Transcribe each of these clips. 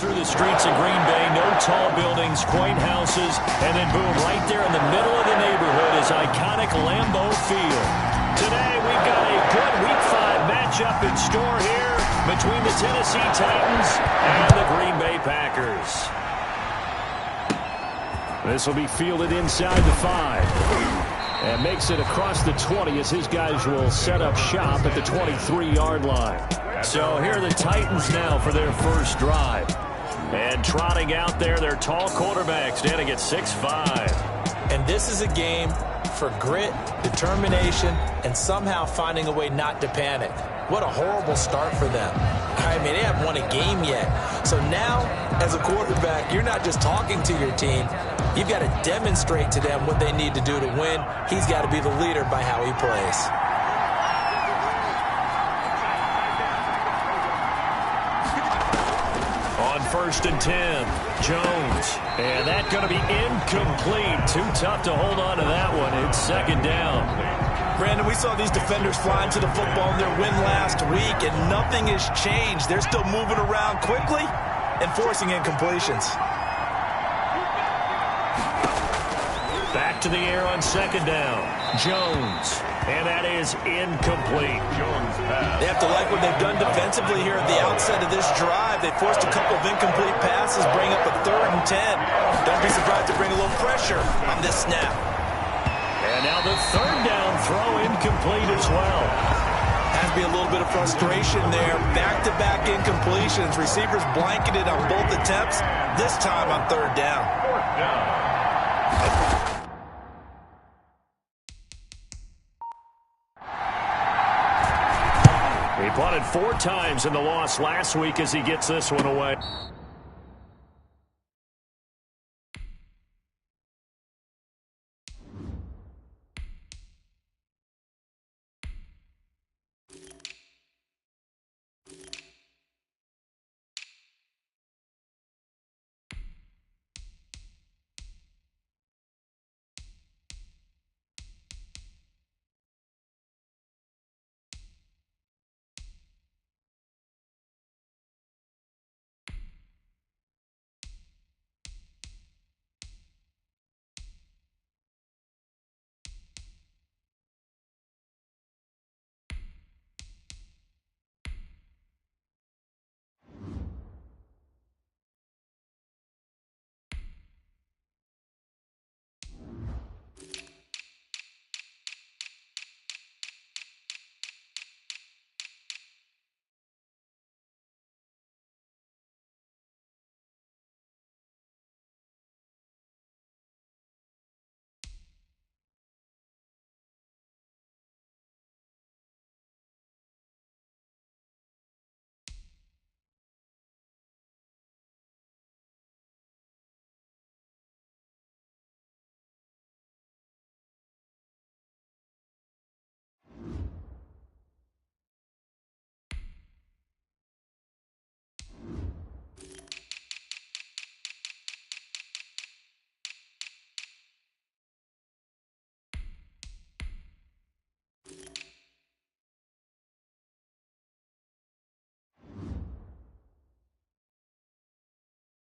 through the streets of Green Bay. No tall buildings, quaint houses, and then boom, right there in the middle of the neighborhood is iconic Lambeau Field. Today we've got a good Week 5 matchup in store here between the Tennessee Titans and the Green Bay Packers. This will be fielded inside the 5. And makes it across the 20 as his guys will set up shop at the 23-yard line. So here are the Titans now for their first drive. And trotting out there, their tall quarterback standing at 6'5". And this is a game for grit, determination, and somehow finding a way not to panic. What a horrible start for them. I mean, they haven't won a game yet. So now, as a quarterback, you're not just talking to your team. You've got to demonstrate to them what they need to do to win. He's got to be the leader by how he plays. On 1st and 10, Jones. And that's going to be incomplete. Too tough to hold on to that one. It's 2nd down. Brandon, we saw these defenders flying to the football in their win last week, and nothing has changed. They're still moving around quickly and forcing incompletions. Back to the air on 2nd down. Jones. And that is incomplete. Jones pass. They have to like what they've done defensively here at the outset of this drive. They forced a couple of incomplete passes, bring up a 3rd and 10. Don't be surprised to bring a little pressure on this snap. And now the 3rd down throw incomplete as well. Has to be a little bit of frustration there. Back-to-back incompletions. Receivers blanketed on both attempts, this time on 3rd down. 4th down. He punted 4 times in the loss last week as he gets this one away.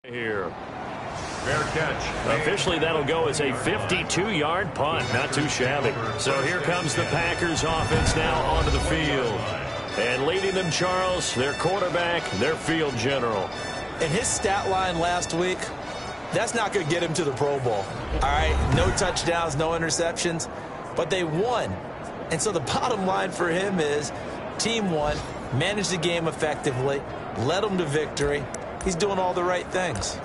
Here. Fair catch. Officially, that'll go as a 52-yard punt. Not too shabby. So here comes the Packers offense now onto the field. And leading them, Charles, their quarterback, their field general. And his stat line last week, that's not going to get him to the Pro Bowl. All right, no touchdowns, no interceptions, but they won. And so the bottom line for him is team won, managed the game effectively, led them to victory. He's doing all the right things.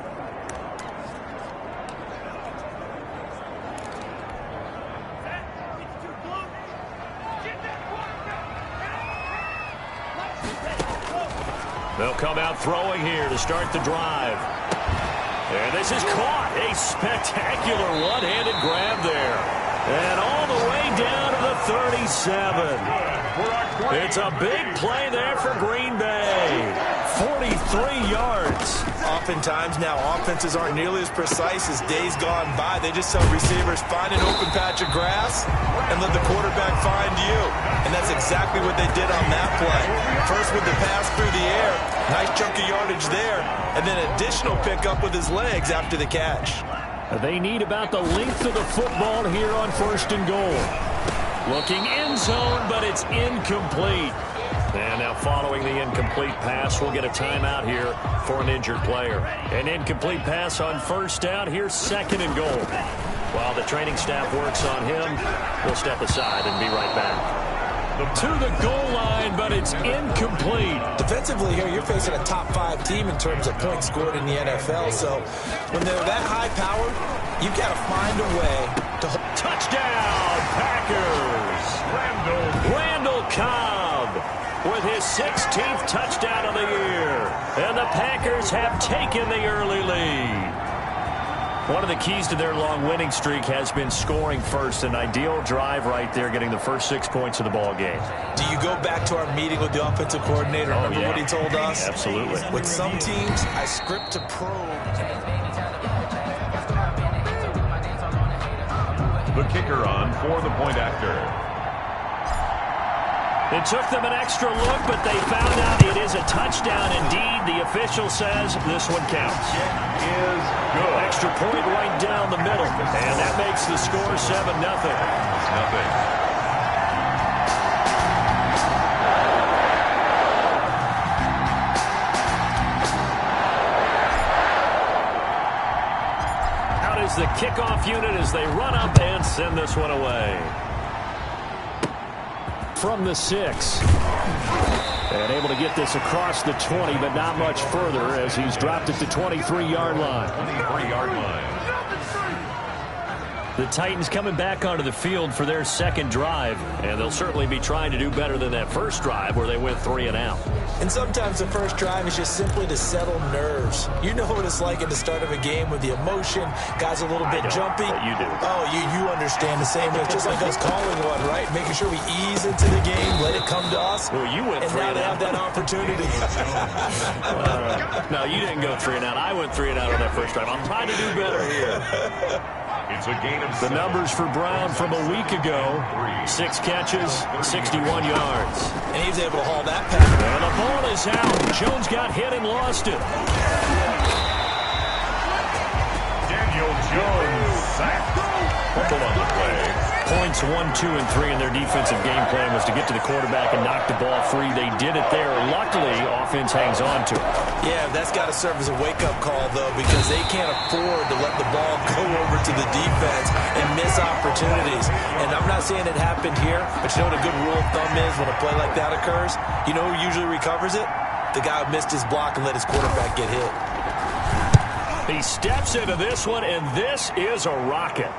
They'll come out throwing here to start the drive. And this is caught. A spectacular one-handed grab there. And all the way down to the 37. It's a big play there for Green Bay. 43 yards. Oftentimes now, offenses aren't nearly as precise as days gone by. They just tell receivers, find an open patch of grass and let the quarterback find you. And that's exactly what they did on that play. First with the pass through the air, nice chunk of yardage there, and then additional pickup with his legs after the catch. They need about the length of the football here on 1st and goal. Looking end zone, but it's incomplete. And now following the incomplete pass, we'll get a timeout here for an injured player. An incomplete pass on 1st down. Here's 2nd and goal. While the training staff works on him, we'll step aside and be right back. To the goal line, but it's incomplete. Defensively here, you're facing a top 5 team in terms of points scored in the NFL. So when they're that high-powered, you've got to find a way to hold. Touchdown, Packers. Randall Cobb with his 16th touchdown of the year. And the Packers have taken the early lead. One of the keys to their long winning streak has been scoring first. An ideal drive right there, getting the first 6 points of the ball game. Do you go back to our meeting with the offensive coordinator? Remember what he told us? Absolutely. With some teams, I script to probe. The kicker on for the point after. It took them an extra look, but they found out it is a touchdown indeed. The official says this one counts. It is good. Extra point right down the middle. And that makes the score 7-0. Nothing. Out is the kickoff unit as they run up and send this one away. From the 6. And able to get this across the 20, but not much further as he's dropped it to 23-yard line. 23-yard line. The Titans coming back onto the field for their 2nd drive, and they'll certainly be trying to do better than that first drive where they went 3 and out. And sometimes the first drive is just simply to settle nerves. You know what it's like at the start of a game with the emotion, guys a little bit jumpy. But you do. Oh, you understand the same way. It's just like us calling one, right? Making sure we ease into the game, let it come to us. Well, you went and 3 now and they out. have that opportunity. No, you didn't go 3 and out. I went 3 and out on that first drive. I'm trying to do better here. It's a gain of The numbers for Brown from a week ago: 6 catches, 61 yards. And he's able to haul that pass. And the ball is out. Jones got hit and lost it. Daniel Jones sacked. Fumble on the play. Points 1, 2, and 3 in their defensive game plan was to get to the quarterback and knock the ball free. They did it there. Luckily, offense hangs on to it. Yeah, that's got to serve as a wake-up call, though, because they can't afford to let the ball go over to the defense and miss opportunities. And I'm not saying it happened here, but you know what a good rule of thumb is when a play like that occurs? You know who usually recovers it? The guy who missed his block and let his quarterback get hit. He steps into this one, and this is a rocket.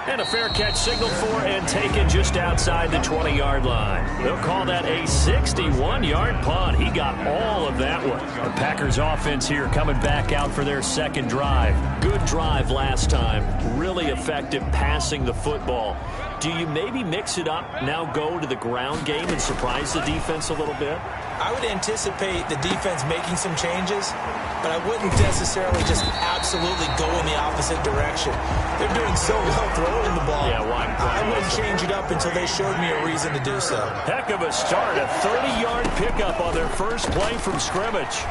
And a fair catch signaled for and taken just outside the 20-yard line. They'll call that a 61-yard punt. He got all of that one. The Packers offense here coming back out for their 2nd drive. Good drive last time. Really effective passing the football. Do you maybe mix it up, now go to the ground game and surprise the defense a little bit? I would anticipate the defense making some changes, but I wouldn't necessarily just absolutely go in the opposite direction. They're doing so well throwing the ball. Yeah, why I wouldn't change it up until they showed me a reason to do so. Heck of a start. A 30-yard pickup on their first play from scrimmage.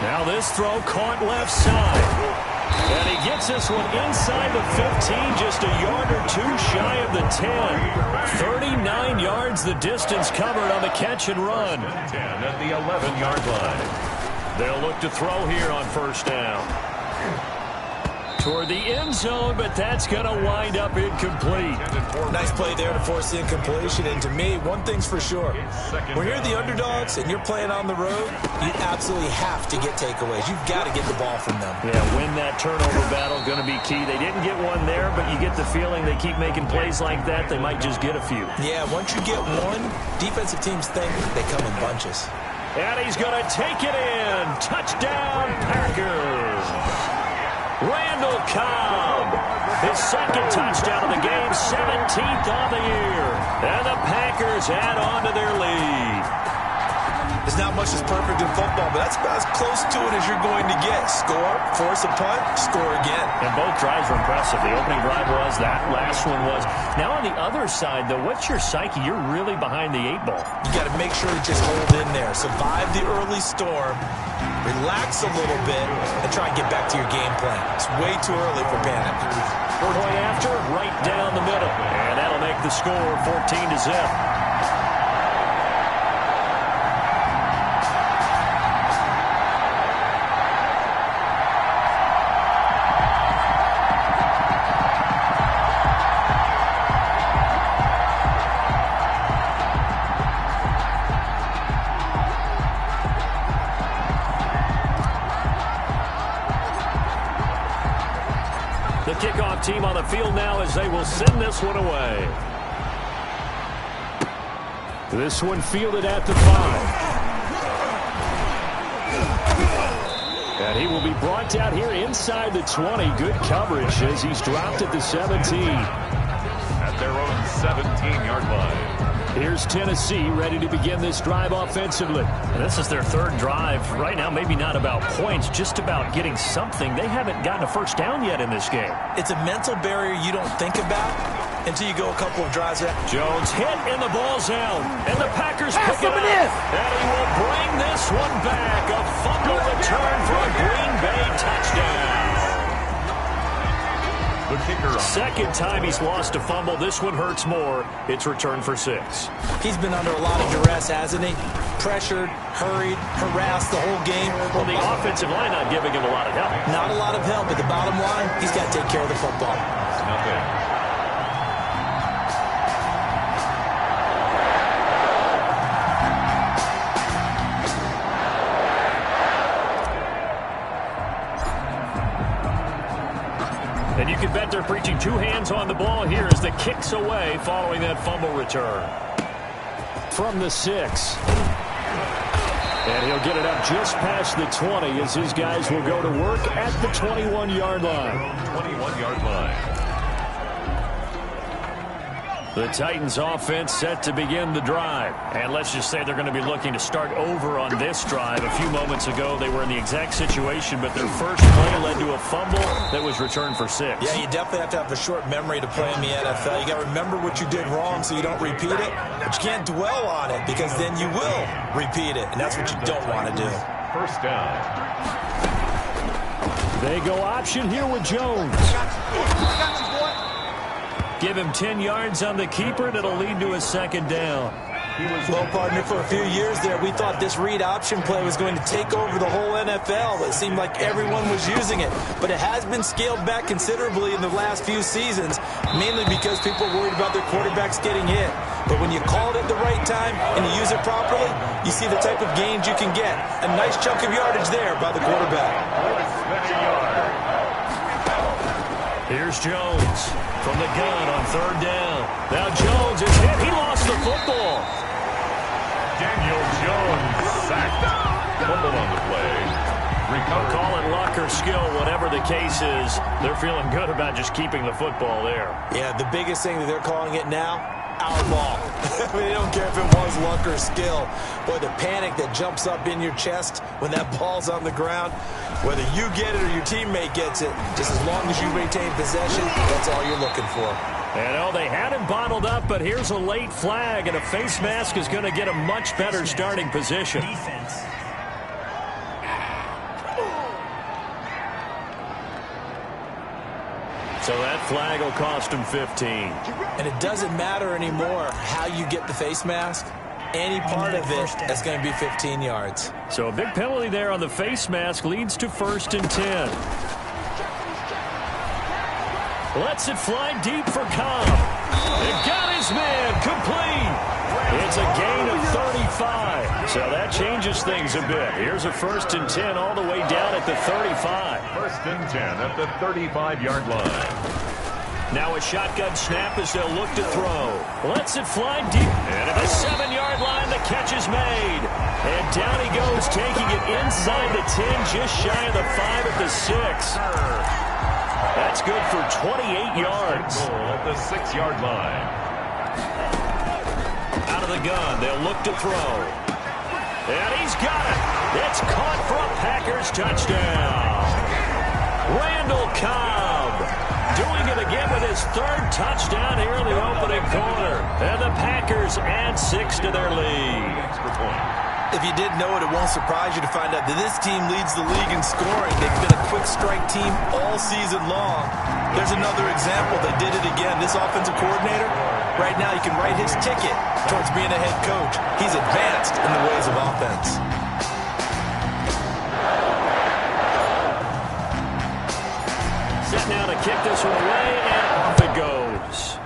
Now this throw caught left side. And he gets this one inside the 15, just a yard or 2 shy of the 10. 39 yards the distance covered on the catch and run. 10 at the 11-yard line. They'll look to throw here on 1st down. Toward the end zone, but that's going to wind up incomplete. Nice play there to force the incompletion. And to me, one thing's for sure. When you're the underdogs and you're playing on the road, you absolutely have to get takeaways. You've got to get the ball from them. Yeah, win that turnover battle, going to be key. They didn't get one there, but you get the feeling they keep making plays like that, they might just get a few. Yeah, once you get one, defensive teams think they come in bunches. And he's going to take it in. Touchdown, Packers. Randall Cobb, his 2nd touchdown of the game, 17th on the year. And the Packers add on to their lead. There's not much that's perfect in football, but that's about as close to it as you're going to get. Score, force a punt, score again. And both drives were impressive. The opening drive was, that last one was. Now on the other side, though, what's your psyche? You're really behind the 8-ball. You got to make sure to just hold in there. Survive the early storm, relax a little bit, and try and get back to your game plan. It's way too early for panic. Point after, right down the middle. And that'll make the score 14-0. The kickoff team on the field now as they will send this one away. This one fielded at the 5. And he will be brought down here inside the 20. Good coverage as he's dropped at the 17. At their own 17-yard line. Here's Tennessee ready to begin this drive offensively. And this is their third drive. Right now, maybe not about points, just about getting something. They haven't gotten a first down yet in this game. It's a mental barrier you don't think about until you go a couple of drives out. Jones hit and the ball's out. And the Packers pick it up. And he will bring this one back. A fumble return for a Green Bay touchdown. The kicker on Second time he's lost a fumble. This one hurts more. It's returned for 6. He's been under a lot of duress, hasn't he? Pressured, hurried, harassed the whole game. Well, the offensive line not giving him a lot of help. Not a lot of help, but the bottom line, he's got to take care of the football. nothing. And you can bet they're preaching two hands on the ball here as the kick's away following that fumble return. From the 6. And he'll get it up just past the 20 as his guys will go to work at the 21-yard line. 21-yard line. The Titans offense set to begin the drive. And let's just say they're going to be looking to start over on this drive. A few moments ago, they were in the exact situation, but their first play led to a fumble that was returned for 6. Yeah, you definitely have to have a short memory to play in the NFL. You got to remember what you did wrong so you don't repeat it. But you can't dwell on it because then you will repeat it, and that's what you don't want to do. First down. They go option here with Jones. Give him 10 yards on the keeper, and it'll lead to a second down. Well, partner, for a few years there, we thought this read option play was going to take over the whole NFL. It seemed like everyone was using it. But it has been scaled back considerably in the last few seasons, mainly because people are worried about their quarterbacks getting hit. But when you call it at the right time and you use it properly, you see the type of gains you can get. A nice chunk of yardage there by the quarterback. Here's Jones from the gun on third down. Now Jones is hit. He lost the football. Daniel Jones sacked. Fumble on the play. Recovered. Call it luck or skill, whatever the case is. They're feeling good about just keeping the football there. Yeah, the biggest thing that they're calling it now, our ball. I mean, they don't care if it was luck or skill. Boy, the panic that jumps up in your chest when that ball's on the ground, whether you get it or your teammate gets it, just as long as you retain possession, that's all you're looking for. And they had him bottled up, but here's a late flag, and a face mask is going to get a much better starting position. Defense. So that flag will cost him 15. And it doesn't matter anymore how you get the face mask. Any part of it, that's going to be 15 yards. So a big penalty there on the face mask leads to 1st and 10. Lets it fly deep for Cobb. It got his man complete. It's a gain of 35. So that changes things a bit. Here's a 1st and 10 all the way down at the 35. 1st and 10 at the 35-yard line. Now a shotgun snap as they'll look to throw. Lets it fly deep. And at the 7-yard line, the catch is made. And down he goes, taking it inside the 10, just shy of the 5 at the 6. That's good for 28 yards. Goal at the 6-yard line. Out of the gun, they'll look to throw. And he's got it. It's caught for a Packers touchdown. Randall Cobb doing it again with his third touchdown here in the opening quarter. And the Packers add 6 to their lead. If you didn't know it, it won't surprise you to find out that this team leads the league in scoring. They've been a quick strike team all season long. There's another example. They did it again. This offensive coordinator, right now, he can write his ticket towards being a head coach. He's advanced in the ways of offense. Set now to kick this one away, and off it goes.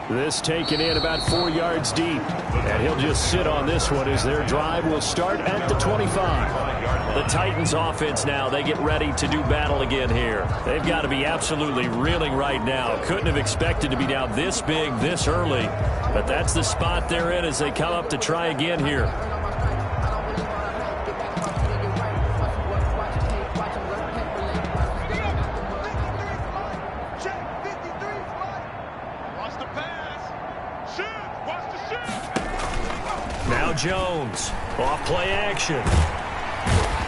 This taken in about 4 yards deep. And he'll just sit on this one as their drive will start at the 25. The Titans offense now, they get ready to do battle again here. They've got to be absolutely reeling right now. Couldn't have expected to be down this big this early. But that's the spot they're in as they come up to try again here. Now Jones, off play action.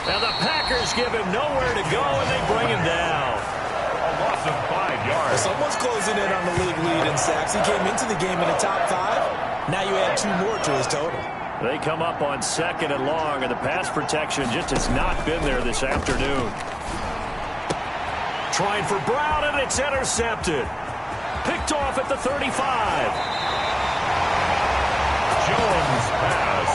Now the Packers give him nowhere to go, and they bring him down. A loss of 5 yards. Someone's closing in on the league lead in sacks. He came into the game in the top 5. Now you add 2 more to his total. They come up on 2nd and long, and the pass protection just has not been there this afternoon. Trying for Brown, and it's intercepted. Picked off at the 35. Jones pass.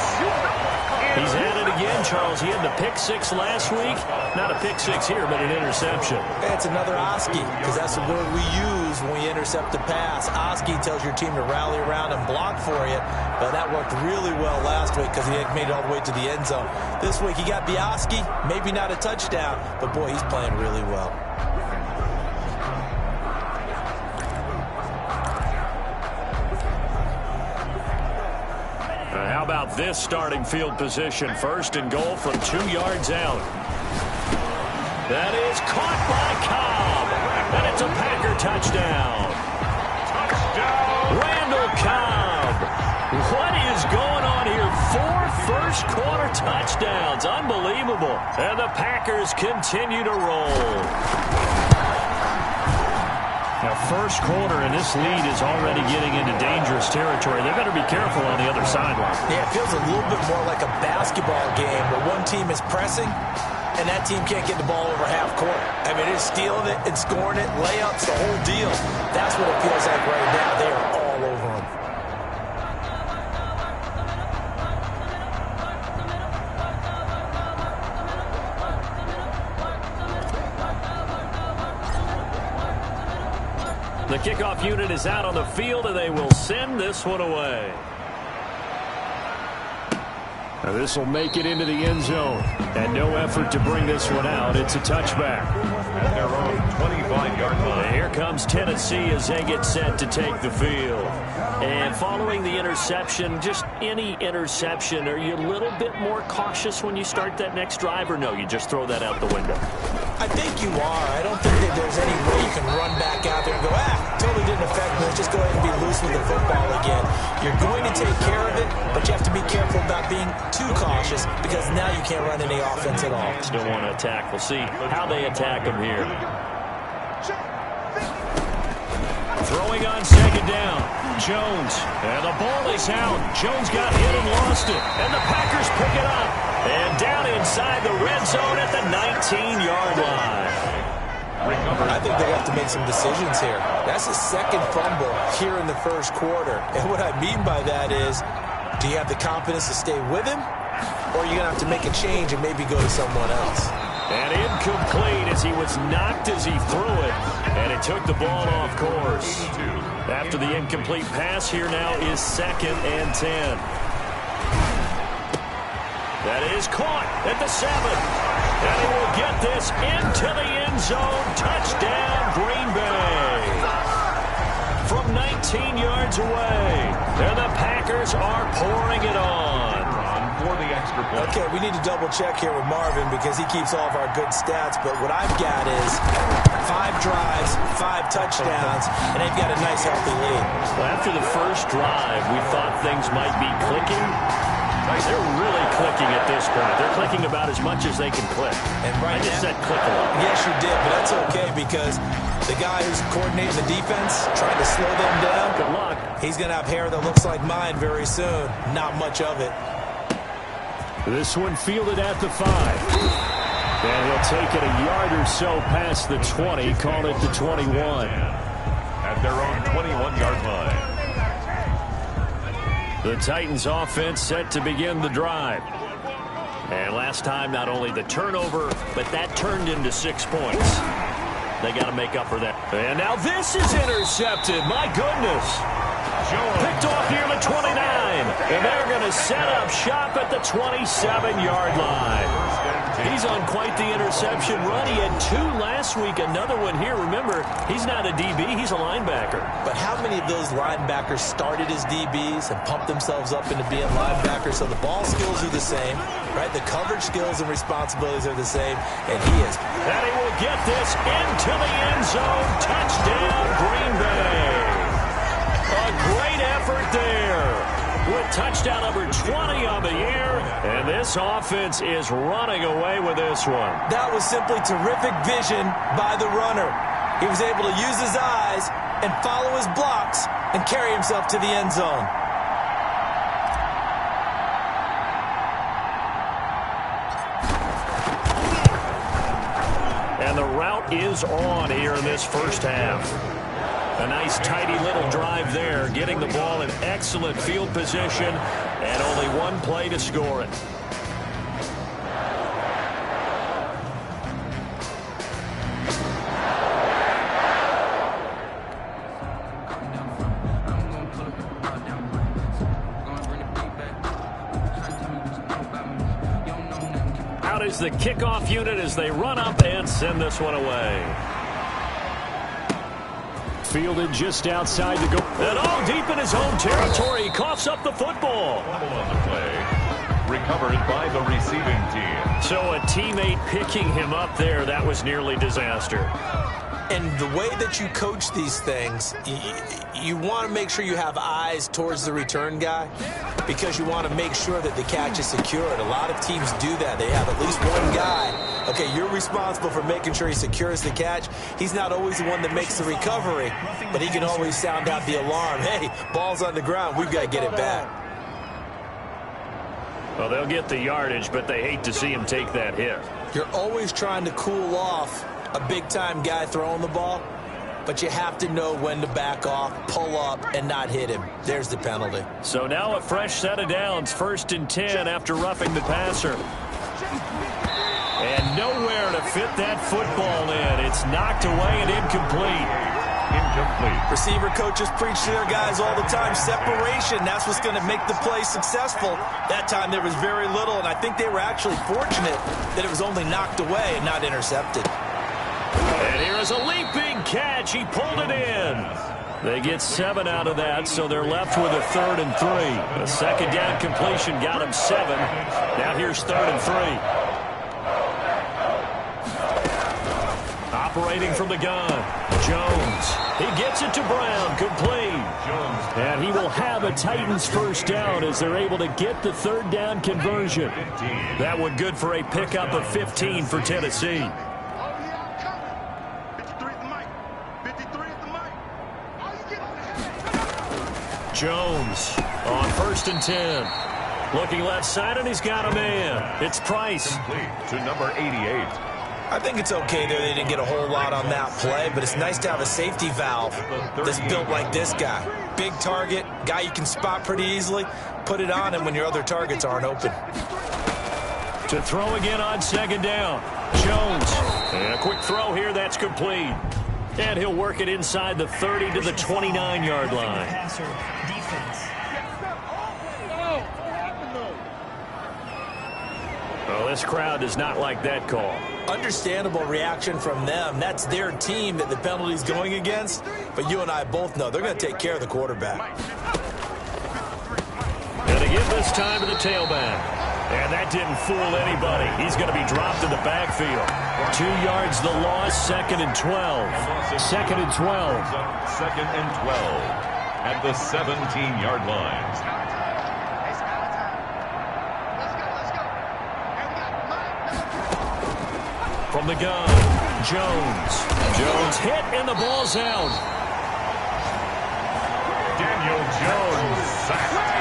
He's at it again, Charles. He had the pick 6 last week. Not a pick 6 here, but an interception. It's another Oski, because that's the word we use when we intercept a pass. Oski tells your team to rally around and block for you, but that worked really well last week because he had made it all the way to the end zone. This week he got the Oski, maybe not a touchdown, but boy, he's playing really well. How about this starting field position? 1st and goal from 2 yards out. That is caught by Cobb. And it's a Packer touchdown. Touchdown. Randall Cobb. What is going on here? 4 first-quarter touchdowns. Unbelievable. And the Packers continue to roll. Now, first quarter, and this lead is already getting into dangerous territory. They better be careful on the other sideline. Yeah, it feels a little bit more like a basketball game where one team is pressing and that team can't get the ball over half court. I mean, it's stealing it and scoring it, layups, the whole deal. That's what it feels like right now. They are all over them. The kickoff unit is out on the field, and they will send this one away. Now this will make it into the end zone, and no effort to bring this one out. It's a touchback. At their own 25-yard line. Here comes Tennessee as they get set to take the field. And following the interception, just any interception, are you a little bit more cautious when you start that next drive, or no, you just throw that out the window? I think you are. I don't think that there's any way you can run back out there and go, totally didn't affect me. Let's just go ahead and be loose with the football again. You're going to take care of it, but you have to be careful about being too cautious because now you can't run any offense at all. Still want to attack. We'll see how they attack them here. Throwing on 2nd down. Jones. And the ball is out. Jones got hit and lost it. And the Packers pick it up. And down inside the red zone at the 19-yard line. I think they have to make some decisions here. That's his 2nd fumble here in the first quarter. And what I mean by that is, do you have the confidence to stay with him? Or are you going to have to make a change and maybe go to someone else? And incomplete as he was knocked as he threw it. And it took the ball off course. After the incomplete pass, here now is 2nd and 10. That is caught at the 7. And he will get this into the end zone. Touchdown, Green Bay. From 19 yards away. And the Packers are pouring it on. for the extra point. Okay, we need to double check here with Marvin because he keeps all of our good stats, but what I've got is 5 drives, 5 touchdowns, and they've got a nice healthy lead. Well, after the first drive, we thought things might be clicking. They're really clicking at this point. They're clicking about as much as they can click. And right I just now, said click a lot. yes, you did, but that's okay because the guy who's coordinating the defense, trying to slow them down, Good luck. he's going to have hair that looks like mine very soon. Not much of it. This one fielded at the 5. And he'll take it a yard or so past the 20, call it the 21. At their own 21-yard line. The Titans offense set to begin the drive. And last time, not only the turnover, but that turned into 6 points. They got to make up for that. And now this is intercepted. My goodness. Picked off near the 29. And they're going to set up shop at the 27-yard line. He's on quite the interception run. He had 2 last week, another one here. Remember, he's not a DB, he's a linebacker. But how many of those linebackers started as DBs and pumped themselves up into being linebackers? So the ball skills are the same, right? The coverage skills and responsibilities are the same, and he is. And he will get this into the end zone. Touchdown, Green Bay. A great effort there. With touchdown number 20 on the year, and this offense is running away with this one. That was simply terrific vision by the runner. He was able to use his eyes and follow his blocks and carry himself to the end zone. And the route is on here in this first half. A nice, tidy little drive there, getting the ball in excellent field position, and only 1 play to score it. Out is the kickoff unit as they run up and send this one away. Fielded just outside the goal. And all deep in his own territory. He coughs up the football. On the play. Recovered by the receiving team. So a teammate picking him up there, that was nearly disaster. And the way that you coach these things, you want to make sure you have eyes towards the return guy because you want to make sure that the catch is secured. A lot of teams do that. They have at least one guy. Okay, you're responsible for making sure he secures the catch. He's not always the one that makes the recovery, but he can always sound out the alarm. Hey, ball's on the ground. We've got to get it back. Well, they'll get the yardage, but they hate to see him take that hit. You're always trying to cool off a big-time guy throwing the ball, but you have to know when to back off, pull up, and not hit him. There's the penalty. So now a fresh set of downs, 1st and 10 after roughing the passer. And nowhere to fit that football in. It's knocked away and incomplete. Receiver coaches preach to their guys all the time. Separation, that's what's going to make the play successful. That time there was very little, and I think they were actually fortunate that it was only knocked away and not intercepted. And here is a leaping catch. He pulled it in. They get 7 out of that, so they're left with a 3rd and 3. A second down completion got him 7. Now here's 3rd and 3. Operating from the gun, Jones. He gets it to Brown, complete. And he will have a Titans first down as they're able to get the 3rd down conversion. That one good for a pickup of 15 for Tennessee. Jones on 1st and 10. Looking left side, and he's got a man. It's Price. Complete to number 88. I think it's okay there. They didn't get a whole lot on that play, but it's nice to have a safety valve that's built like this guy. Big target, guy you can spot pretty easily. Put it on him when your other targets aren't open. To throw again on 2nd down. Jones. And a quick throw here. That's complete. And he'll work it inside the 30 to the 29-yard line. Well, this crowd does not like that call. Understandable reaction from them. That's their team that the penalty's going against. But you and I both know they're going to take care of the quarterback. And to give this time to the tailback. And that didn't fool anybody. He's going to be dropped in the backfield. 2 yards the loss, 2nd and 12. 2nd and 12. 2nd and 12 at the 17-yard line. From the gun, Jones. Jones hit and the ball's out. Daniel Jones sacked.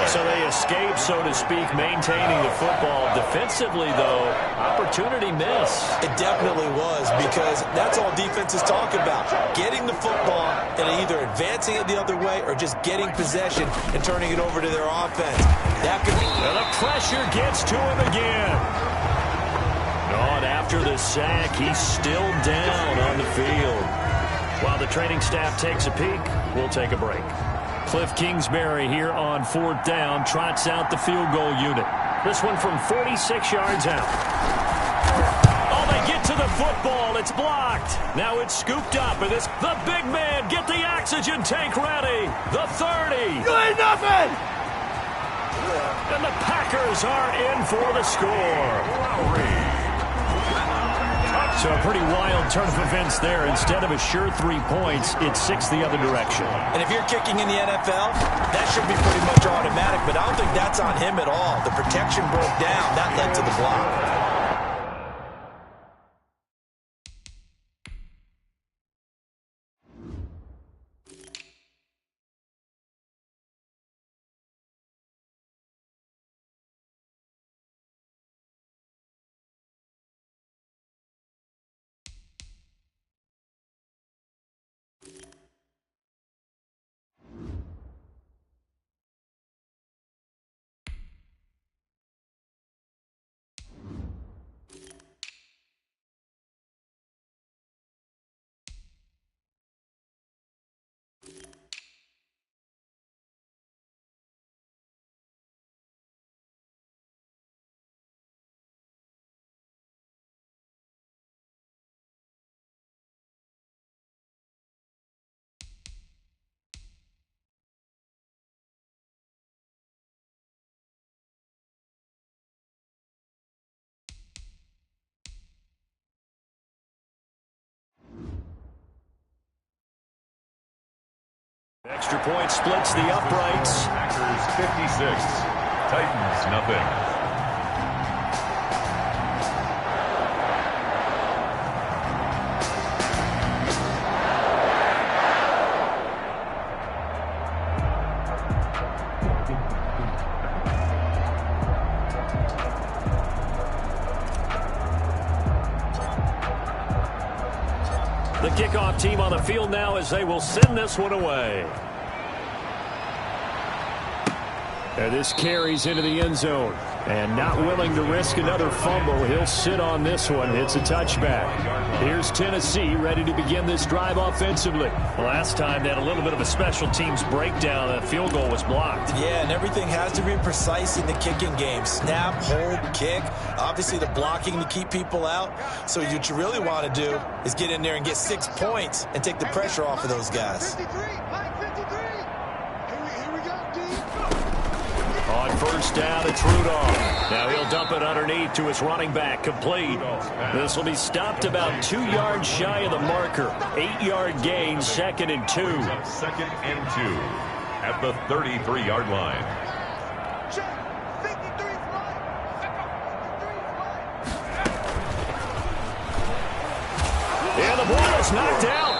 So they escape, so to speak, maintaining the football. Defensively, though, opportunity miss. It definitely was, because that's all defenses talk about. Getting the football and either advancing it the other way or just getting possession and turning it over to their offense. That could be... And the pressure gets to him again. And after the sack, he's still down on the field. While the training staff takes a peek, we'll take a break. Cliff Kingsbury here on 4th down, trots out the field goal unit. This one from 46 yards out. Oh, they get to the football. It's blocked. Now it's scooped up, and it's the big man. Get the oxygen tank ready. The 30. You ain't nothing. And the Packers are in for the score. So a pretty wild turn of events there. Instead of a sure 3 points, it's 6 the other direction. And if you're kicking in the NFL, that should be pretty much automatic, but I don't think that's on him at all. The protection broke down. That led to the block. Extra point splits the uprights. Packers 56, Titans nothing. The kickoff team on the field now as they will send this one away. And this carries into the end zone. And not willing to risk another fumble, he'll sit on this one. It's a touchback. Here's Tennessee ready to begin this drive offensively. Last time they had a little bit of a special teams breakdown. That field goal was blocked. Yeah, and everything has to be precise in the kicking game. Snap, hold, kick. Obviously the blocking to keep people out. So what you really want to do is get in there and get 6 points and take the pressure off of those guys. 53, Mike 53. Here we go, D. On first down, it's Rudolph. Now he'll dump it underneath to his running back, complete. This will be stopped about 2 yards shy of the marker. 8-yard gain, 2nd and 2. 2nd and 2 at the 33-yard line. Check. 53 flag. 53 flag. And the ball is knocked out.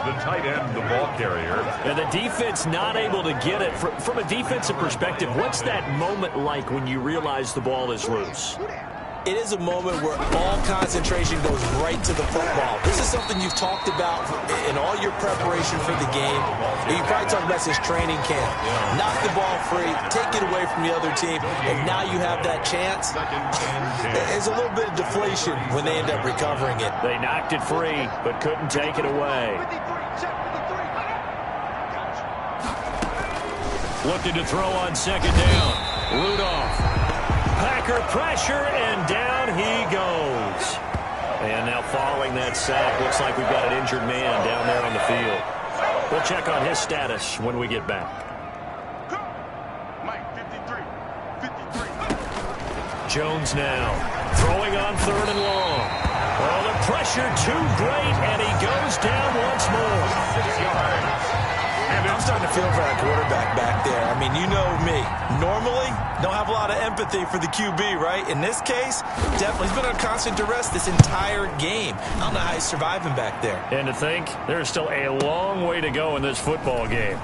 The tight end, the ball carrier. And the defense not able to get it. From a defensive perspective, what's that moment like when you realize the ball is loose? It is a moment where all concentration goes right to the football. This is something you've talked about in all your preparation for the game. You probably talked about this training camp. Knock the ball free, take it away from the other team, and now you have that chance. There's a little bit of deflation when they end up recovering it. They knocked it free, but couldn't take it away. 53, check 53. Looking to throw on 2nd down. Rudolph. Packer pressure, and down he goes. And now following that sack, looks like we've got an injured man down there on the field. We'll check on his status when we get back. Mike Jones now. Throwing on 3rd and long. Oh, the pressure too great, and he goes down once more. 6 yards. I'm starting to feel for that quarterback back there. I mean, you know me. Normally, don't have a lot of empathy for the QB, right? In this case, definitely he's been under constant duress this entire game. I don't know how he's surviving back there. And to think, there's still a long way to go in this football game.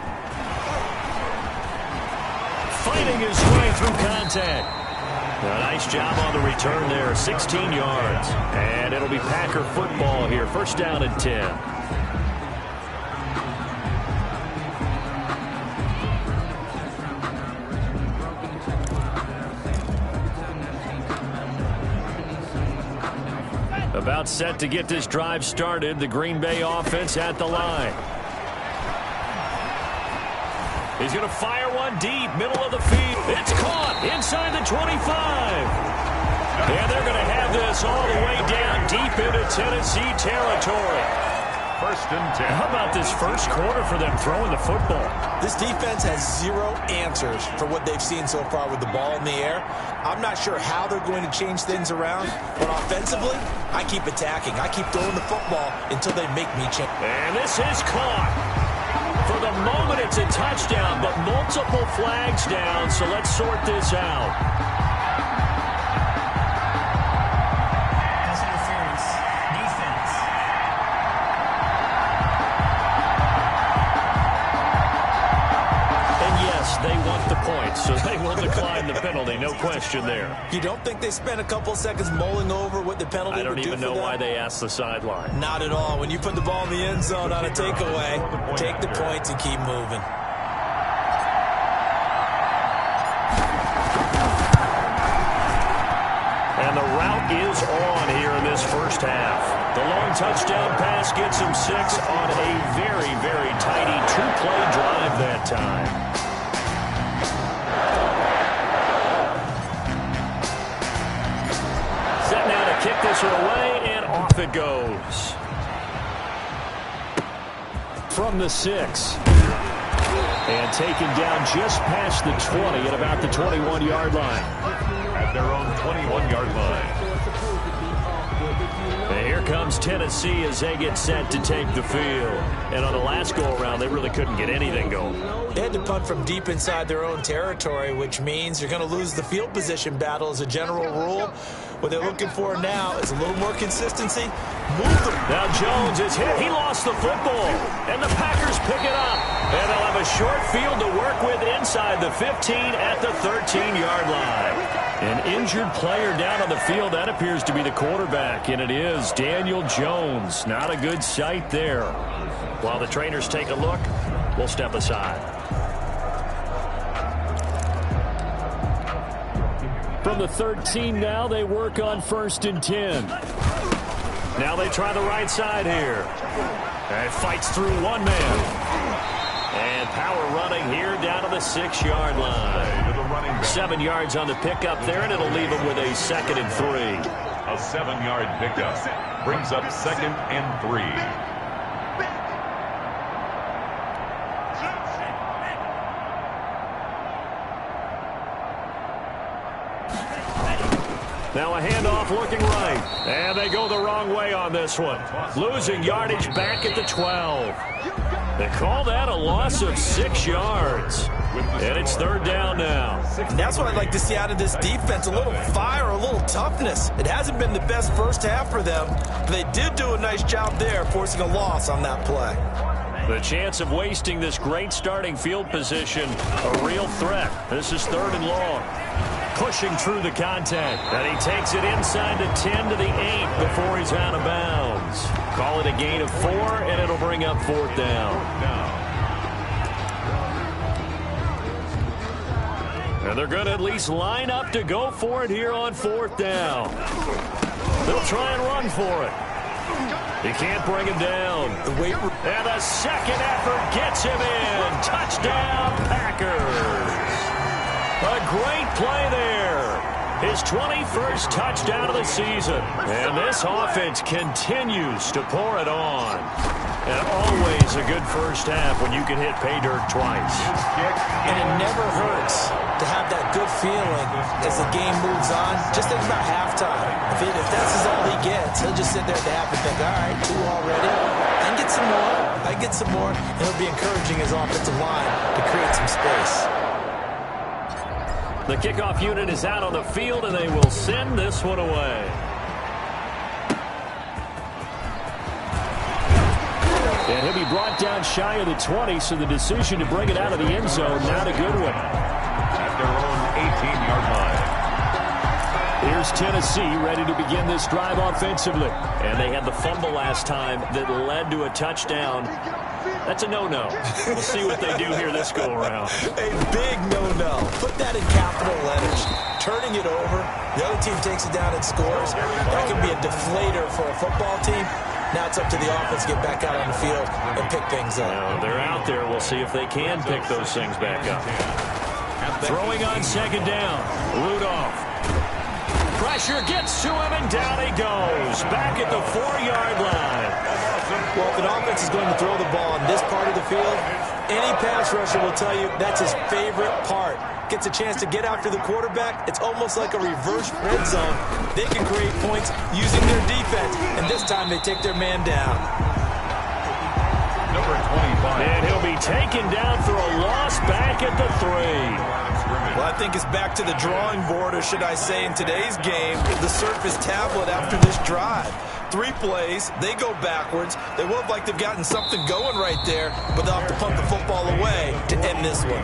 Fighting his way through contact. A nice job on the return there, 16 yards. And it'll be Packer football here, 1st down and 10. About set to get this drive started. The Green Bay offense at the line. He's going to fire one deep, middle of the field. It's caught inside the 25. And they're going to have this all the way down deep into Tennessee territory. 1st and 10. How about this first quarter for them throwing the football? This defense has 0 answers for what they've seen so far with the ball in the air. I'm not sure how they're going to change things around, but offensively, I keep attacking. I keep throwing the football until they make me change. And this is caught. For the moment, it's a touchdown, but multiple flags down, so let's sort this out. Pass interference. Defense. And yes, they want the points, so they will decline the penalty, no question there. You don't think they spent a couple seconds mulling over what the penalty would do for them? I don't even know why they asked the sideline. Not at all. When you put the ball in the end zone on a takeaway, take the points and keep moving. And the route is on here in this first half. The long touchdown pass gets him 6 on a very, very tidy 2-play drive that time. Set now to kick this one away, and off it goes. From the 6. And taken down just past the 20 at about the 21-yard line. At their own 21-yard line. And here comes Tennessee as they get set to take the field. And on the last go-around, they really couldn't get anything going. They had to punt from deep inside their own territory, which means you're going to lose the field position battle as a general rule. What they're looking for now is a little more consistency. Move them. Now Jones is hit. He lost the football. And the Packers pick it up. And they'll have a short field to work with inside the 15 at the 13-yard line. An injured player down on the field. That appears to be the quarterback, and it is Daniel Jones. Not a good sight there. While the trainers take a look, we'll step aside. From the 13 now, they work on 1st and 10. Now they try the right side here. And fights through one man. And power running here down to the 6-yard line. 7 yards on the pickup there, and it'll leave them with a 2nd and 3. A 7-yard pickup brings up 2nd and 3. Now a handoff looking right. And they go the wrong way on this one. Losing yardage back at the 12. They call that a loss of 6 yards. And it's 3rd down now. That's what I'd like to see out of this defense. A little fire, a little toughness. It hasn't been the best first half for them. But they did do a nice job there, forcing a loss on that play. The chance of wasting this great starting field position, a real threat. This is 3rd and long. Pushing through the contact. And he takes it inside the 10 to the 8 before he's out of bounds. Call it a gain of 4, and it'll bring up 4th down. And they're going to at least line up to go for it here on 4th down. They'll try and run for it. He can't bring him down. And the second effort gets him in. Touchdown, Packers. A great play there. His 21st touchdown of the season. And this offense continues to pour it on. And always a good first half when you can hit pay dirt twice. And it never hurts to have that good feeling as the game moves on. Just think about halftime. If that's all he gets, he'll just sit there at the half and think, all right, 2 already. I get some more. I get some more. And he'll be encouraging his offensive line to create some space. The kickoff unit is out on the field, and they will send this one away. And he'll be brought down shy of the 20, so the decision to bring it out of the end zone, not a good one. At their own 18-yard line. Here's Tennessee ready to begin this drive offensively. And they had the fumble last time that led to a touchdown. That's a no-no. We'll see what they do here this go-around. A big no-no. Put that in capital letters. Turning it over, the other team takes it down and scores. That can be a deflator for a football team. Now it's up to the offense to get back out on the field and pick things up. They're out there. We'll see if they can pick those things back up. Throwing on second down. Rudolph. Pressure gets to him, and down he goes. Back at the 4-yard line. Well, if an offense is going to throw the ball on this part of the field, any pass rusher will tell you that's his favorite part. Gets a chance to get after the quarterback. It's almost like a reverse red zone. They can create points using their defense, and this time they take their man down. Number 25. And he'll be taken down for a loss back at the 3. Well, I think it's back to the drawing board, or should I say in today's game, the Surface tablet after this drive. 3 plays, they go backwards. They look like they've gotten something going right there, but they'll have to punt the football away to end this one.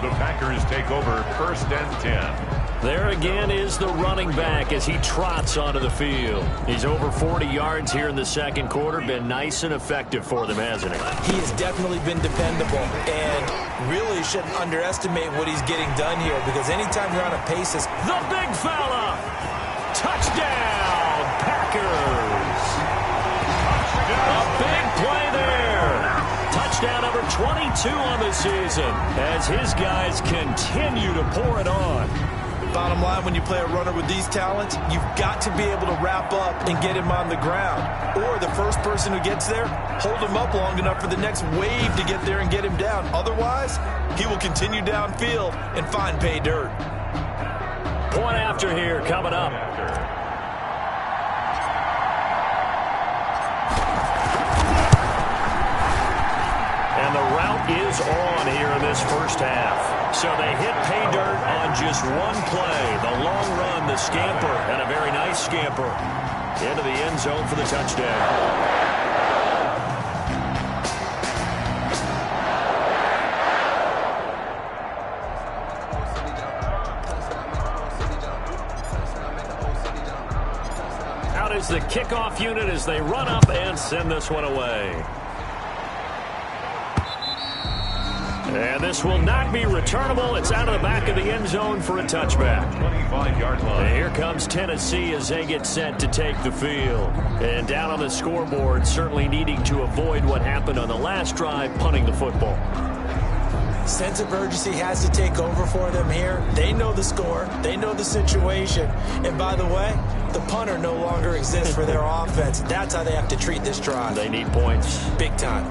The Packers take over 1st and 10. There again is the running back as he trots onto the field. He's over 40 yards here in the second quarter. Been nice and effective for them, hasn't he? He has definitely been dependable, and really shouldn't underestimate what he's getting done here, because anytime you're on a pace, the big fella! Touchdown, Packers! A big play there! Touchdown number 22 on the season as his guys continue to pour it on. Bottom line, when you play a runner with these talents, you've got to be able to wrap up and get him on the ground. Or the first person who gets there, hold him up long enough for the next wave to get there and get him down. Otherwise, he will continue downfield and find pay dirt. Point after here coming up. And the route is on here in this first half. So they hit pay dirt on just one play. The long run, the scamper, and a very nice scamper into the end zone for the touchdown. Out is the kickoff unit as they run up and send this one away. And this will not be returnable. It's out of the back of the end zone for a touchback. 25-yard line. And here comes Tennessee as they get set to take the field. And down on the scoreboard, certainly needing to avoid what happened on the last drive, punting the football. Sense of urgency has to take over for them here. They know the score. They know the situation. And by the way, the punter no longer exists for their offense. That's how they have to treat this drive. They need points. Big time.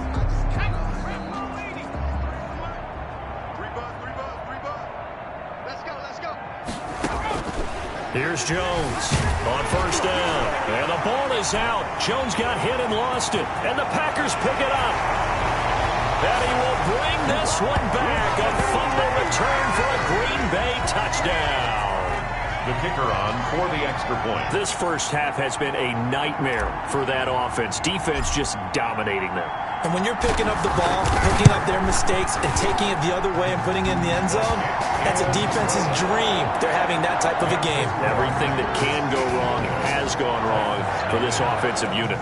Here's Jones on first down. And the ball is out. Jones got hit and lost it. And the Packers pick it up. And he will bring this one back. A fumble return for a Green Bay touchdown. The kicker on for the extra point. This first half has been a nightmare for that offense. Defense just dominating them. And when you're picking up the ball, picking up their mistakes, and taking it the other way and putting it in the end zone, that's a defense's dream. They're having that type of a game. Everything that can go wrong has gone wrong for this offensive unit.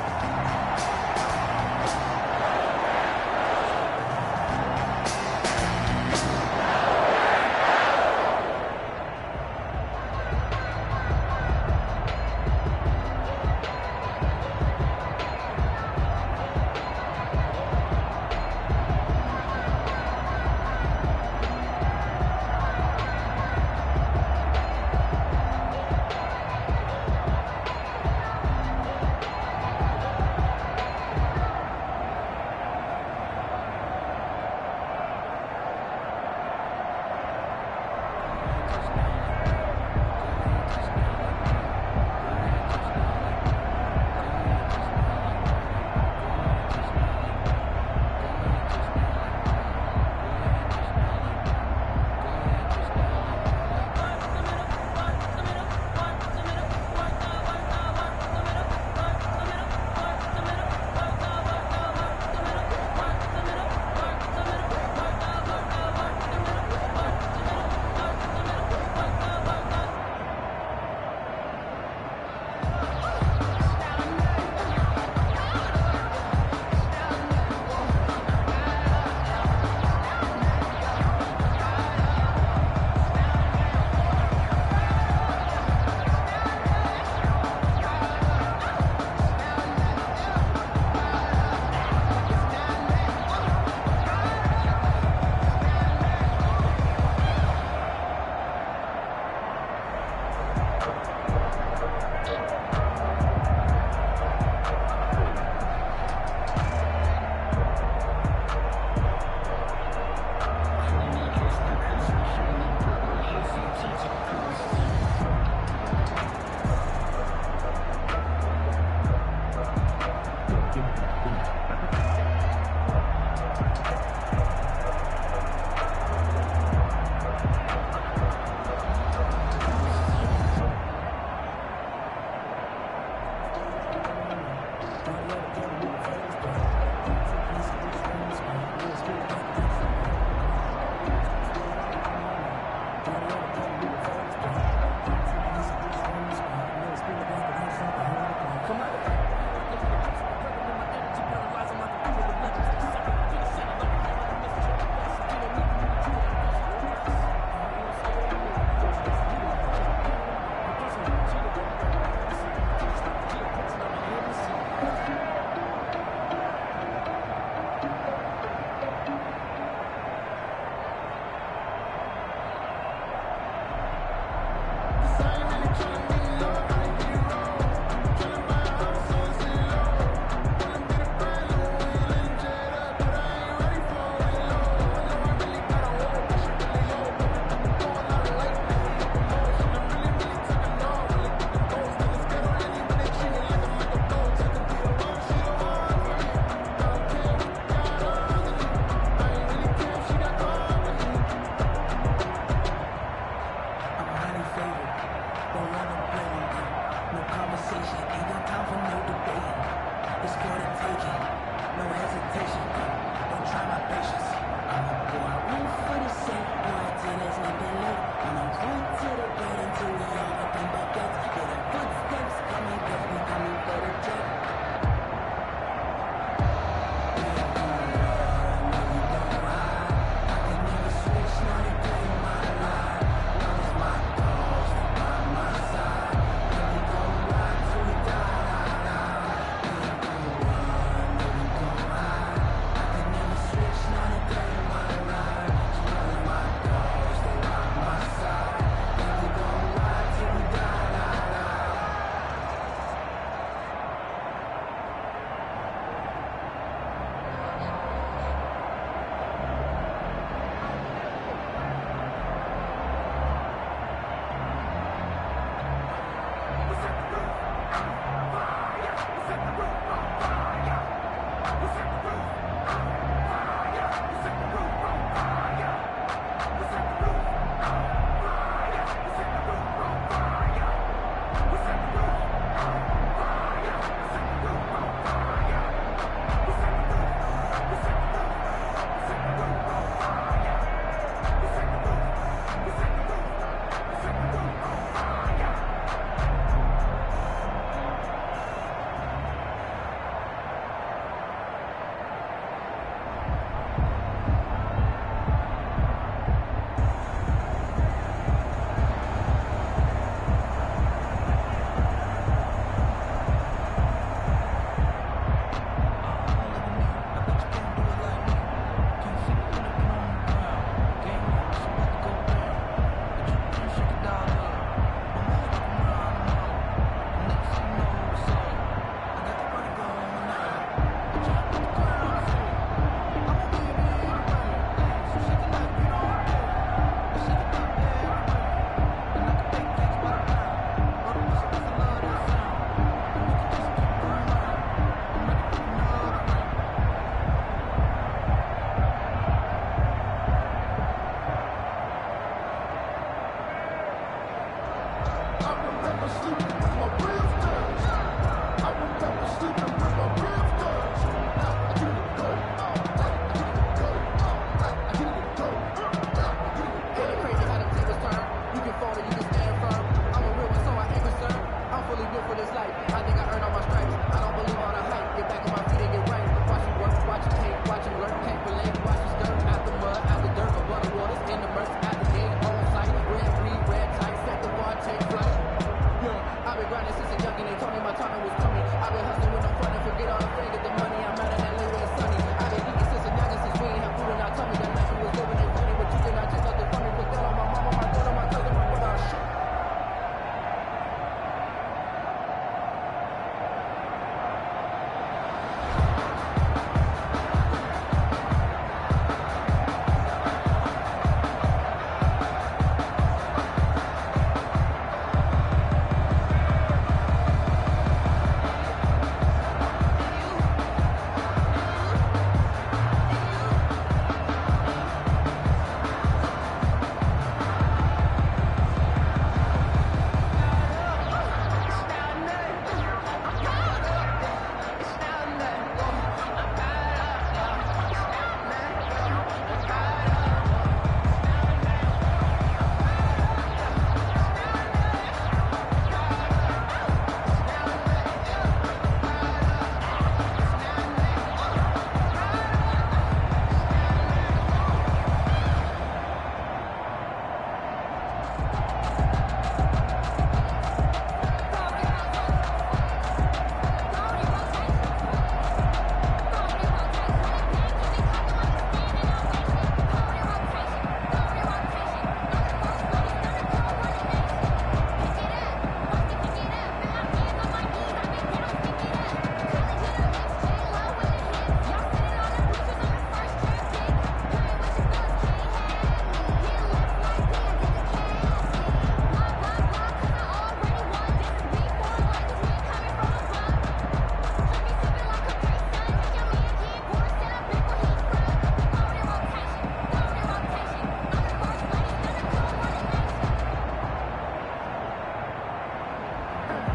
I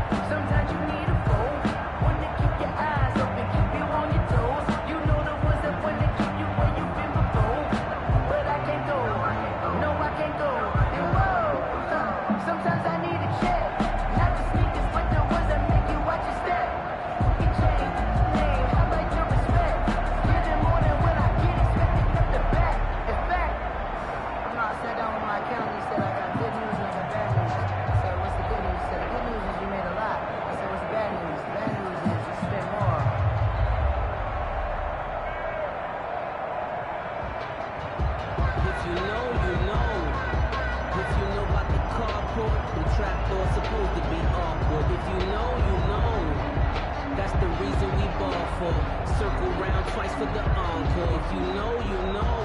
Sometimes you need a fold, one to keep your eyes open, keep you on your toes. You know the ones that want to keep you where you've been before. But I can't go, no I can't go. And whoa, sometimes I need a check. Not the sneakers, but the ones that make you watch your step. Your chain, name, I like your respect. Give them more than what I get expected up the back. In fact, I sat down with my accountant, he said I got good news and I got bad news. I said, what's the good news? He said, the good news is you made a lot. I said, what's the bad news? The bad news is you spent more. If you know, you know. If you know about the carport, the trapdoor's supposed to be awkward. If you know, you know. That's the reason we ball for. Circle round twice for the encore. If you know, you know.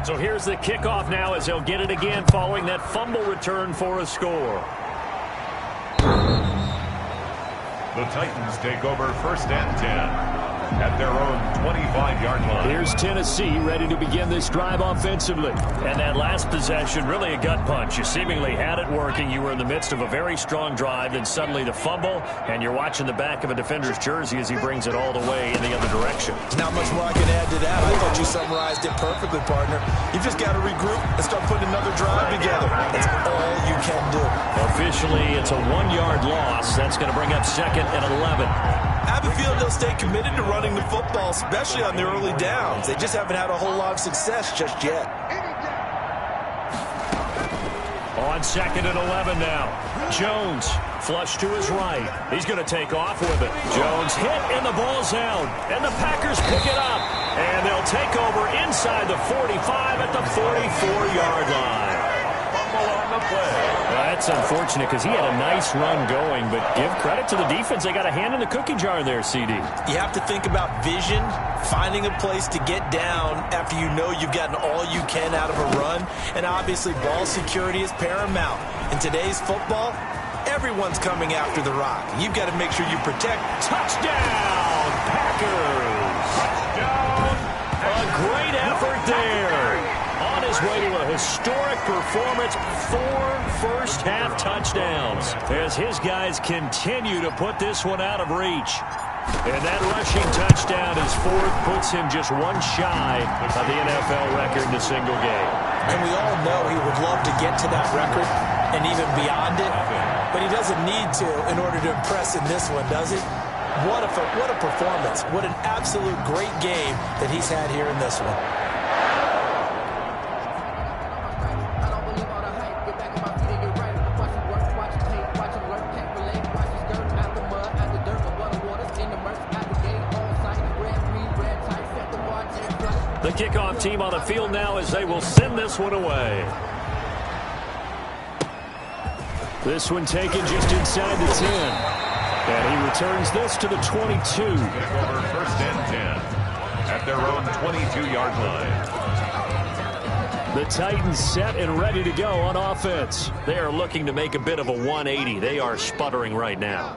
So here's the kickoff now as they'll get it again following that fumble return for a score. The Titans take over 1st and 10 at their own 25-yard line. Here's Tennessee ready to begin this drive offensively. And that last possession, really a gut punch. You seemingly had it working. You were in the midst of a very strong drive, then suddenly the fumble, and you're watching the back of a defender's jersey as he brings it all the way in the other direction. There's not much more I can add to that. I thought you summarized it perfectly, partner. You've just got to regroup and start putting another drive together. That's all you can do. Officially, it's a 1-yard loss. That's going to bring up 2nd and 11. I have a feeling they'll stay committed to running the football, especially on their early downs. They just haven't had a whole lot of success just yet. On 2nd and 11 now. Jones flush to his right. He's going to take off with it. Jones hit and the ball's out. And the Packers pick it up. And they'll take over inside the 45 at the 44-yard line. That's unfortunate because he had a nice run going, but give credit to the defense. They got a hand in the cookie jar there, CD. You have to think about vision, finding a place to get down after you know you've gotten all you can out of a run, and obviously ball security is paramount. In today's football, everyone's coming after the rock. You've got to make sure you protect. Touchdown, Packers! Touchdown! A great effort there. On his way to a historic performance, 4 first-half touchdowns as his guys continue to put this one out of reach. And that rushing touchdown, his 4th, puts him just one shy of the NFL record in a single game. And we all know he would love to get to that record and even beyond it, but he doesn't need to in order to impress in this one, does he? What a performance. What an absolute great game that he's had here in this one. The kickoff team on the field now as they will send this one away. This one taken just inside the 10. And he returns this to the 22. Take over 1st and 10 at their own 22-yard line. The Titans set and ready to go on offense. They are looking to make a bit of a 180. They are sputtering right now.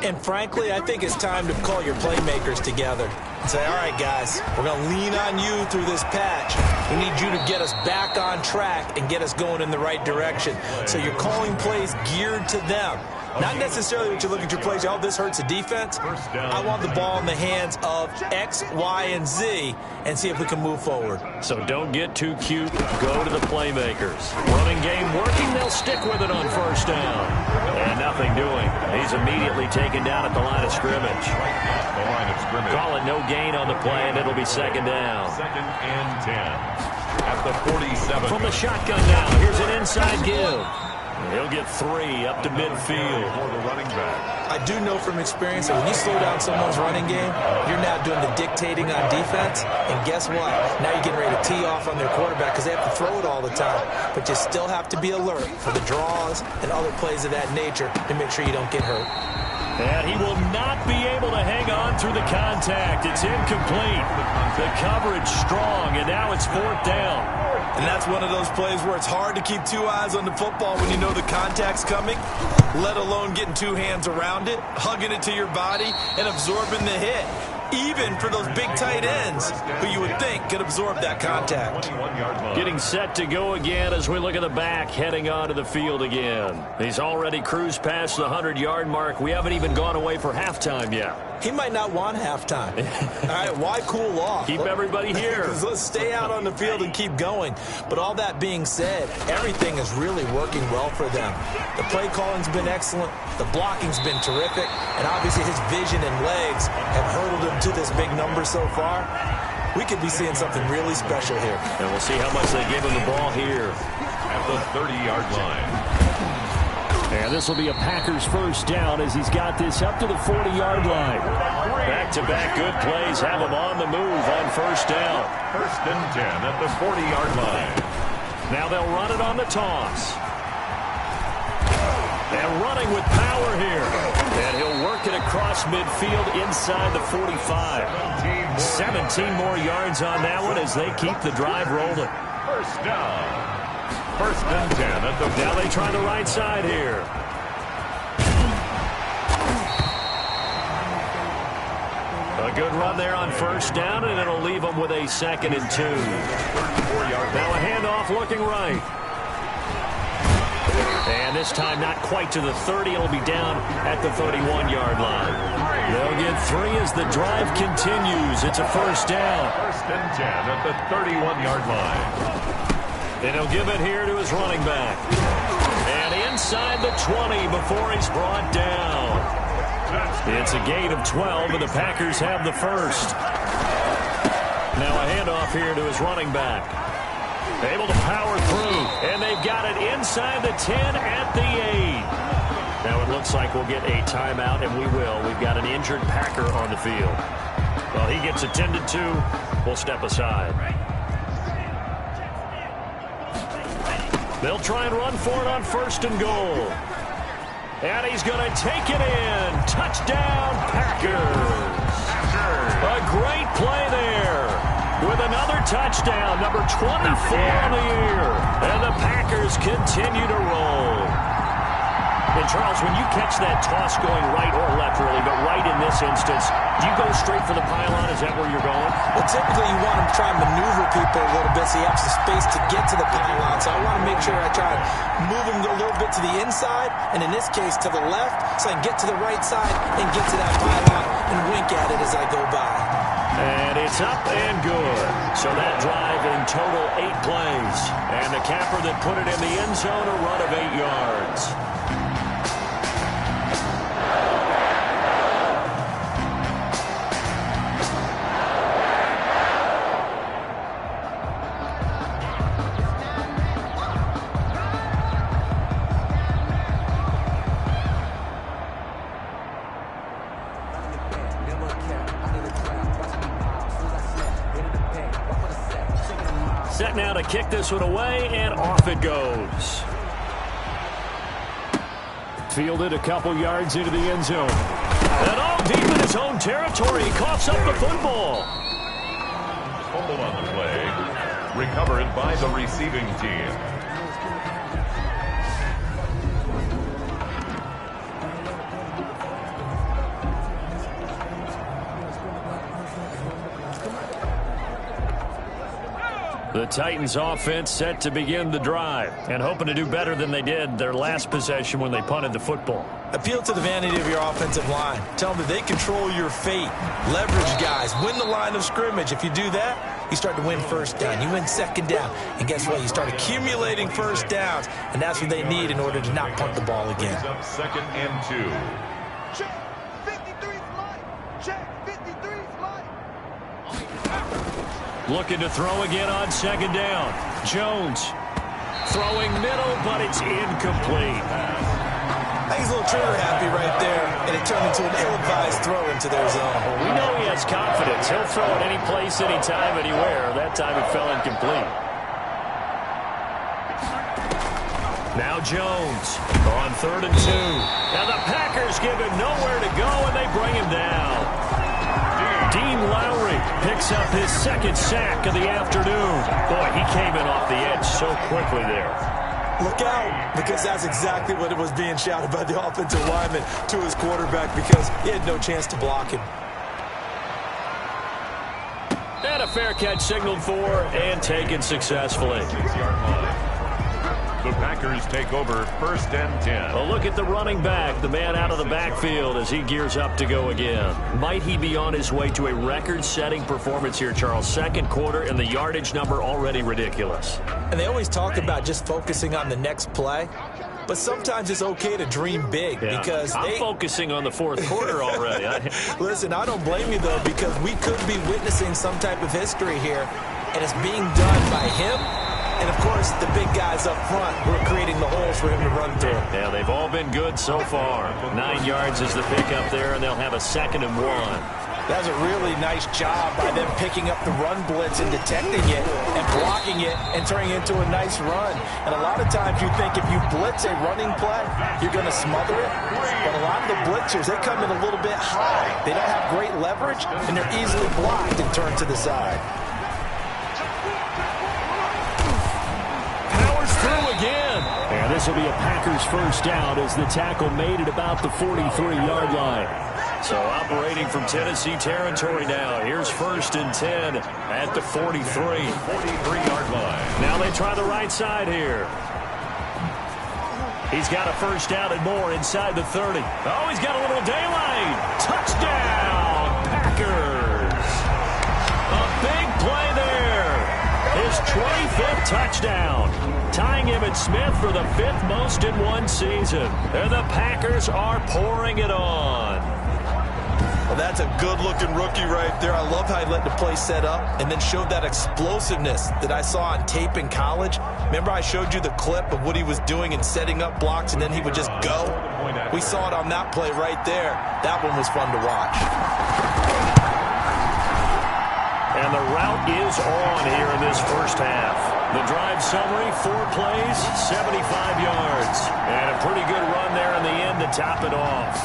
And frankly, I think it's time to call your playmakers together and say, all right, guys, we're going to lean on you through this patch. We need you to get us back on track and get us going in the right direction. So you're calling plays geared to them. Not necessarily what you look at your plays, oh, this hurts the defense. I want the ball in the hands of X, Y, and Z and see if we can move forward. So don't get too cute. Go to the playmakers. Running game working. They'll stick with it on 1st down. And nothing doing. He's immediately taken down at the line of scrimmage. Call it no gain on the play, and it'll be 2nd down. 2nd and 10 at the 47. From the shotgun now, here's an inside give. He'll get 3 up to midfield. For the running back. I do know from experience that when you slow down someone's running game, you're now doing the dictating on defense. And guess what? Now you're getting ready to tee off on their quarterback because they have to throw it all the time. But you still have to be alert for the draws and other plays of that nature to make sure you don't get hurt. And he will not be able to hang on through the contact. It's incomplete. The coverage strong, and now it's 4th down. And that's one of those plays where it's hard to keep 2 eyes on the football when you know the contact's coming, let alone getting 2 hands around it, hugging it to your body, and absorbing the hit. Even for those big tight ends who you would think could absorb that contact. Getting set to go again as we look at the back, heading onto the field again. He's already cruised past the 100-yard mark. We haven't even gone away for halftime yet. He might not want halftime. All right, why cool off? Keep everybody here. Let's stay out on the field and keep going. But all that being said, everything is really working well for them. The play calling's been excellent. The blocking's been terrific. And obviously his vision and legs have hurdled him to this big number so far. We could be seeing something really special here. And we'll see how much they give him the ball here. At the 30-yard line. And this will be a Packers 1st down as he's got this up to the 40-yard line. Back-to-back good plays have him on the move on 1st down. 1st and 10 at the 40-yard line. Now they'll run it on the toss. And running with power here. And he'll work it across midfield inside the 45. 17 more yards on that one as they keep the drive rolling. First down. First and 10 at the... Now they try the right side here. A good run there on first down, and it'll leave them with a 2nd and 2. Now a handoff looking right. And this time not quite to the 30. It'll be down at the 31-yard line. They'll get 3 as the drive continues. It's a first down. First and 10 at the 31-yard line. And he'll give it here to his running back. And inside the 20 before he's brought down. It's a gain of 12, and the Packers have the first. Now a handoff here to his running back. Able to power through, and they've got it inside the 10 at the 8. Now it looks like we'll get a timeout, and we will. We've got an injured Packer on the field. Well, he gets attended to. We'll step aside. They'll try and run for it on first and goal. And he's going to take it in. Touchdown, Packers. A great play there with another touchdown, number 24 on the year. And the Packers continue to roll. And, Charles, when you catch that toss going right or left, really, but right in this instance, do you go straight for the pylon? Is that where you're going? Well, typically you want to try and maneuver people a little bit so you have some space to get to the pylon. So I want to make sure I try and move them a little bit to the inside, and in this case to the left, so I can get to the right side and get to that pylon and wink at it as I go by. And it's up and good. So that drive in total 8 plays. And the capper that put it in the end zone, a run of 8 yards. Set now to kick this one away, and off it goes. Fielded a couple yards into the end zone. And all deep in his own territory, he coughs up the football. Fumble on the play. Recovered by the receiving team. The Titans offense set to begin the drive and hoping to do better than they did their last possession when they punted the football. Appeal to the vanity of your offensive line. Tell them that they control your fate. Leverage guys. Win the line of scrimmage. If you do that, you start to win first down. You win second down. And guess what? You start accumulating first downs. And that's what they need in order to not punt the ball again. It's up 2nd and 2. Check. 53's mine. Check. 53's mine. Looking to throw again on second down. Jones throwing middle, but it's incomplete. I think he's a little trigger happy right there, and it turned into an ill-advised throw into their zone. Well, we know he has confidence. He'll throw it any place, anytime, anywhere. That time it fell incomplete. Now Jones on 3rd and 2. Now the Packers give him nowhere to go, and they bring him down. Dean Lowry picks up his 2nd sack of the afternoon. Boy, he came in off the edge so quickly there. Look out, because that's exactly what it was being shouted by the offensive lineman to his quarterback, because he had no chance to block him. And a fair catch signaled for and taken successfully. 6-yard line. The Packers take over 1st and 10. A look at the running back, the man out of the backfield as he gears up to go again. Might he be on his way to a record-setting performance here, Charles? 2nd quarter, and the yardage number already ridiculous. And they always talk about just focusing on the next play. But sometimes it's okay to dream big, because I'm focusing on the 4th quarter already. Listen, I don't blame you, though, because we could be witnessing some type of history here, and it's being done by him. And, of course, the big guys up front who are creating the holes for him to run through. Yeah, they've all been good so far. 9 yards is the pickup there, and they'll have a 2nd and 1. That was a really nice job by them picking up the run blitz and detecting it and blocking it and turning it into a nice run. And a lot of times you think if you blitz a running play, you're going to smother it. But a lot of the blitzers, they come in a little bit high. They don't have great leverage, and they're easily blocked and turned to the side. And this will be a Packers first down as the tackle made at about the 43-yard line. So operating from Tennessee territory now. Here's 1st and 10 at the 43. 43-yard line. Now they try the right side here. He's got a first down and more inside the 30. Oh, he's got a little daylight. Touchdown, Packers. A big play there. His 25th touchdown. Tying him and Smith for the 5th most in one season. And the Packers are pouring it on. Well, that's a good-looking rookie right there. I love how he let the play set up and then showed that explosiveness that I saw on tape in college. Remember I showed you the clip of what he was doing and setting up blocks, and then he would just go? We saw it on that play right there. That one was fun to watch. And the route is on here in this first half. The drive summary, 4 plays, 75 yards. And a pretty good run there in the end to top it off.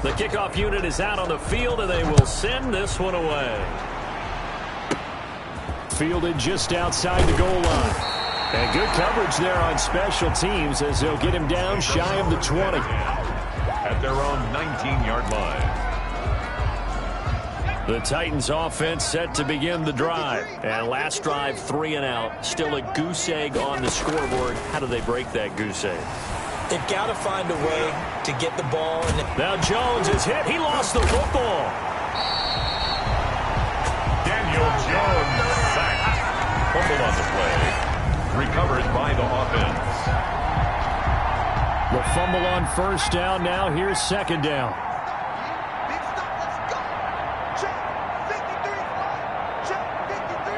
The kickoff unit is out on the field, and they will send this one away. Fielded just outside the goal line. And good coverage there on special teams as they'll get him down shy of the 20. At their own 19-yard line. The Titans offense set to begin the drive. And last drive, 3 and out. Still a goose egg on the scoreboard. How do they break that goose egg? They've got to find a way to get the ball. Now Jones is hit. He lost the football. Daniel Jones sacked. Fumble on the play. Recovered by the offense. The fumble on first down. Now here's second down. Big stop, let's go. Check, 53 flag. Check, 53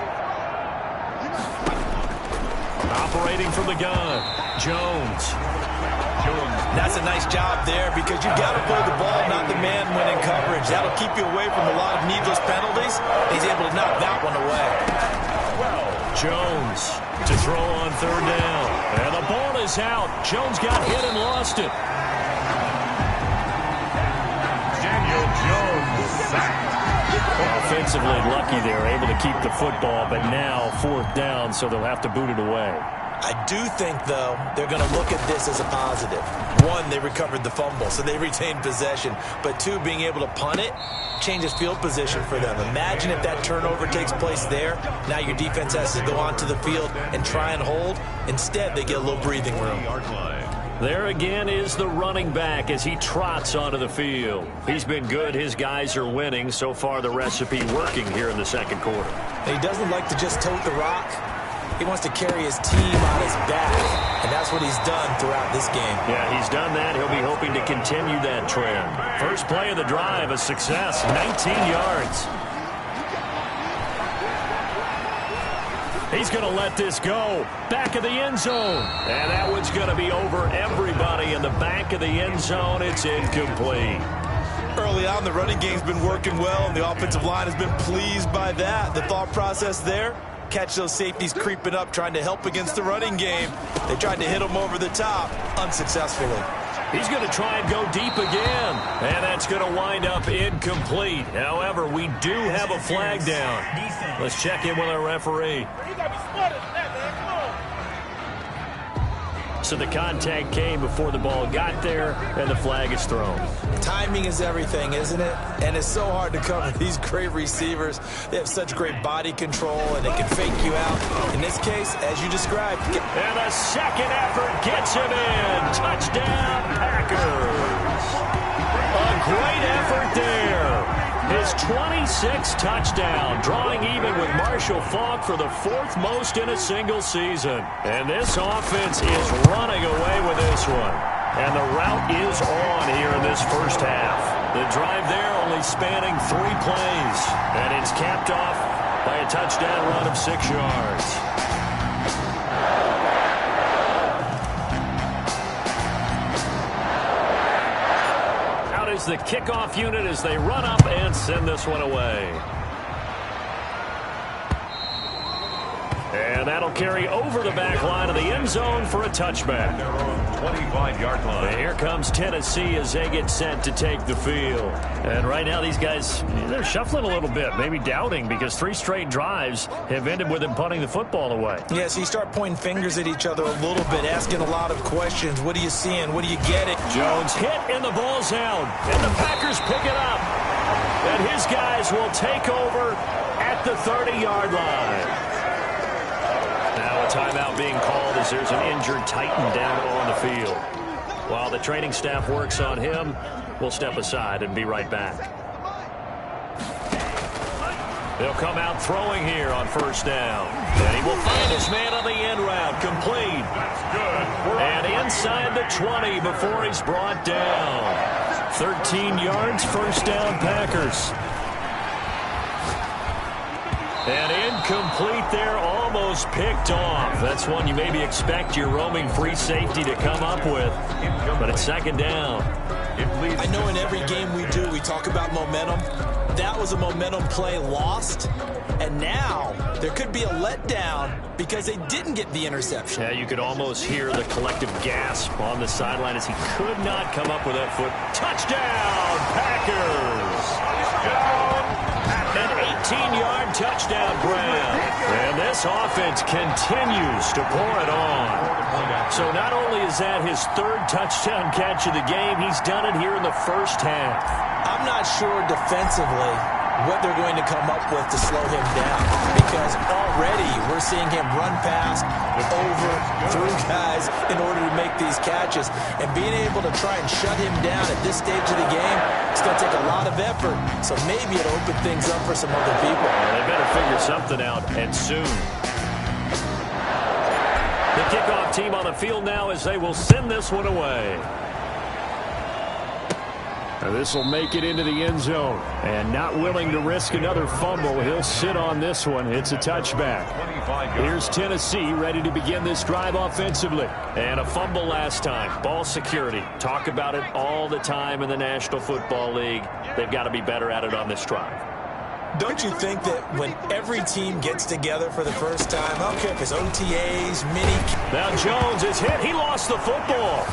flag. Operating from the gun, Jones. That's a nice job there because you've got to play the ball, not the man when in coverage. That'll keep you away from a lot of needless penalties. He's able to knock that one away. Jones to throw on third down. And the ball is out. Jones got hit and lost it. Daniel Jones sacked. Offensively lucky they were able to keep the football, but now 4th down, so they'll have to boot it away. I do think, though, they're going to look at this as a positive. 1, they recovered the fumble, so they retained possession. But 2, being able to punt it changes field position for them. Imagine if that turnover takes place there. Now your defense has to go onto the field and try and hold. Instead, they get a little breathing room. There again is the running back as he trots onto the field. He's been good. His guys are winning. So far, the recipe working here in the second quarter. He doesn't like to just tote the rock. He wants to carry his team on his back, and that's what he's done throughout this game. Yeah, he's done that. He'll be hoping to continue that trend. First play of the drive, a success, 19 yards. He's going to let this go. Back of the end zone. And that one's going to be over everybody in the back of the end zone. It's incomplete. Early on, the running game's been working well, and the offensive line has been pleased by that. The thought process there, catch those safeties creeping up, trying to help against the running game. They tried to hit him over the top, unsuccessfully. He's going to try and go deep again, and that's going to wind up incomplete. However, we do have a flag down. Let's check in with our referee. So the contact came before the ball got there, and the flag is thrown. Timing is everything, isn't it? And it's so hard to cover these great receivers. They have such great body control, and they can fake you out. In this case, as you described. And a second effort gets him in. Touchdown, Packers. A great effort there. His 26th touchdown, drawing even with Marshall Faulk for the 4th most in a single season. And this offense is running away with this one. And the route is on here in this first half. The drive there only spanning 3 plays. And it's capped off by a touchdown run of 6 yards. Is the kickoff unit as they run up and send this one away. And that'll carry over the back line of the end zone for a touchback. Their own 25-yard line. And here comes Tennessee as they get set to take the field. And right now these guys, they're shuffling a little bit, maybe doubting, because 3 straight drives have ended with them punting the football away. Yeah, so you start pointing fingers at each other a little bit, asking a lot of questions. What are you seeing? What are you getting? Jones hit and the ball's out. And the Packers pick it up. And his guys will take over at the 30-yard line. Now a timeout being called as there's an injured Titan down on the field. While the training staff works on him, we'll step aside and be right back. They'll come out throwing here on first down. And he will find his man on the end route, complete. That's good. And inside the 20 before he's brought down. 13 yards, first down Packers. And incomplete there, almost picked off. That's one you maybe expect your roaming free safety to come up with. But it's second down. I know in every game we do, we talk about momentum. That was a momentum play lost. And now there could be a letdown because they didn't get the interception. Yeah, you could almost hear the collective gasp on the sideline as he could not come up with that foot. Touchdown, Packers! An 18-yard touchdown grab. And this offense continues to pour it on. So not only is that his 3rd touchdown catch of the game, he's done it here in the first half. I'm not sure defensively what they're going to come up with to slow him down, because already we're seeing him run past, over, through guys in order to make these catches. And being able to try and shut him down at this stage of the game, it's going to take a lot of effort. So maybe it'll open things up for some other people. Well, they better figure something out, and soon. The kickoff team on the field now as they will send this one away. This will make it into the end zone. And not willing to risk another fumble, he'll sit on this one. It's a touchback. Here's Tennessee ready to begin this drive offensively. And a fumble last time. Ball security. Talk about it all the time in the National Football League. They've got to be better at it on this drive. Don't you think that when every team gets together for the first time, I don't care if it's OTAs, mini... Now Jones is hit. He lost the football.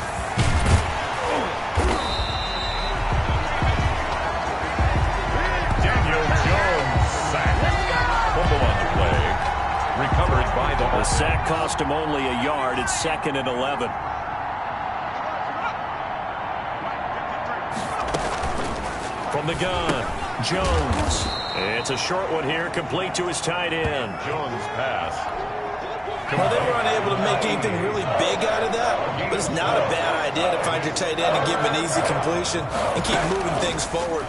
Recovered by the sack cost him only a yard. It's 2nd and 11. From the gun, Jones. It's a short one here, complete to his tight end. Jones pass. Well, they were unable to make anything really big out of that, but it's not a bad idea to find your tight end and give him an easy completion and keep moving things forward.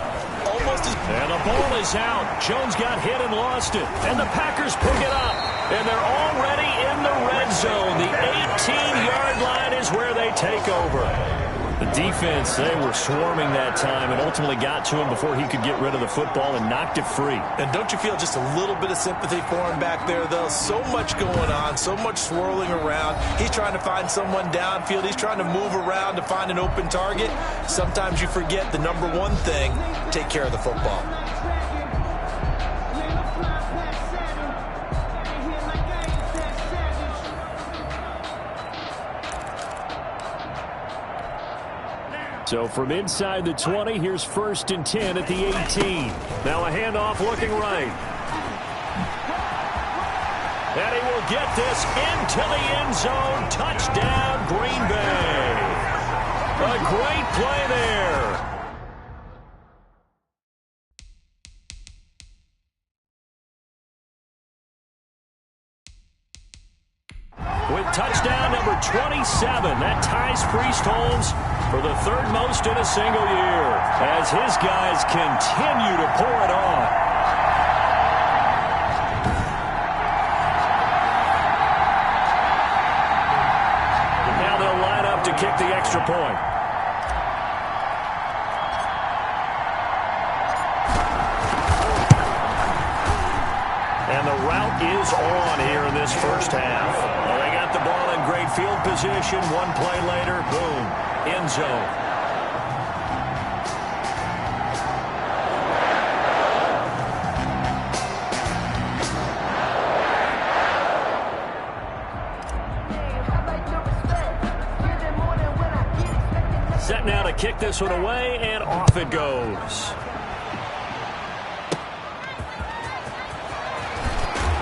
And the ball is out. Jones got hit and lost it. And the Packers pick it up. And they're already in the red zone. The 18-yard line is where they take over. The defense, they were swarming that time and ultimately got to him before he could get rid of the football and knocked it free. And don't you feel just a little bit of sympathy for him back there, though? So much going on, so much swirling around. He's trying to find someone downfield. He's trying to move around to find an open target. Sometimes you forget the number one thing, take care of the football. So from inside the 20, here's 1st and 10 at the 18. Now a handoff looking right. And he will get this into the end zone. Touchdown, Green Bay. A great play there. With touchdown number 27, that ties Priest Holmes for the 3rd most in a single year as his guys continue to pour it on. Now they'll line up to kick the extra point. And the route is on here in this first half. Well, they got the ball in great field position. One play later, boom, end zone. kick this one away, and off it goes.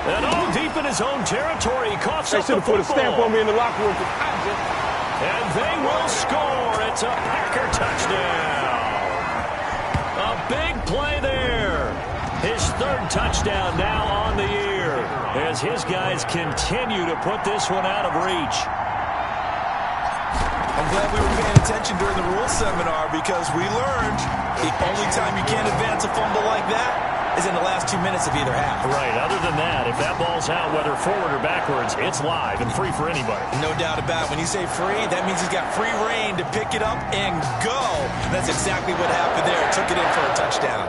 And all deep in his own territory, he coughs up the football. They should have put a stamp on me in the locker room. And they will score. It's a Packer touchdown. A big play there. His third touchdown now on the year as his guys continue to put this one out of reach. I'm glad we were paying attention during the rule seminar because we learned the only time you can't advance a fumble like that is in the last 2 minutes of either half. Right. Other than that, if that ball's out, whether forward or backwards, it's live and free for anybody. No doubt about it. When you say free, that means he's got free reign to pick it up and go. That's exactly what happened there. Took it in for a touchdown.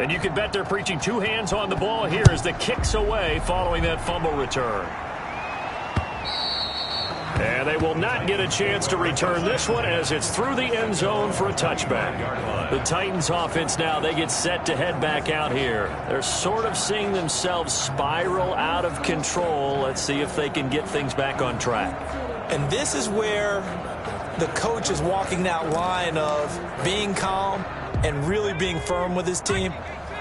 And you can bet they're preaching two hands on the ball here as the kick's away following that fumble return. And they will not get a chance to return this one as it's through the end zone for a touchback. The Titans offense now, they get set to head back out here. They're sort of seeing themselves spiral out of control. Let's see if they can get things back on track. And this is where the coach is walking that line of being calm and really being firm with his team.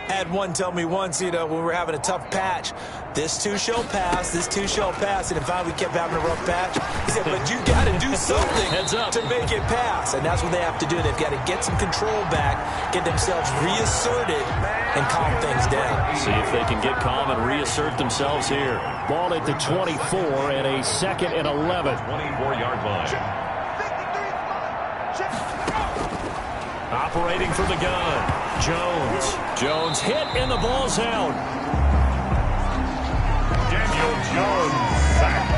Had one tell me once, when we were having a tough patch, this too shall pass, this too shall pass. And if we kept having a rough patch, he said, but you got to do something to make it pass. And that's what they have to do. They've got to get some control back, get themselves reasserted, and calm things down. See if they can get calm and reassert themselves here. Ball at the 24 and a 2nd and 11. 24-yard line. Operating from the gun, Jones. Jones hit and the ball's out. Daniel Jones sacked.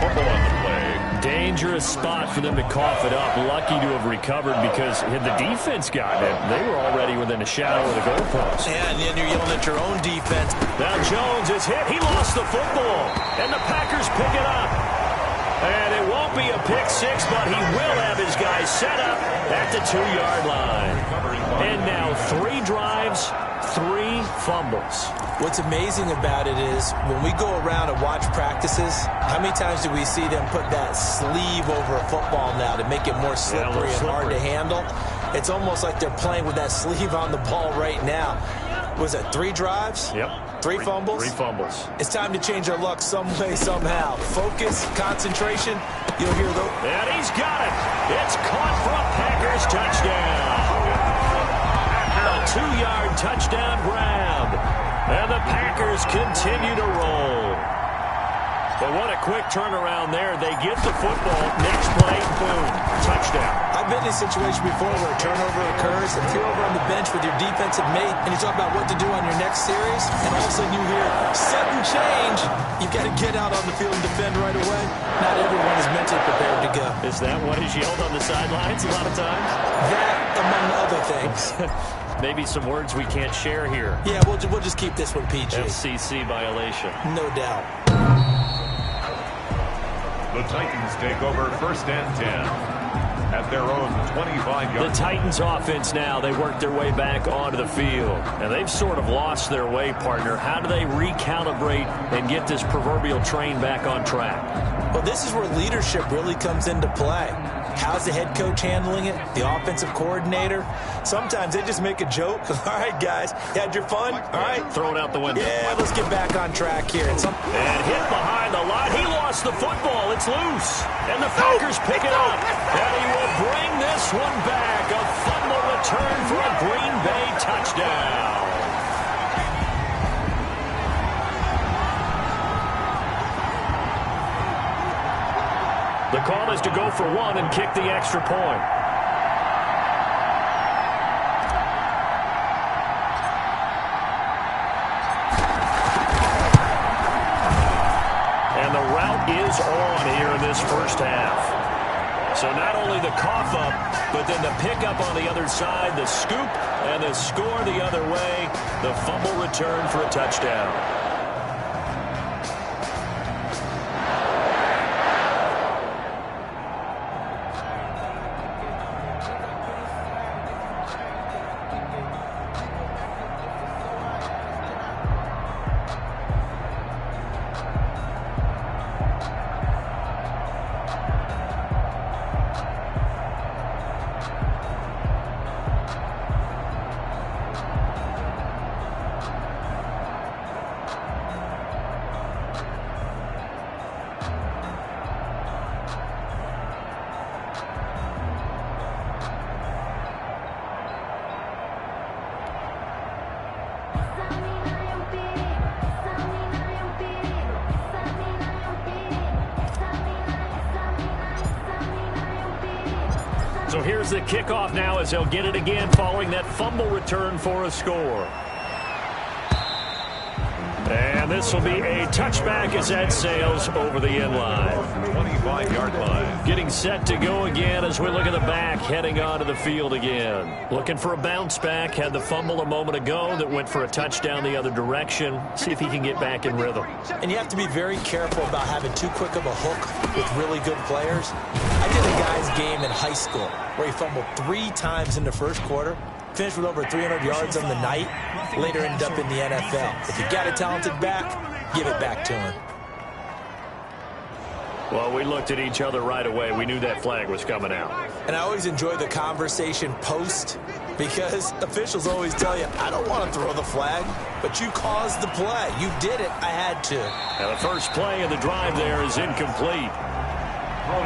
Fumble on the play. Dangerous spot for them to cough it up. Lucky to have recovered because had the defense gotten it, they were already within a shadow of the goalpost. Yeah, and then you're yelling at your own defense. Now Jones is hit. He lost the football, and the Packers pick it up. And it won't be a pick six, but he will have his guys set up at the 2-yard line. And now 3 drives, 3 fumbles. What's amazing about it is when we go around and watch practices, how many times do we see them put that sleeve over a football now to make it more slippery and hard to handle? It's almost like they're playing with that sleeve on the ball right now. Was it 3 drives? Yep. 3 fumbles? 3 fumbles. It's time to change our luck some way, somehow. Focus, concentration, you'll hear those. And he's got it. It's caught for a Packers touchdown. A 2-yard touchdown grab. And the Packers continue to roll. But what a quick turnaround there. They get the football. Next play, boom, touchdown. I've been in a situation before where a turnover occurs, and if you're over on the bench with your defensive mate, and you talk about what to do on your next series, and all of a sudden you hear sudden change, you've got to get out on the field and defend right away. Not everyone is mentally prepared to go. Is that what is yelled on the sidelines a lot of times? That, among other things. Maybe some words we can't share here. Yeah, we'll just keep this one PG. FCC violation. No doubt. The Titans take over 1st and 10 at their own 25-yard. The Titans offense now, they work their way back onto the field. And they've sort of lost their way, partner. How do they recalibrate and get this proverbial train back on track? Well, this is where leadership really comes into play. How's the head coach handling it? The offensive coordinator? Sometimes they just make a joke. All right, guys, you had your fun? All right. Throw it out the window. Yeah, let's get back on track here. And hit behind the line. He lost the football. It's loose. And the Packers pick it up. And he will bring this one back. A fumble return for a Green Bay touchdown. The call is to go for 1 and kick the extra point. And the route is on here in this first half. So not only the cough up, but then the pickup on the other side, the scoop, and the score the other way, the fumble return for a touchdown. So here's the kickoff now as they'll get it again following that fumble return for a score. And this will be a touchback as that sails over the end line. 25-yard line. Getting set to go again as we look at the back heading onto the field again. Looking for a bounce back. Had the fumble a moment ago that went for a touchdown the other direction. See if he can get back in rhythm. And you have to be very careful about having too quick of a hook with really good players. I did a guy's game in high school where he fumbled 3 times in the first quarter. Finished with over 300 yards on the night. Later ended up in the NFL. If you got a talented back, give it back to him. Well, we looked at each other right away. We knew that flag was coming out. And I always enjoy the conversation post because officials always tell you, I don't want to throw the flag, but you caused the play. You did it. I had to. And the first play of the drive there is incomplete.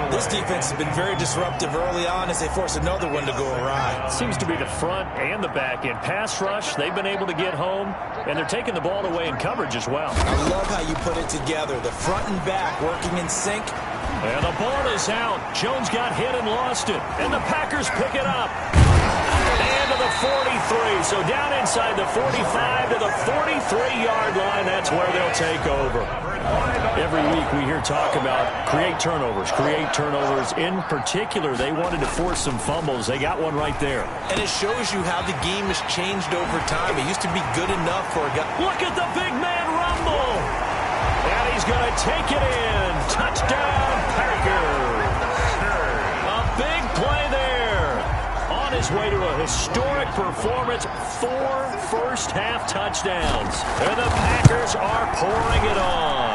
This defense has been very disruptive early on as they force another one to go awry. Seems to be the front and the back end. Pass rush, they've been able to get home, and they're taking the ball away in coverage as well. I love how you put it together. The front and back working in sync. And the ball is out. Jones got hit and lost it. And the Packers pick it up. And to the 43. So down inside the 45 to the 43-yard line. That's where they'll take over. Every week we hear talk about create turnovers. In particular, they wanted to force some fumbles. They got one right there. And it shows you how the game has changed over time. It used to be good enough for a guy. Look at the big man rumble. And he's going to take it in. Touchdown, Packers. A big play there. On his way to a historic performance, 4 first-half touchdowns. And the Packers are pouring it on.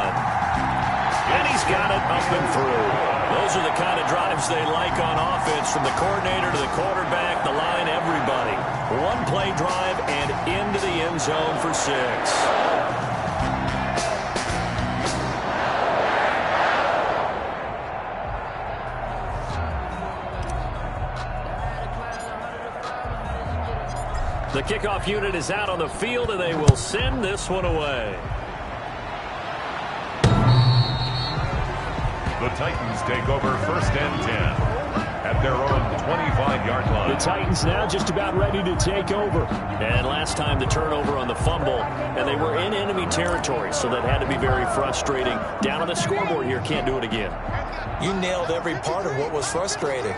And he's got it up and through. Those are the kind of drives they like on offense, from the coordinator to the quarterback, the line, everybody. One-play drive and into the end zone for 6. The kickoff unit is out on the field, and they will send this one away. The Titans take over 1st and 10 at their own 25-yard line. The Titans now just about ready to take over. And last time the turnover on the fumble, and they were in enemy territory, so that had to be very frustrating. Down on the scoreboard here, can't do it again. You nailed every part of what was frustrating.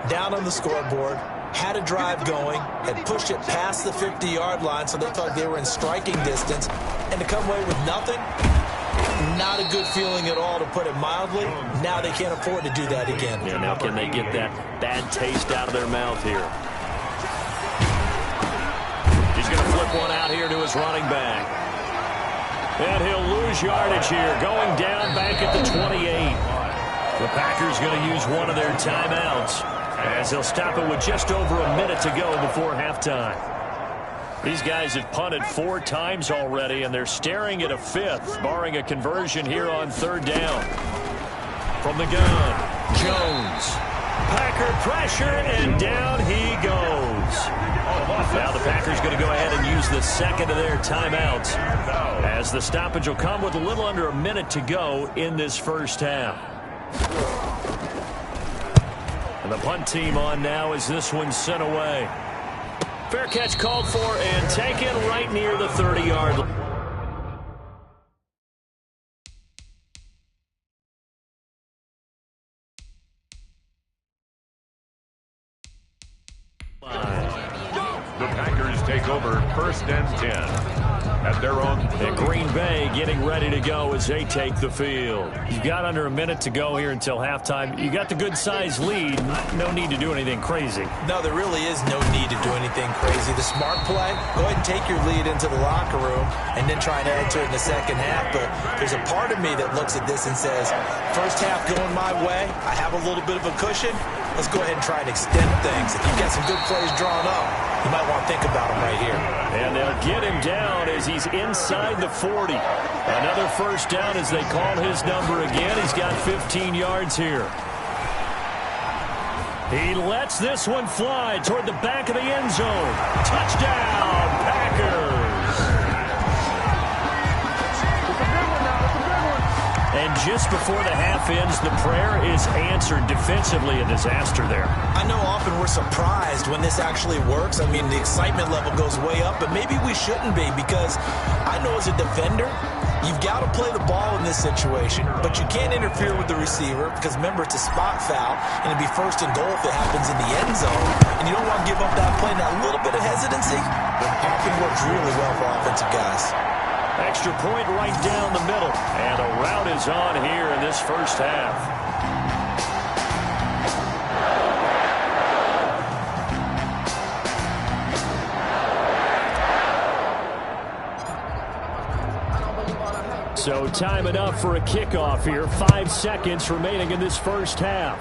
Down on the scoreboard, had a drive going, had pushed it past the 50-yard line, so they thought they were in striking distance, and to come away with nothing, not a good feeling at all, to put it mildly. Now they can't afford to do that again. Yeah, now can they get that bad taste out of their mouth here? He's going to flip one out here to his running back. And he'll lose yardage here, going down back at the 28. The Packers going to use one of their timeouts, as they'll stop it with just over a minute to go before halftime. These guys have punted 4 times already, and they're staring at a 5th, barring a conversion here on 3rd down. From the gun, Jones. Packer pressure, and down he goes. Now the Packers going to go ahead and use the second of their timeouts, as the stoppage will come with a little under a minute to go in this first half. And the punt team on now as this one's sent away. Fair catch called for and taken right near the 30-yard line. The Packers take over 1st and 10 at their own. And Green Bay getting ready to go as they take the field. You've got under a minute to go here until halftime. You got the good-sized lead. No need to do anything crazy. No, there really is no need to do anything crazy. The smart play, go ahead and take your lead into the locker room and then try and add to it in the second half. But there's a part of me that looks at this and says, first half going my way, I have a little bit of a cushion. Let's go ahead and try and extend things. If you've got some good plays drawn up, you might want to think about them right here. And they'll get him down as he's inside the 40. Another first down as they call his number again. He's got 15 yards here. He lets this one fly toward the back of the end zone. Touchdown, Packers. And just before the half ends, the prayer is answered defensively. A disaster there. I know often we're surprised when this actually works. I mean, the excitement level goes way up, but maybe we shouldn't be, because I know as a defender, you've got to play the ball in this situation, but you can't interfere with the receiver because, remember, it's a spot foul, and it'd be first and goal if it happens in the end zone, and you don't want to give up that play. Now, a little bit of hesitancy often works really well for offensive guys. Extra point right down the middle, and a rout is on here in this first half. So time enough for a kickoff here. 5 seconds remaining in this first half.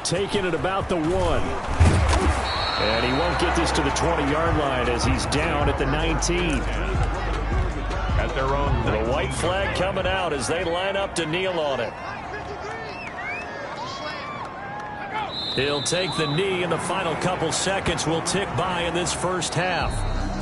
Taking it about the 1. And he won't get this to the 20-yard line as he's down at the 19. At their own. The white flag coming out as they line up to kneel on it. He'll take the knee, and the final couple seconds will tick by in this first half.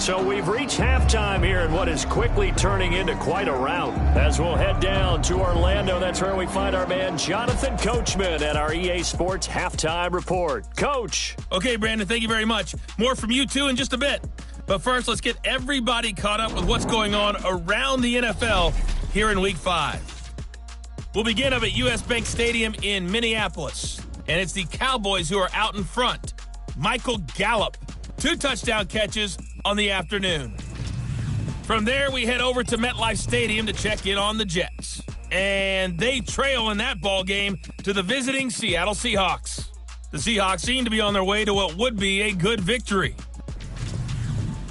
So we've reached halftime here in what is quickly turning into quite a rout. As we'll head down to Orlando, that's where we find our man Jonathan Coachman at our EA Sports Halftime Report. Coach. Okay, Brandon, thank you very much. More from you two in just a bit. But first, let's get everybody caught up with what's going on around the NFL here in Week 5. We'll begin up at US Bank Stadium in Minneapolis. And it's the Cowboys who are out in front. Michael Gallup, 2 touchdown catches on the afternoon. From there, we head over to MetLife Stadium to check in on the Jets. And they trail in that ball game to the visiting Seattle Seahawks. The Seahawks seem to be on their way to what would be a good victory.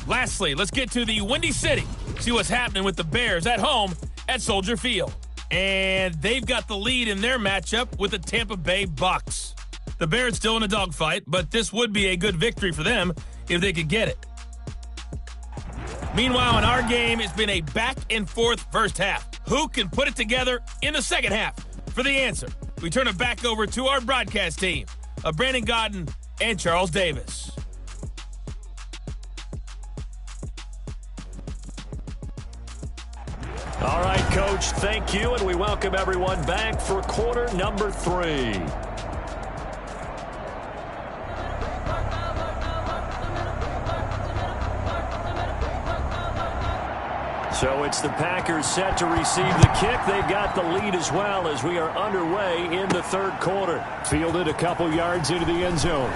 Lastly, let's get to the Windy City, see what's happening with the Bears at home at Soldier Field. And they've got the lead in their matchup with the Tampa Bay Bucks. The Bears still in a dogfight, but this would be a good victory for them if they could get it. Meanwhile, in our game, it's been a back-and-forth first half. Who can put it together in the second half? For the answer, we turn it back over to our broadcast team of Brandon Godden and Charles Davis. All right, Coach, thank you, and we welcome everyone back for quarter number 3. So it's the Packers set to receive the kick. They've got the lead as well as we are underway in the third quarter. Fielded a couple yards into the end zone.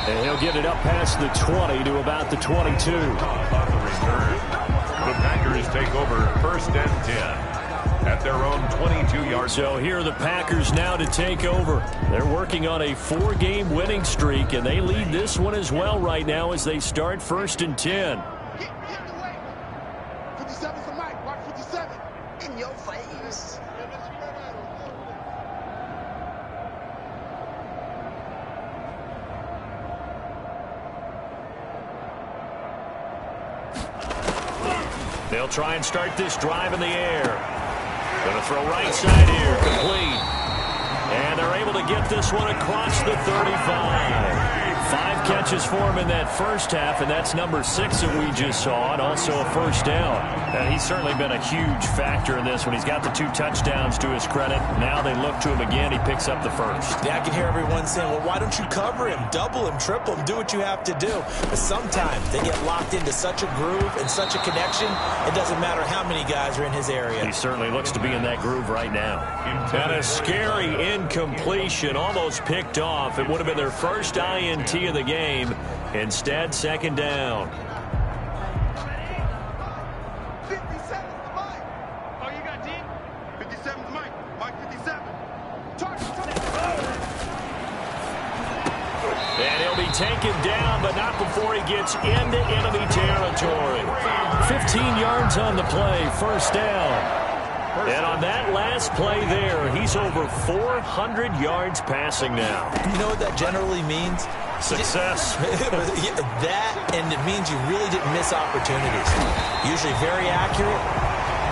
And he'll get it up past the 20 to about the 22. On the return, the Packers take over first and 10 at their own 22-yard. So here are the Packers now to take over. They're working on a 4-game winning streak, and they lead this one as well right now as they start first and 10. In your face. They'll try and start this drive in the air. Going to throw right side here, complete. And they're able to get this one across the 35. 5 catches for him in that first half, and that's number 6 that we just saw, and also a first down. And he's certainly been a huge factor in this when he's got the 2 touchdowns to his credit. Now they look to him again. He picks up the first. Yeah, I can hear everyone saying, well, why don't you cover him, double him, triple him, do what you have to do. But sometimes they get locked into such a groove and such a connection, it doesn't matter how many guys are in his area. He certainly looks to be in that groove right now. And a scary incompletion, almost picked off. It would have been their first INT of the game. Instead, second down. 57's the Mike. Oh, you got D? 57's Mike. Mike 57. And he'll be taken down, but not before he gets into enemy territory. 15 yards on the play, first down. And on that last play there, he's over 400 yards passing now. You know what that generally means? Success. That, and it means you really didn't miss opportunities. Usually very accurate.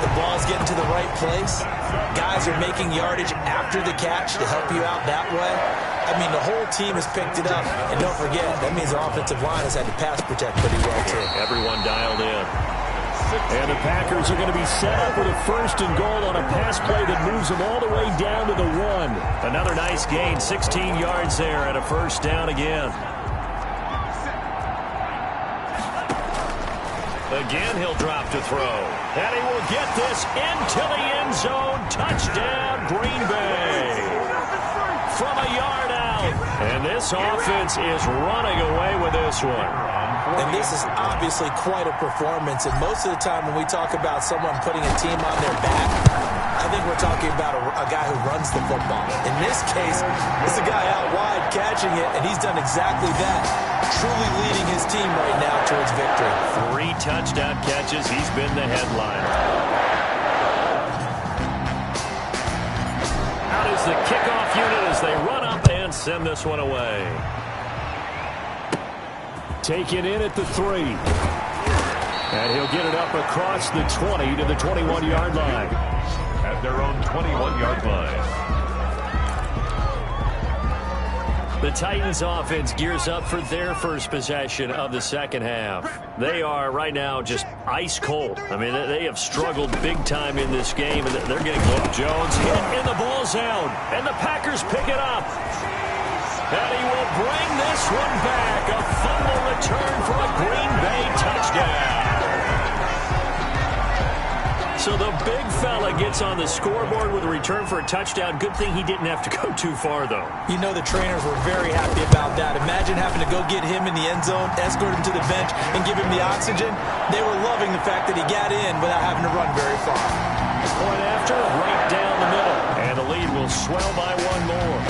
The ball's getting to the right place. Guys are making yardage after the catch to help you out that way. I mean, the whole team has picked it up. And don't forget, that means the offensive line has had to pass protect pretty well, too. Everyone dialed in. And the Packers are going to be set up with a 1st and goal on a pass play that moves them all the way down to the 1. Another nice gain, 16 yards there and a 1st down again. Again, he'll drop to throw. And he will get this into the end zone. Touchdown, Green Bay. From a yard out. And this offense is running away with this one. And this is obviously quite a performance. And most of the time when we talk about someone putting a team on their back, I think we're talking about a guy who runs the football. In this case, it's a guy out wide catching it, and he's done exactly that. Truly leading his team right now towards victory. 3 touchdown catches. He's been the headliner. Out is the kickoff unit as they run up and send this one away. Taken in at the 3. And he'll get it up across the 20 to the 21-yard line. At their own 21-yard line. The Titans offense gears up for their first possession of the second half. They are right now just ice cold. I mean, they have struggled big time in this game, and they're getting close. Jones hit in the ball zone, and the Packers pick it up. And he will bring this one back. A fumble return for a Green Bay touchdown. So the big fella gets on the scoreboard with a return for a touchdown. Good thing he didn't have to go too far, though. You know the trainers were very happy about that. Imagine having to go get him in the end zone, escort him to the bench, and give him the oxygen. They were loving the fact that he got in without having to run very far. Point after, right down the middle. And the lead will swell by 1 more.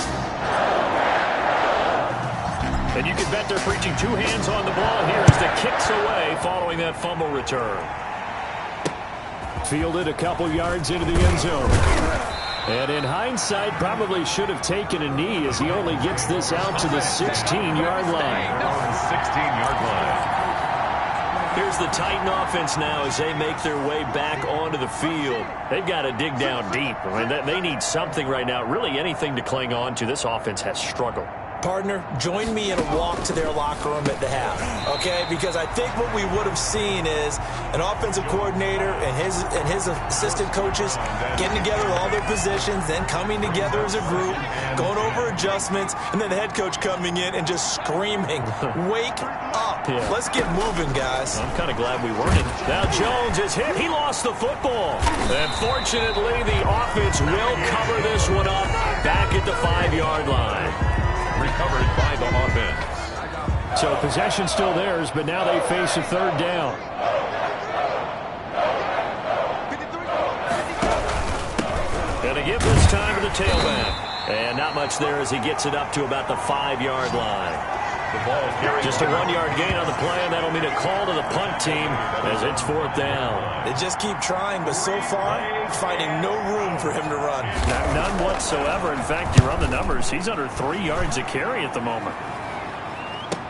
And you can bet they're preaching 2 hands on the ball here as the kick's away following that fumble return. Fielded a couple yards into the end zone. And in hindsight, probably should have taken a knee as he only gets this out to the 16-yard line. 16-yard line. Here's the Titan offense now as they make their way back onto the field. They've got to dig down deep. I mean, they need something right now, really anything to cling on to. This offense has struggled. Partner, join me in a walk to their locker room at the half, okay? Because I think what we would have seen is an offensive coordinator and his assistant coaches getting together all their positions, then coming together as a group, going over adjustments, and then the head coach coming in and just screaming, wake up. Yeah. Let's get moving, guys. I'm kind of glad we weren't in. Now Jones is hit. He lost the football. And fortunately, the offense will cover this one up back at the 5-yard line. Recovered by the offense. So possession still theirs, but now they face a 3rd down. Gonna give this time to the tailback. And not much there as he gets it up to about the 5-yard line. The ball carried. Just a 1-yard gain on the play, and that'll mean a call to the punt team as it's 4th down. They just keep trying, but so far, finding no room for him to run. None whatsoever. In fact, you run the numbers. He's under 3 yards a carry at the moment.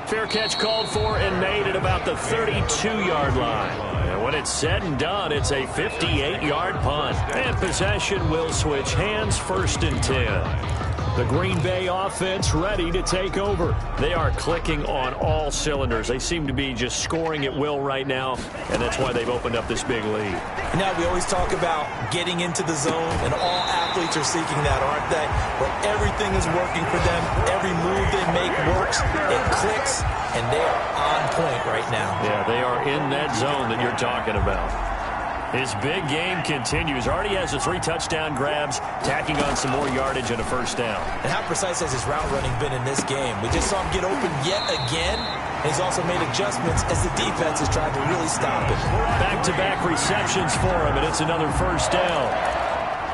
Fair catch called for and made at about the 32-yard line. And when it's said and done, it's a 58-yard punt. And possession will switch hands, 1st and 10. The Green Bay offense ready to take over. They are clicking on all cylinders. They seem to be just scoring at will right now, and that's why they've opened up this big lead. Now, we always talk about getting into the zone, and all athletes are seeking that, aren't they? Where everything is working for them. Every move they make works. It clicks, and they are on point right now. Yeah, they are in that zone that you're talking about. His big game continues. Already has the 3 touchdown grabs, tacking on some more yardage and a 1st down. And how precise has his route running been in this game? We just saw him get open yet again. And he's also made adjustments as the defense has tried to really stop him. Back-to-back receptions for him, and it's another 1st down.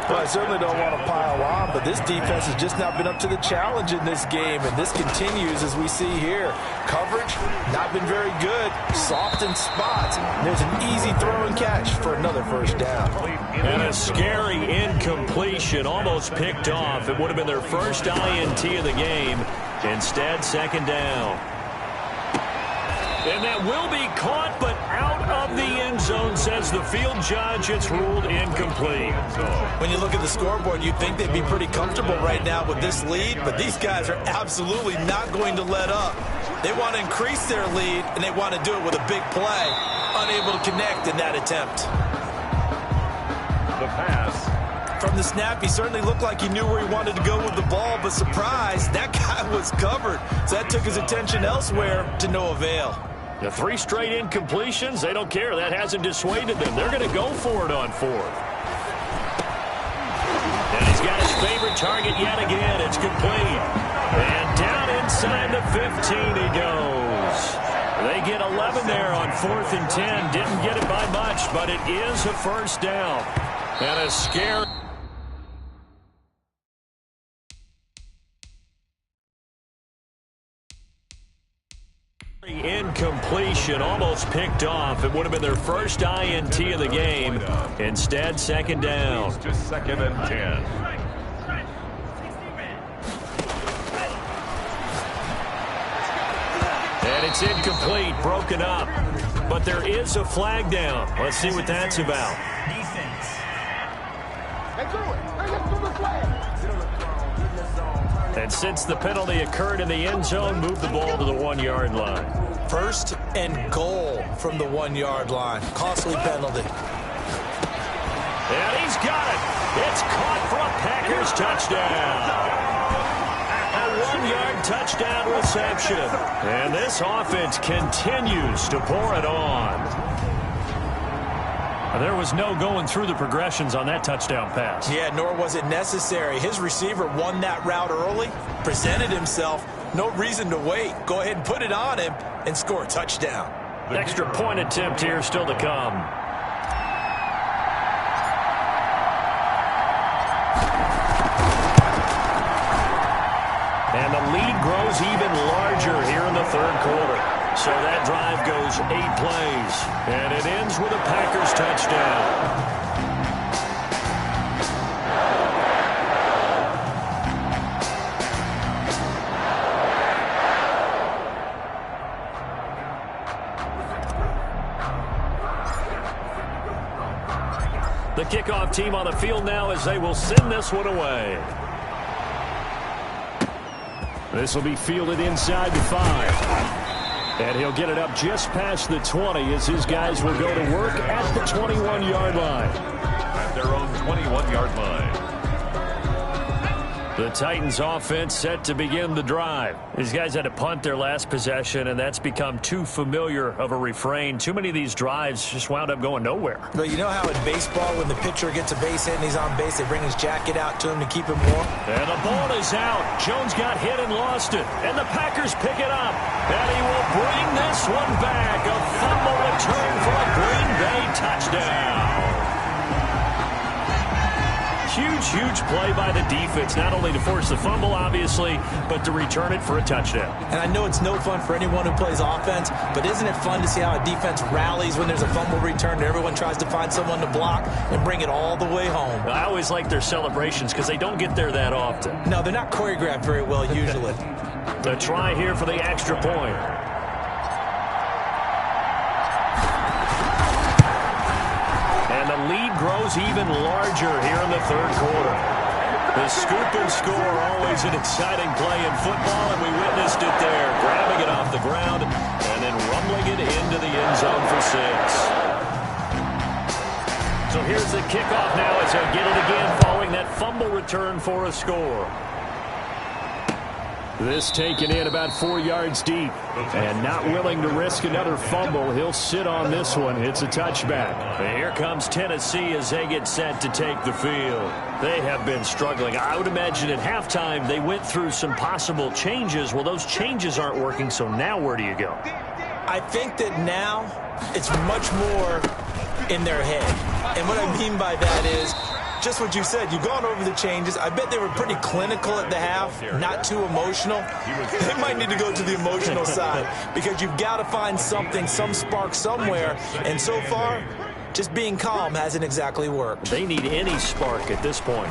Well, I certainly don't want to pile on, but this defense has just not been up to the challenge in this game, and this continues as we see here. Coverage, not been very good. Soft in spots. There's an easy throw and catch for another 1st down. And a scary incompletion, almost picked off. It would have been their first INT of the game. Instead, 2nd down. And that will be caught, but out of the end zone, says the field judge. It's ruled incomplete. When you look at the scoreboard, you'd think they'd be pretty comfortable right now with this lead, but these guys are absolutely not going to let up. They want to increase their lead, and they want to do it with a big play. unable to connect in that attempt. The pass. From the snap, he certainly looked like he knew where he wanted to go with the ball, but surprise, that guy was covered. So that took his attention elsewhere to no avail. The 3 straight incompletions, they don't care. That hasn't dissuaded them. They're going to go for it on 4th. And he's got his favorite target yet again. It's complete. And down inside the 15 he goes. They get 11 there on 4th and 10. Didn't get it by much, but it is a first down. And a scare. Incompletion, almost picked off. It would have been their first INT of the game. Instead, second down. It's just 2nd and 10. And it's incomplete, broken up. But there is a flag down. Let's see what that's about. Defense. And since the penalty occurred in the end zone, move the ball to the 1-yard line. 1st and goal from the 1-yard line. Costly penalty. And he's got it. It's caught for a Packers touchdown. A 1-yard touchdown reception. And this offense continues to pour it on. There was no going through the progressions on that touchdown pass. Yeah, nor was it necessary. His receiver won that route early, presented himself. No reason to wait. Go ahead and put it on him and score a touchdown. Extra point attempt here still to come. And the lead grows even larger here in the 3rd quarter. So that drive goes 8 plays, and it ends with a Packers touchdown. The kickoff team on the field now as they will send this one away. This will be fielded inside the 5. And he'll get it up just past the 20 as his guys will go to work at the 21-yard line. At their own 21-yard line. The Titans offense set to begin the drive. These guys had to punt their last possession, and that's become too familiar of a refrain. Too many of these drives just wound up going nowhere. But you know how in baseball, when the pitcher gets a base hit and he's on base, they bring his jacket out to him to keep him warm? And the ball is out. Jones got hit and lost it. And the Packers pick it up. And he will bring this one back. A fumble return for a Green Bay touchdown. Huge play by the defense, not only to force the fumble, obviously, but to return it for a touchdown. And I know it's no fun for anyone who plays offense, but isn't it fun to see how a defense rallies when there's a fumble return and everyone tries to find someone to block and bring it all the way home? I always like their celebrations because they don't get there that often. No, they're not choreographed very well usually. The try here for the extra point. And the lead grows even larger here in the 3rd quarter. The scoop and score, always an exciting play in football, and we witnessed it there, grabbing it off the ground and then rumbling it into the end zone for 6. So here's the kickoff now as they get it again following that fumble return for a score. This taken in about 4 yards deep. And not willing to risk another fumble. He'll sit on this one. It's a touchback. And here comes Tennessee as they get set to take the field. They have been struggling. I would imagine at halftime they went through some possible changes. Well, those changes aren't working, so now where do you go? I think that now it's much more in their head. And what I mean by that is just what you said. You've gone over the changes. I bet they were pretty clinical at the half, not too emotional. They might need to go to the emotional side because you've got to find something, some spark somewhere. And so far, just being calm hasn't exactly worked. They need any spark at this point.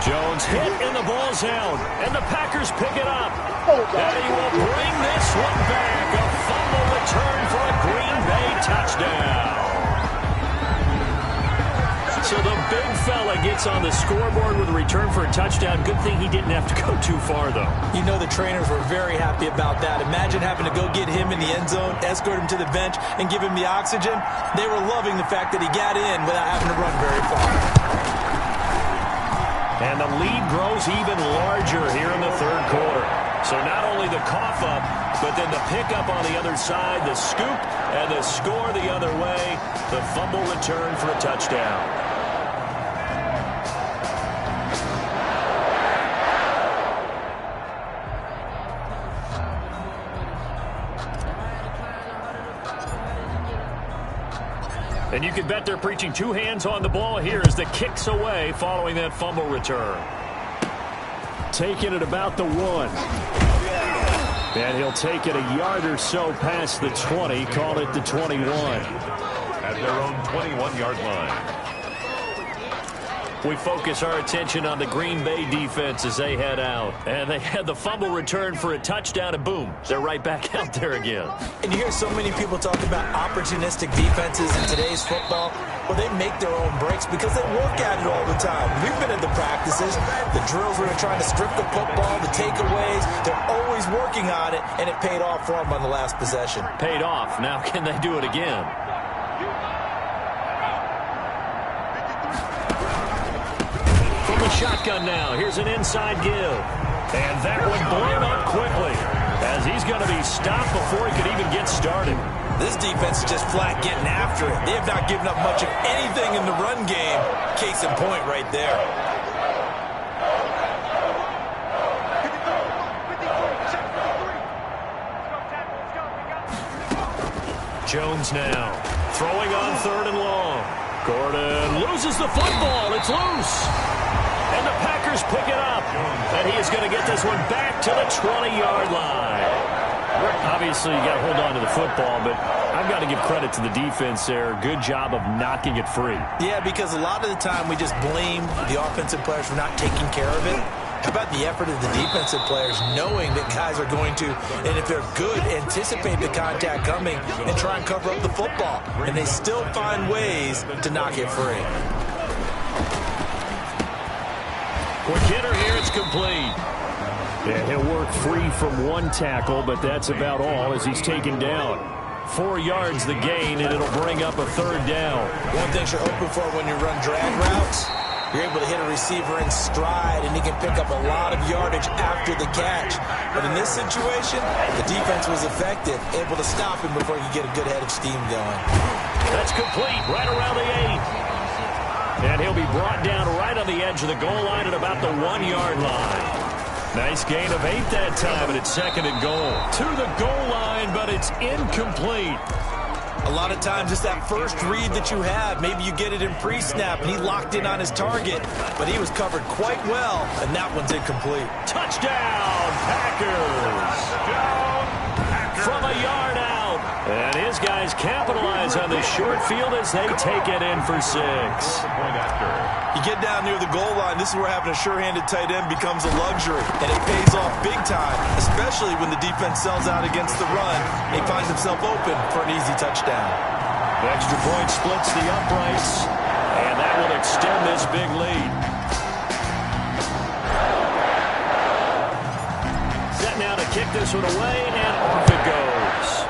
Jones hit and the ball's out. And the Packers pick it up. And he will bring this one back. A fumble return for a Green Bay touchdown. So the big fella gets on the scoreboard with a return for a touchdown. Good thing he didn't have to go too far, though. You know the trainers were very happy about that. Imagine having to go get him in the end zone, escort him to the bench, and give him the oxygen. They were loving the fact that he got in without having to run very far. And the lead grows even larger here in the third quarter. So not only the cough up, but then the pickup on the other side, the scoop, and the score the other way. The fumble return for a touchdown. And you can bet they're preaching two hands on the ball here as the kick's away following that fumble return. Taking it about the 1. And he'll take it a yard or so past the 20, call it the 21. At their own 21-yard line. We focus our attention on the Green Bay defense as they head out. And they had the fumble return for a touchdown, and boom, they're right back out there again. And you hear so many people talk about opportunistic defenses in today's football. Well, they make their own breaks because they work at it all the time. We've been at the practices, the drills where they're trying to strip the football, the takeaways. They're always working on it, and it paid off for them on the last possession. Paid off. Now can they do it again? From the shotgun now, here's an inside give. And that one blown up quickly as he's going to be stopped before he could even get started. This defense is just flat getting after it. They have not given up much of anything in the run game. Case in point right there. Jones now throwing on 3rd and long. Gordon loses the football. It's loose. And the Packers pick it up. And he is going to get this one back to the 20-yard line. Obviously, you got to hold on to the football, but I've got to give credit to the defense there. Good job of knocking it free. Yeah, because a lot of the time we just blame the offensive players for not taking care of it. How about the effort of the defensive players knowing that guys are going to, and if they're good, anticipate the contact coming and try and cover up the football. And they still find ways to knock it free. Quick hitter here, it's complete. And he'll work free from one tackle, but that's about all as he's taken down. 4 yards the gain, and it'll bring up a 3rd down. One thing you're hoping for when you run drag routes, you're able to hit a receiver in stride, and he can pick up a lot of yardage after the catch. But in this situation, the defense was effective, able to stop him before he could get a good head of steam going. That's complete, right around the 8. And he'll be brought down right on the edge of the goal line at about the 1-yard line. Nice gain of 8 that time, and it's 2nd and goal. To the goal line, but it's incomplete. A lot of times it's that first read that you have. Maybe you get it in pre-snap, and he locked in on his target, but he was covered quite well, and that one's incomplete. Touchdown, Packers! From a yard out. And his guys capitalize on this short field as they take it in for 6. You get down near the goal line, this is where having a sure-handed tight end becomes a luxury, and it pays off big time, especially when the defense sells out against the run. He finds himself open for an easy touchdown. The extra point splits the uprights, and that will extend this big lead. Set now to kick this one away, and off it goes.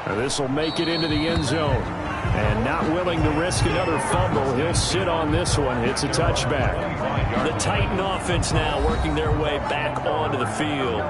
Now this will make it into the end zone. And not willing to risk another fumble, he'll sit on this one. It's a touchback. The Titan offense now working their way back onto the field.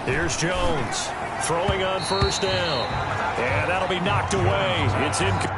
Here's Jones throwing on 1st down. And that'll be knocked away. It's incomplete.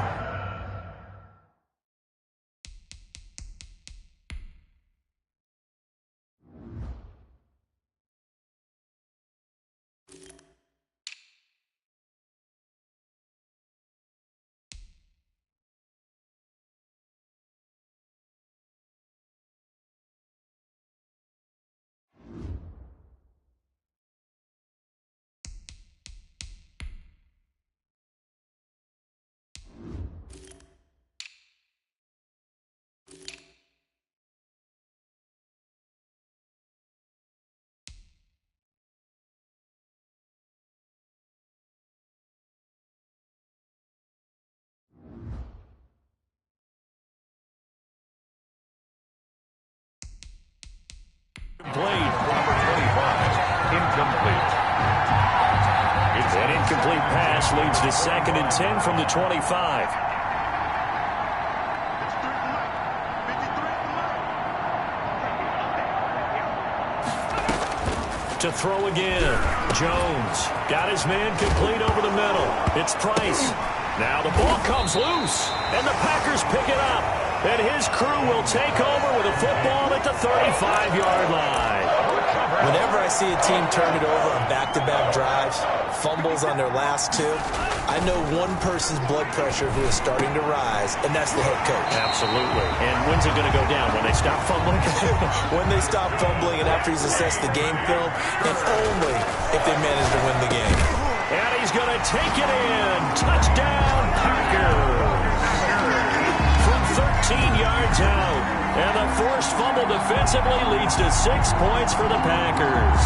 incomplete. Number 25, incomplete. An incomplete pass leads to 2nd and 10 from the 25. To throw again. Jones got his man complete over the middle. It's Price. Now the ball comes loose, and the Packers pick it up. And his crew will take over with a football at the 35-yard line. Whenever I see a team turn it over on back-to-back drives, fumbles on their last two, I know one person's blood pressure who is starting to rise, and that's the head coach. Absolutely. And when's it going to go down? When they stop fumbling? When they stop fumbling and after he's assessed the game film, and only if they manage to win the game. And he's going to take it in. Touchdown, Packers. From 13 yards out. And the forced fumble defensively leads to 6 points for the Packers.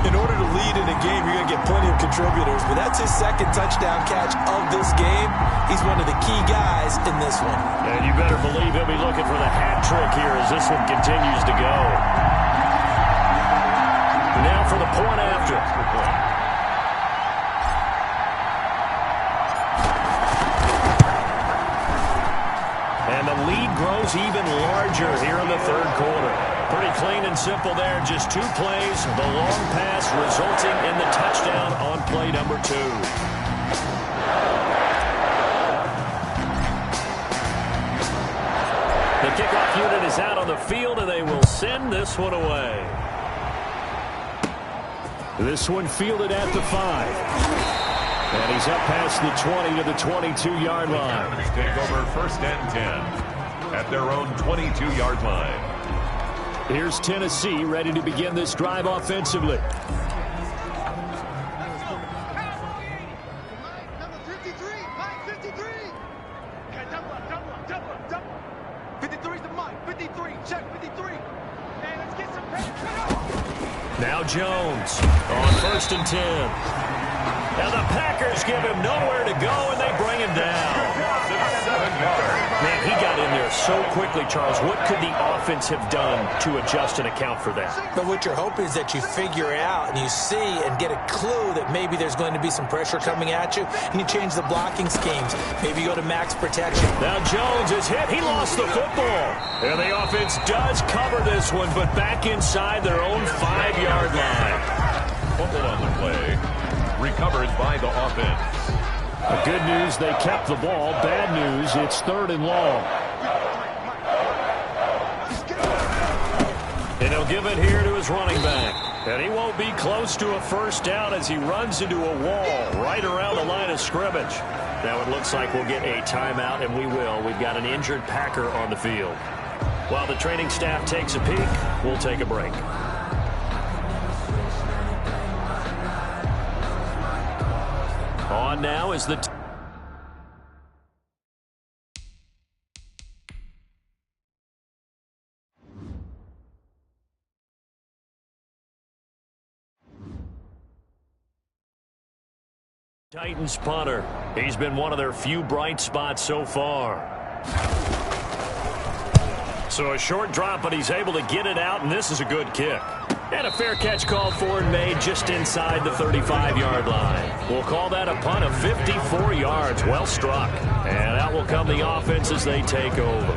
In order to lead in a game, you're going to get plenty of contributors, but that's his 2nd touchdown catch of this game. He's one of the key guys in this one. And you better believe he'll be looking for the hat trick here as this one continues to go. Now for the point after. And the lead grows even larger here in the 3rd quarter. Pretty clean and simple there. Just 2 plays. The long pass resulting in the touchdown on play number 2. The kickoff unit is out on the field, and they will send this one away. This one fielded at the 5. And he's up past the 20 to the 22-yard line. They take over 1st and 10 at their own 22-yard line. Here's Tennessee ready to begin this drive offensively. Number 53, Mike 53. Okay, double. 53's the Mike. 53, check 53. Man, let's get some pressure. Now Jones on 1st and 10. Now the Packers give him nowhere to go, and they bring him down. Man, he got in there so quickly, Charles. What could the offense have done to adjust and account for that? But what you're hoping is that you figure out and you see and get a clue that maybe there's going to be some pressure coming at you, and you change the blocking schemes. Maybe you go to max protection. Now Jones is hit. He lost the football. And the offense does cover this one, but back inside their own 5-yard line. Fumble on the play. Recovered by the offense. The good news, they kept the ball. Bad news, it's 3rd and long. And he'll give it here to his running back. And he won't be close to a 1st down as he runs into a wall right around the line of scrimmage. Now it looks like we'll get a timeout, and we will. We've got an injured Packer on the field. While the training staff takes a peek, we'll take a break. On now is the Titans punter. He's been one of their few bright spots so far. So a short drop, but he's able to get it out, and this is a good kick. And a fair catch called for and made just inside the 35-yard line. We'll call that a punt of 54 yards. Well struck. And out will come the offense as they take over.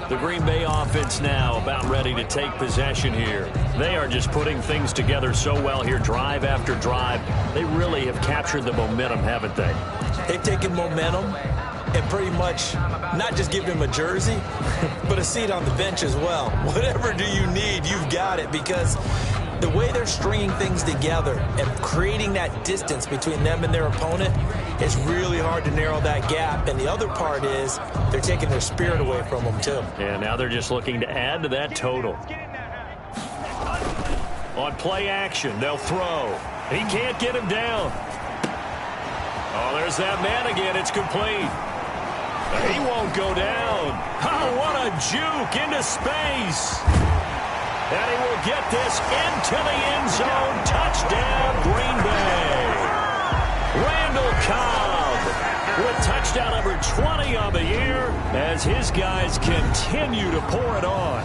The Green Bay offense now about ready to take possession here. They are just putting things together so well here, drive after drive. They really have captured the momentum, haven't they? They've taken momentum and pretty much not just given him a jersey, but a seat on the bench as well. Whatever do you need, you've got it, because the way they're stringing things together and creating that distance between them and their opponent is really hard to narrow that gap. And the other part is they're taking their spirit away from them, too. And now they're just looking to add to that total. On play action, they'll throw. He can't get him down. Oh, there's that man again. It's complete. He won't go down. Oh, what a juke into space. And he will get this into the end zone. Touchdown, Green Bay. Randall Cobb with touchdown number 20 on the year as his guys continue to pour it on.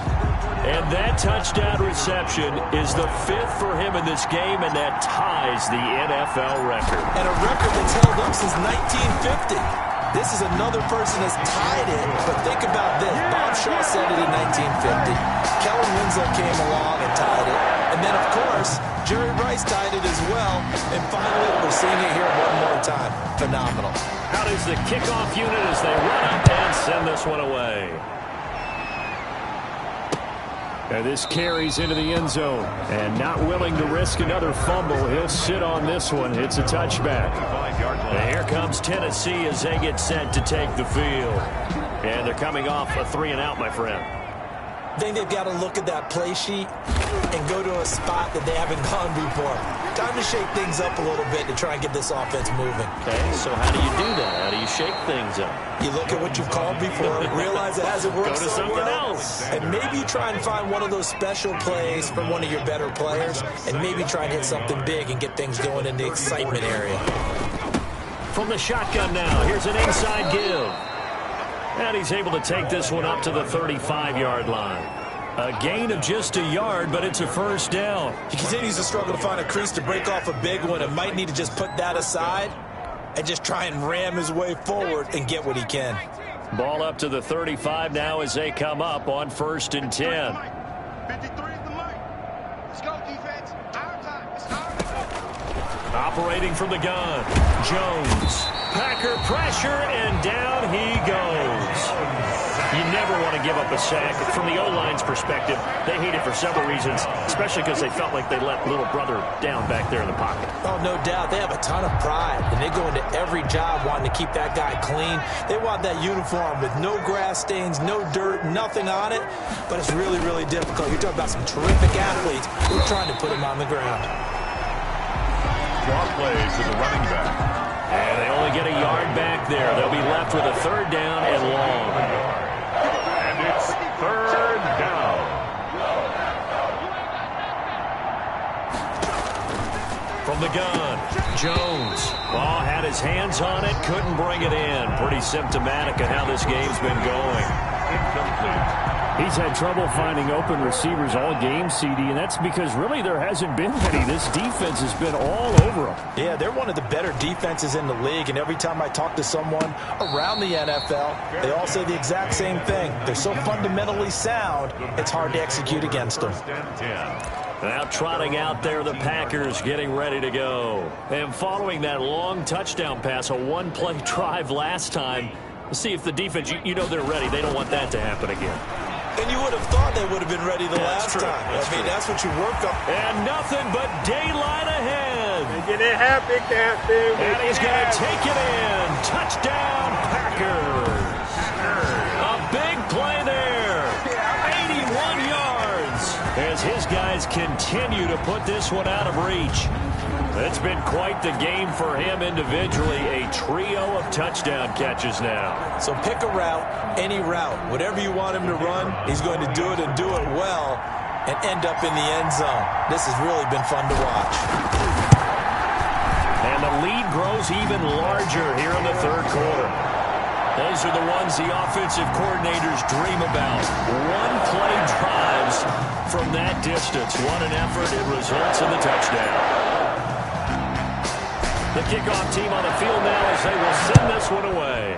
And that touchdown reception is the 5th for him in this game, and that ties the NFL record. And a record that's held up since 1950. This is another person that's tied it, but think about this. Bob Shaw said it in 1950. Kellen Winslow came along and tied it. And then, of course, Jerry Rice tied it as well. And finally, we're seeing it here one more time. Phenomenal. Out is the kickoff unit as they run up and send this one away. And this carries into the end zone. And not willing to risk another fumble, he'll sit on this one. It's a touchback. And here comes Tennessee as they get set to take the field. And they're coming off a 3-and-out, my friend. I think they've got to look at that play sheet and go to a spot that they haven't gone before. Time to shake things up a little bit to try and get this offense moving. Okay, so how do you do that? How do you shake things up? You look at what you've called before, realize it hasn't worked Go to so something well, else. and maybe you try and find one of those special plays from one of your better players, and maybe try and hit something big and get things going in the excitement area. From the shotgun now, here's an inside give. And he's able to take this one up to the 35-yard line. A gain of just a yard, but it's a first down. He continues to struggle to find a crease to break off a big one and might need to just put that aside and just try and ram his way forward and get what he can. Ball up to the 35 now as they come up on 1st and 10. 53 is the mic. Let's go, defense. Our time. It's our time. Operating from the gun, Jones. Packer pressure, and down he goes. You never want to give up a sack. From the O-line's perspective, they hate it for several reasons, especially because they felt like they let little brother down back there in the pocket. Oh, no doubt. They have a ton of pride, and they go into every job wanting to keep that guy clean. They want that uniform with no grass stains, no dirt, nothing on it, but it's really, really difficult. You're talking about some terrific athletes who are trying to put him on the ground. Draw plays to the running back. And they only get a yard back there. They'll be left with a 3rd down and long. And it's 3rd down. From the gun, Jones. Oh, had his hands on it, couldn't bring it in. Pretty symptomatic of how this game's been going. Incomplete. He's had trouble finding open receivers all game, CD, and that's because really there hasn't been any. This defense has been all over him. Yeah, they're one of the better defenses in the league, and every time I talk to someone around the NFL, they all say the exact same thing. They're so fundamentally sound, it's hard to execute against them. 1st and 10. Now trotting out there, the Packers getting ready to go. And following that long touchdown pass, a one-play drive last time, let's see if the defense, you know they're ready. They don't want that to happen again. And you would have thought they would have been ready the last time. That's what you work up. And nothing but daylight ahead. Making it happen, Captain. And he's going to take it in. Touchdown, Packers. A big play there. 81 yards. As his guys continue to put this one out of reach. It's been quite the game for him individually. A trio of touchdown catches now. So pick a route, any route. Whatever you want him to run, he's going to do it and do it well and end up in the end zone. This has really been fun to watch. And the lead grows even larger here in the 3rd quarter. Those are the ones the offensive coordinators dream about. One-play drives from that distance. What an effort. It results in the touchdown. The kickoff team on the field now as they will send this one away.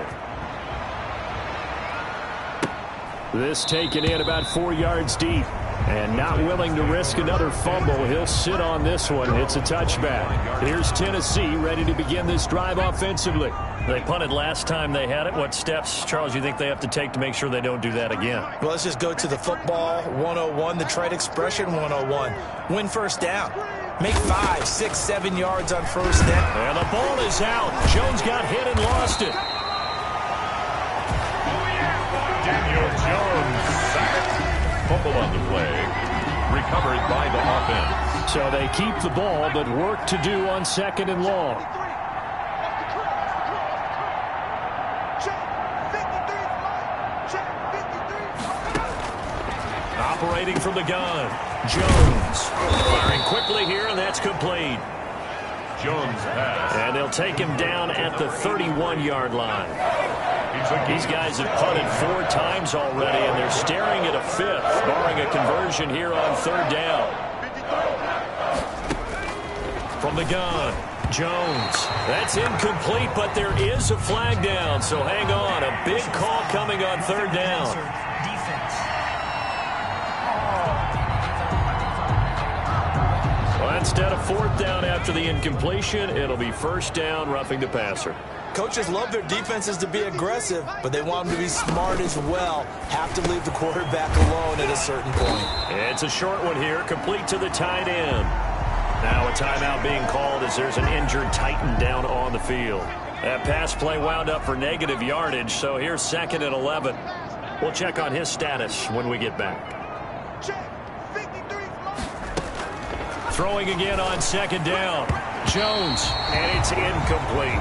This taken in about 4 yards deep. And not willing to risk another fumble, he'll sit on this one. It's a touchback. Here's Tennessee ready to begin this drive offensively. They punted last time they had it. What steps, Charles, you think they have to take to make sure they don't do that again? Well, let's just go to the football 101, the trade expression 101. Win 1st down. Make 5, 6, 7 yards on 1st down. And the ball is out. Jones got hit and lost it. Daniel Jones sacked. Fumble on the play. Recovered by the offense. So they keep the ball, but work to do on 2nd and long. Operating from the gun, Jones. Firing quickly here, and that's complete. Jones pass. And they'll take him down at the 31-yard line. These guys have punted 4 times already, and they're staring at a 5th, barring a conversion here on 3rd down. From the gun, Jones. That's incomplete, but there is a flag down, so hang on. A big call coming on 3rd down. Well, instead of 4th down after the incompletion, it'll be 1st down, roughing the passer. Coaches love their defenses to be aggressive, but they want them to be smart as well. Have to leave the quarterback alone at a certain point. It's a short one here, complete to the tight end. Now a timeout being called as there's an injured Titan down on the field. That pass play wound up for negative yardage, so here's 2nd and 11. We'll check on his status when we get back. Throwing again on 2nd down. Jones, and it's incomplete.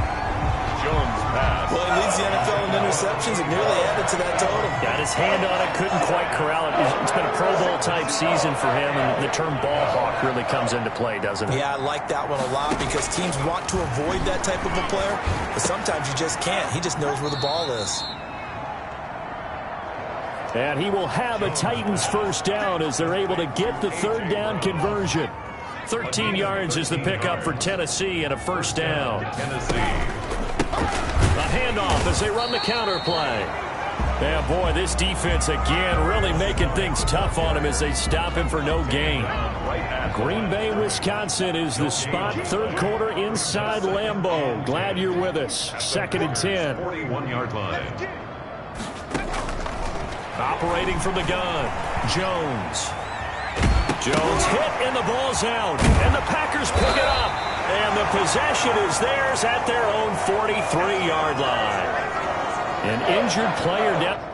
Jones pass. Well, he leads the NFL in interceptions and nearly added to that total. Got his hand on it, couldn't quite corral it. It's been a Pro Bowl-type season for him, and the term ball hawk really comes into play, doesn't it? Yeah, I like that one a lot because teams want to avoid that type of a player, but sometimes you just can't. He just knows where the ball is. And he will have a Titans 1st down as they're able to get the 3rd down conversion. 13 yards is the pickup for Tennessee and a 1st down. A handoff as they run the counter play. Yeah, boy, this defense again really making things tough on him as they stop him for no gain. Green Bay, Wisconsin is the spot. 3rd quarter inside Lambeau. Glad you're with us. 2nd and 10. 41-yard line. Operating from the gun, Jones. Jones hit and the ball's out. And the Packers pick it up. And the possession is theirs at their own 43-yard line. An injured player down.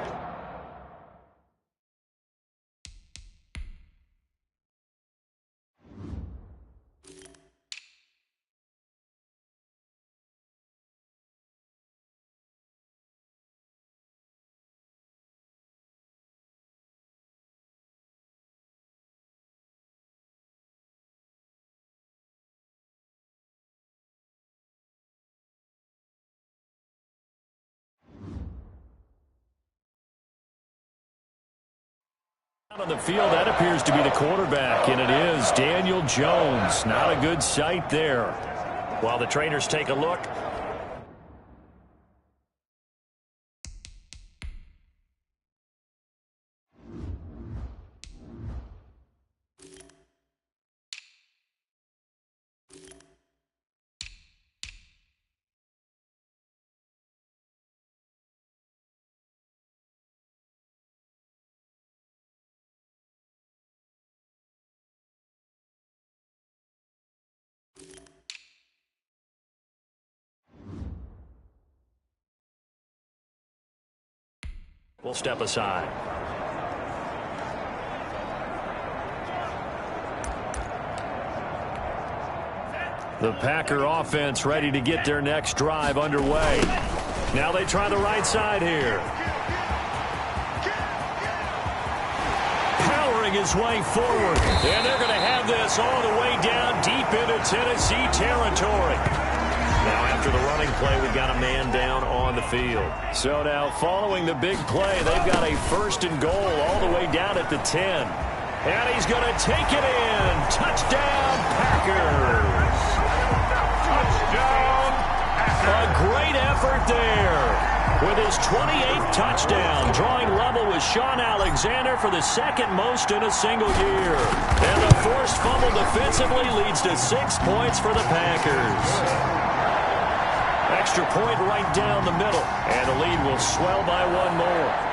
On the field, that appears to be the quarterback, and it is Daniel Jones. Not a good sight there. While the trainers take a look. We'll step aside. The Packer offense ready to get their next drive underway. Now they try the right side here. Powering his way forward. And they're going to have this all the way down deep into Tennessee territory. Now, after the running play, we've got a man down on the field. So now, following the big play, they've got a 1st and goal all the way down at the 10. And he's going to take it in. Touchdown, Packers. Touchdown. A great effort there. With his 28th touchdown, drawing level with Sean Alexander for the 2nd most in a single year. And the forced fumble defensively leads to 6 points for the Packers. Extra point right down the middle, and the lead will swell by 1 more.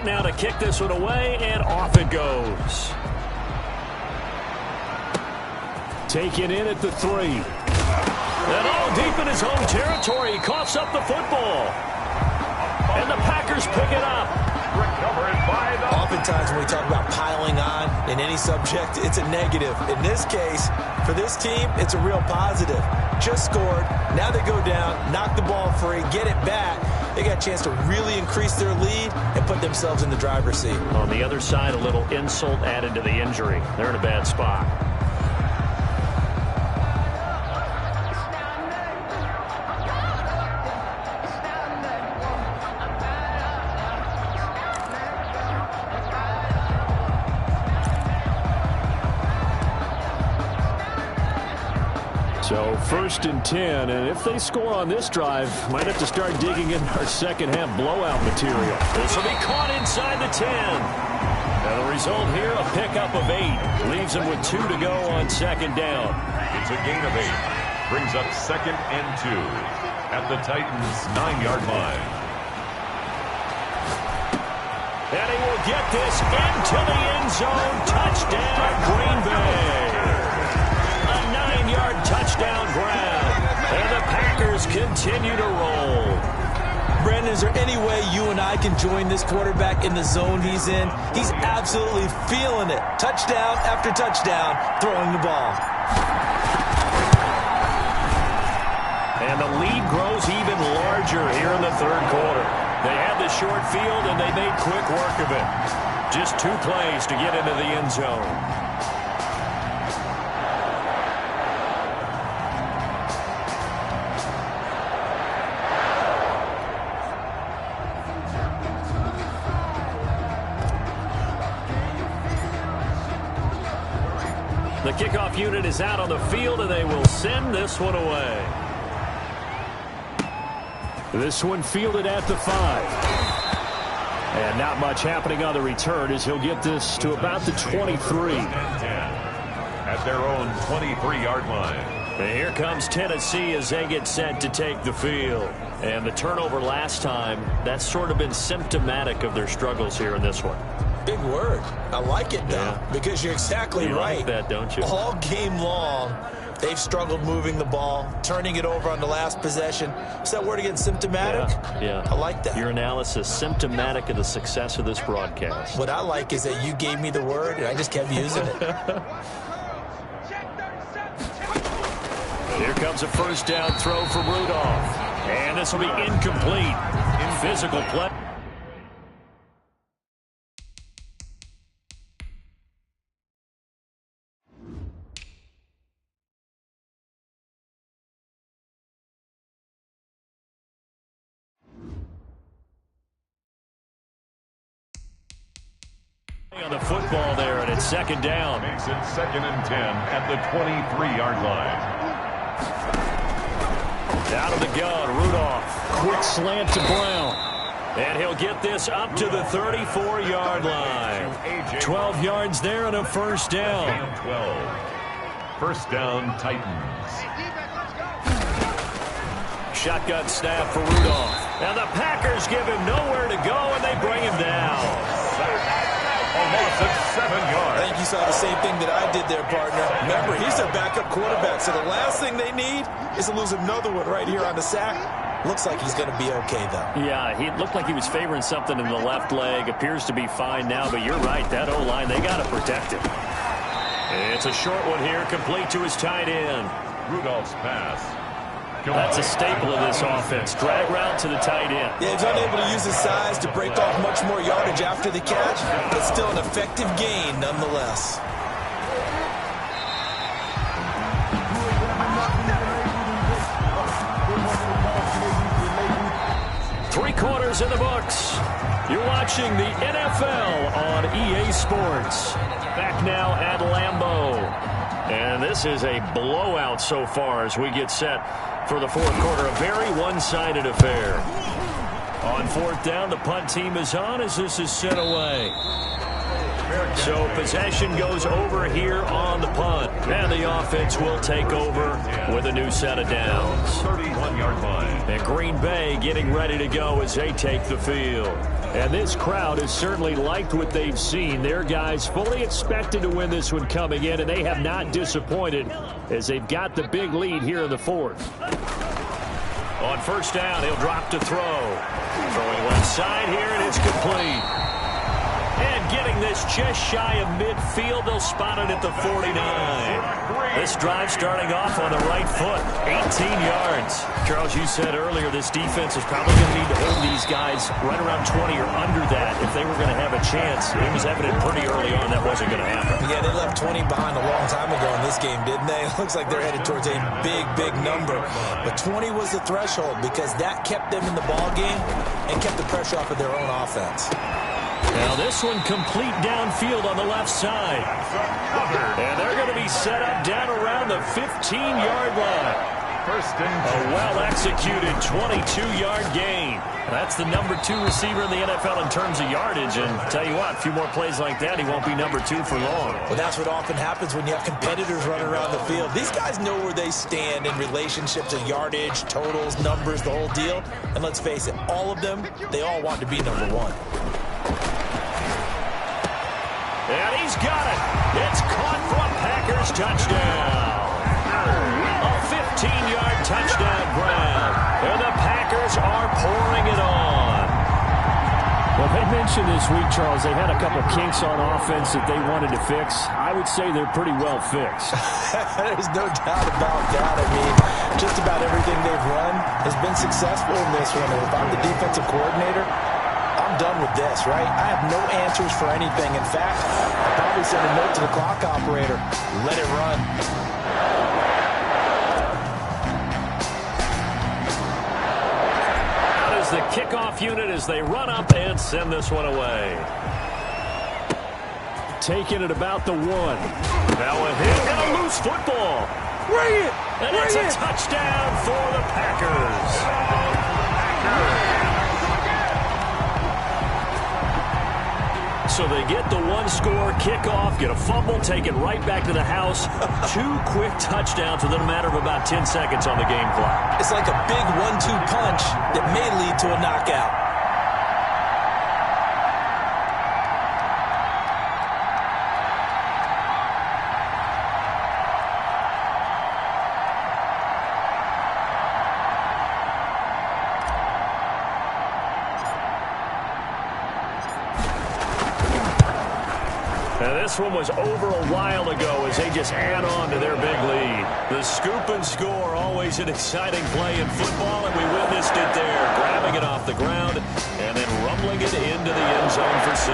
Now to kick this one away, and off it goes. Taken in at the 3. And all deep in his own territory, he coughs up the football. And the Packers pick it up. Recovered by the... Oftentimes when we talk about piling on in any subject, it's a negative. In this case, for this team, it's a real positive. Just scored. Now they go down, knock the ball free, get it back. They got a chance to really increase their lead and put themselves in the driver's seat. On the other side, a little insult added to the injury. They're in a bad spot. So 1st and 10, and if they score on this drive, might have to start digging in our second-half blowout material. This will be caught inside the 10. And the result here, a pickup of 8. Leaves them with 2 to go on 2nd down. It's a gain of 8. Brings up 2nd and 2 at the Titans' 9-yard line. And he will get this into the end zone. Touchdown, Green Bay. A 9-yard touchdown grab. And the Packers continue to roll. Brandon, is there any way you and I can join this quarterback in the zone he's in? He's absolutely feeling it. Touchdown after touchdown, throwing the ball. And the lead grows even larger here in the 3rd quarter. They had the short field, and they made quick work of it. Just 2 plays to get into the end zone. The kickoff unit is out on the field, and they will send this one away. This one fielded at the 5. And not much happening on the return as he'll get this to about the 23. At their own 23-yard line. And here comes Tennessee as they get set to take the field. And the turnover last time, that's sort of been symptomatic of their struggles here in this one. Big word. I like it, though, because you're exactly right. Like that, don't you? All game long, they've struggled moving the ball, turning it over on the last possession. Is that word again, symptomatic? Yeah. I like that. Your analysis, symptomatic of the success of this broadcast. What I like is that you gave me the word, and I just kept using it. Here comes a 1st down throw from Rudolph. And this will be incomplete. Physical play. On the football there, and it's 2nd down. Makes it 2nd and 10 at the 23-yard line. Out of the gun, Rudolph. Quick slant to Brown. And he'll get this up to the 34-yard line. 12 yards there and a 1st down. 12. 1st down, Titans. Shotgun snap for Rudolph. And the Packers give him nowhere to go, and they bring him down. A loss of 7 yards. I think you saw the same thing that I did there, partner. Remember, he's their backup quarterback, so the last thing they need is to lose another one right here on the sack. Looks like he's going to be okay, though. Yeah, he looked like he was favoring something in the left leg. Appears to be fine now, but you're right. That O-line, they got to protect him. It's a short one here, complete to his tight end. Rudolph's pass. That's a staple of this offense. Drag route to the tight end. Yeah, he's unable to use his size to break off much more yardage after the catch, but still an effective gain nonetheless. Three quarters in the books. You're watching the NFL on EA Sports. Back now at Lambeau. And this is a blowout so far as we get set for the 4th quarter. A very one-sided affair. On 4th down, the punt team is on as this is set away. So possession goes over here on the punt. And the offense will take over with a new set of downs. 31-yard line. And Green Bay getting ready to go as they take the field. And this crowd has certainly liked what they've seen. Their guys fully expected to win this one coming in, and they have not disappointed as they've got the big lead here in the 4th. On 1st down, he'll drop to throw. Throwing left side here, and it's complete. And getting this just shy of midfield, they'll spot it at the 49. This drive starting off on the right foot, 18 yards. Charles, you said earlier this defense is probably going to need to hold these guys right around 20 or under that if they were going to have a chance. It was evident pretty early on that wasn't going to happen. Yeah, they left 20 behind a long time ago in this game, didn't they? It looks like they're headed towards a big, big number. But 20 was the threshold because that kept them in the ball game and kept the pressure off of their own offense. Now this one complete downfield on the left side. And they're going to be set up down around the 15-yard line. A well-executed 22-yard gain. That's the number 2 receiver in the NFL in terms of yardage. And tell you what, a few more plays like that, he won't be number 2 for long. Well, that's what often happens when you have competitors running around the field. These guys know where they stand in relationship to yardage, totals, numbers, the whole deal. And let's face it, all of them, they all want to be number 1. And he's got it. It's caught for a Packers touchdown. A 15-yard touchdown grab. And the Packers are pouring it on. Well, they mentioned this week, Charles, they had a couple kinks on offense that they wanted to fix. I would say they're pretty well fixed. There's no doubt about that. I mean, just about everything they've run has been successful in this one. And if I'm the defensive coordinator, I'm done with this, right? I have no answers for anything. In fact, I'll probably send a note to the clock operator. Let it run. That is the kickoff unit as they run up and send this one away. Taking it about the 1. Now a hit and a loose football. Bring it! And it's a touchdown for the Packers. So they get the 1-score kickoff, get a fumble, take it right back to the house. 2 quick touchdowns within a matter of about 10 seconds on the game clock. It's like a big 1-2 punch that may lead to a knockout. This one was over a while ago as they just add on to their big lead. The scoop and score, always an exciting play in football, and we witnessed it there, grabbing it off the ground and then rumbling it into the end zone for 6.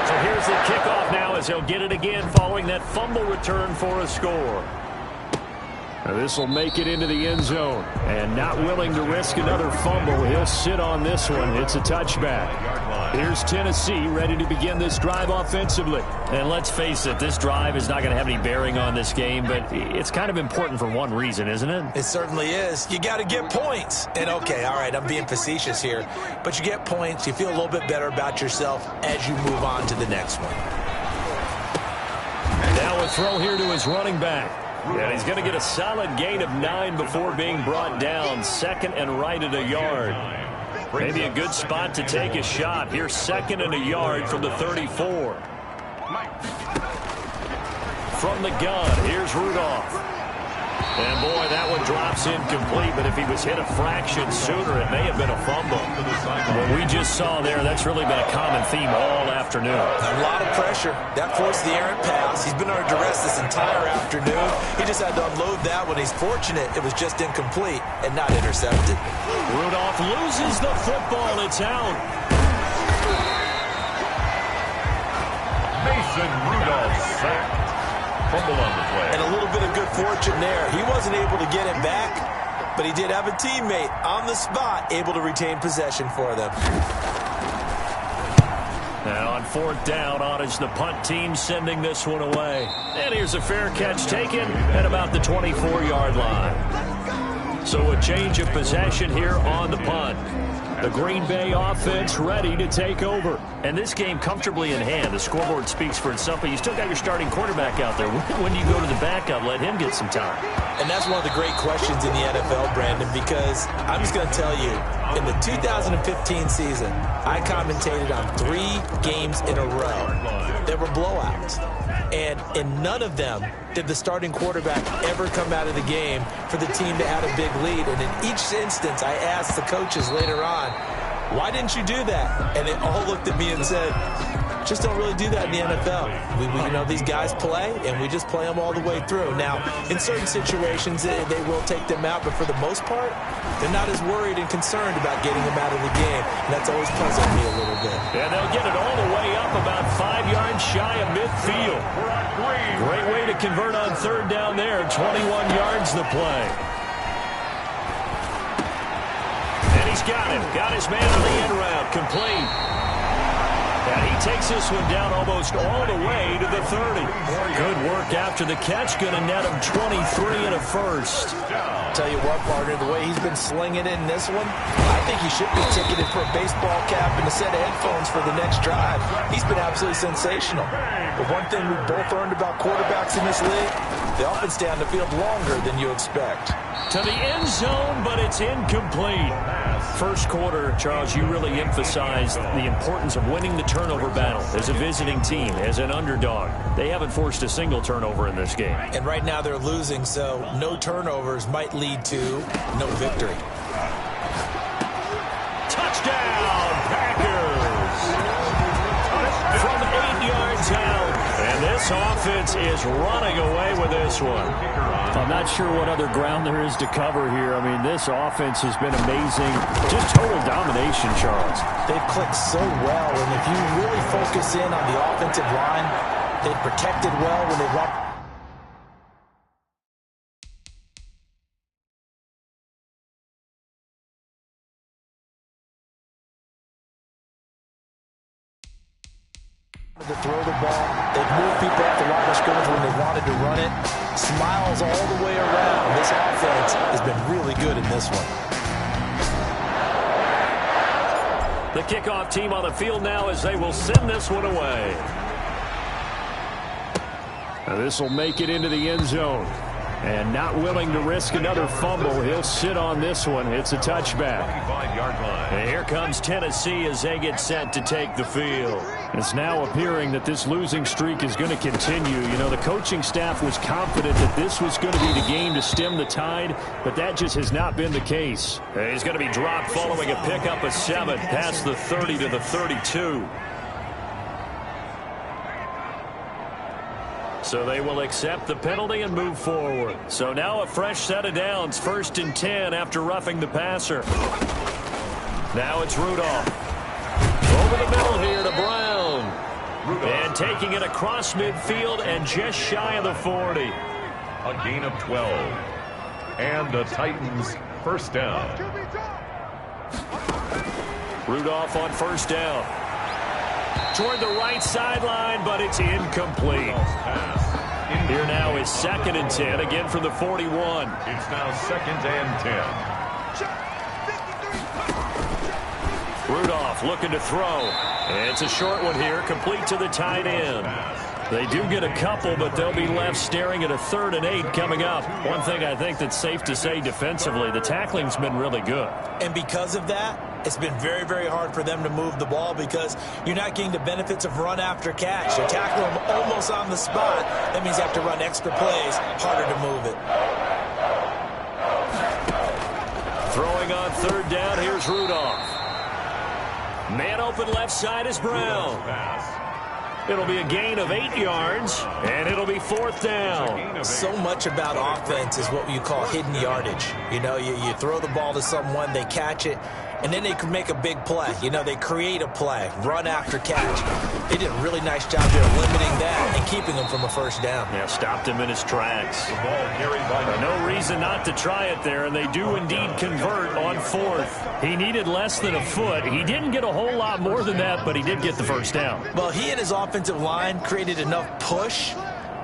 So here's the kickoff now as he'll get it again following that fumble return for a score. This will make it into the end zone. And not willing to risk another fumble, he'll sit on this one. It's a touchback. Here's Tennessee ready to begin this drive offensively. And let's face it, this drive is not going to have any bearing on this game, but it's kind of important for one reason, isn't it? It certainly is. You got to get points. And okay, all right, I'm being facetious here, but you get points, you feel a little bit better about yourself as you move on to the next one. Now a throw here to his running back. And he's going to get a solid gain of 9 before being brought down. 2nd and right at a yard. Maybe a good spot to take a shot. Here's 2nd and a yard from the 34. From the gun, here's Rudolph. And boy, that one drops incomplete, but if he was hit a fraction sooner, it may have been a fumble. What we just saw there, that's really been a common theme all afternoon. A lot of pressure. That forced the errant pass. He's been under duress this entire afternoon. He just had to unload that one. He's fortunate it was just incomplete and not intercepted. Rudolph loses the football. It's out. Mason Rudolph sacked. Fumble on the play. And a little bit of good fortune there. He wasn't able to get it back, but he did have a teammate on the spot able to retain possession for them. Now on 4th down, on is the punt team sending this one away. And here's a fair catch taken at about the 24-yard line. So a change of possession here on the punt. The Green Bay offense ready to take over. And this game comfortably in hand. The scoreboard speaks for itself, but you still got your starting quarterback out there. When do you go to the backup? Let him get some time. And that's one of the great questions in the NFL, Brandon, because I'm just going to tell you, in the 2015 season, I commentated on 3 games in a row. There were blowouts. And in none of them did the starting quarterback ever come out of the game for the team that had a big lead. And in each instance, I asked the coaches later on, Why didn't you do that? And they all looked at me and said, just don't really do that in the NFL. You know, these guys play, and we just play them all the way through. Now, in certain situations, they will take them out, but for the most part, they're not as worried and concerned about getting them out of the game. And that's always puzzled me a little bit. And they'll get it all the way up about 5 yards shy of midfield. Great way to convert on third down there. 21 yards the play. And he's got him. Got his man on the end route. Complete. And he takes this one down almost all the way to the 30. Good work after the catch. Going to net him 23 and a first. Tell you what, partner, the way he's been slinging it in this one, I think he should be ticketed for a baseball cap and a set of headphones for the next drive. He's been absolutely sensational. But one thing we've both learned about quarterbacks in this league, they often stay on the field longer than you expect. To the end zone, but it's incomplete. First quarter, Charles, you really emphasized the importance of winning the turnover battle as a visiting team, as an underdog. They haven't forced a single turnover in this game. And right now they're losing, so no turnovers might lead to no victory. Touchdown, Packers! From 8 yards out. And this offense is running away with this one. I'm not sure what other ground there is to cover here. I mean, this offense has been amazing. Just total domination, Charles. They've clicked so well, and if you really focus in on the offensive line, they've protected well when they run. To throw the ball. They've moved people off the line of scrimmage when they wanted to run it. Smiles all the way around. This offense has been really good in this one. The kickoff team on the field now as they will send this one away. Now this will make it into the end zone. And not willing to risk another fumble, he'll sit on this one. It's a touchback. 25-yard line. And here comes Tennessee as they get set to take the field. It's now appearing that this losing streak is going to continue. You know, the coaching staff was confident that this was going to be the game to stem the tide, but that just has not been the case. He's going to be dropped following a pickup of 7 past the 30 to the 32. So they will accept the penalty and move forward. So now a fresh set of downs, 1st and 10 after roughing the passer. Now it's Rudolph. Over the middle here to Brown. And taking it across midfield and just shy of the 40. A gain of 12. And the Titans first down. Rudolph on first down. Toward the right sideline, but it's incomplete. Here now is 2nd and 10, again from the 41. It's now 2nd and 10. Rudolph looking to throw. It's a short one here, complete to the tight end. They do get a couple, but they'll be left staring at a 3rd and 8 coming up. One thing I think that's safe to say defensively, the tackling's been really good. And because of that, it's been very, very hard for them to move the ball because you're not getting the benefits of run after catch. You tackle them almost on the spot. That means you have to run extra plays, harder to move it. Throwing on 3rd down, here's Rudolph. Man open left side is Brown. It'll be a gain of 8 yards, and it'll be 4th down. So much about offense is what you call hidden yardage. You know, you throw the ball to someone, they catch it, and then they can make a big play. You know, they create a play, run after catch. They did a really nice job there limiting that and keeping him from a first down. Yeah, stopped him in his tracks. The ball carried by no reason not to try it there, and they do indeed convert on 4th. He needed less than a foot. He didn't get a whole lot more than that, but he did get the first down. Well, he and his offensive line created enough push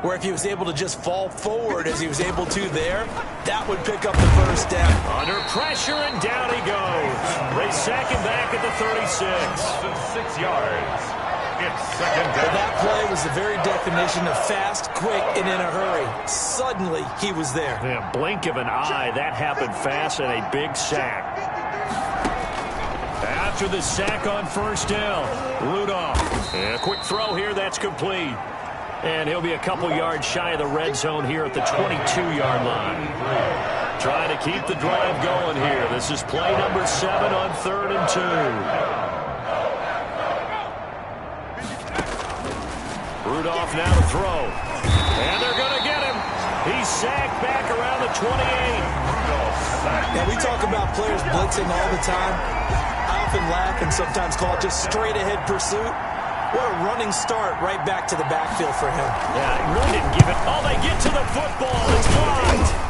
where if he was able to just fall forward as he was able to there, that would pick up the first down. Under pressure, and down he goes. They sack him back at the 36. 6 yards. It's 2nd down. But that play was the very definition of fast, quick, and in a hurry. Suddenly, he was there. Yeah, blink of an eye. That happened fast and a big sack. After the sack on first down, Rudolph. A quick throw here, that's complete. And he'll be a couple yards shy of the red zone here at the 22-yard line. Trying to keep the drive going here. This is play number 7 on 3rd and 2. Rudolph now to throw. And they're going to get him. He's sacked back around the 28. Yeah, we talk about players blitzing all the time. I often laugh and sometimes call it just straight-ahead pursuit. What a running start right back to the backfield for him. Yeah, he really didn't give it. Oh, they get to the football. It's blocked.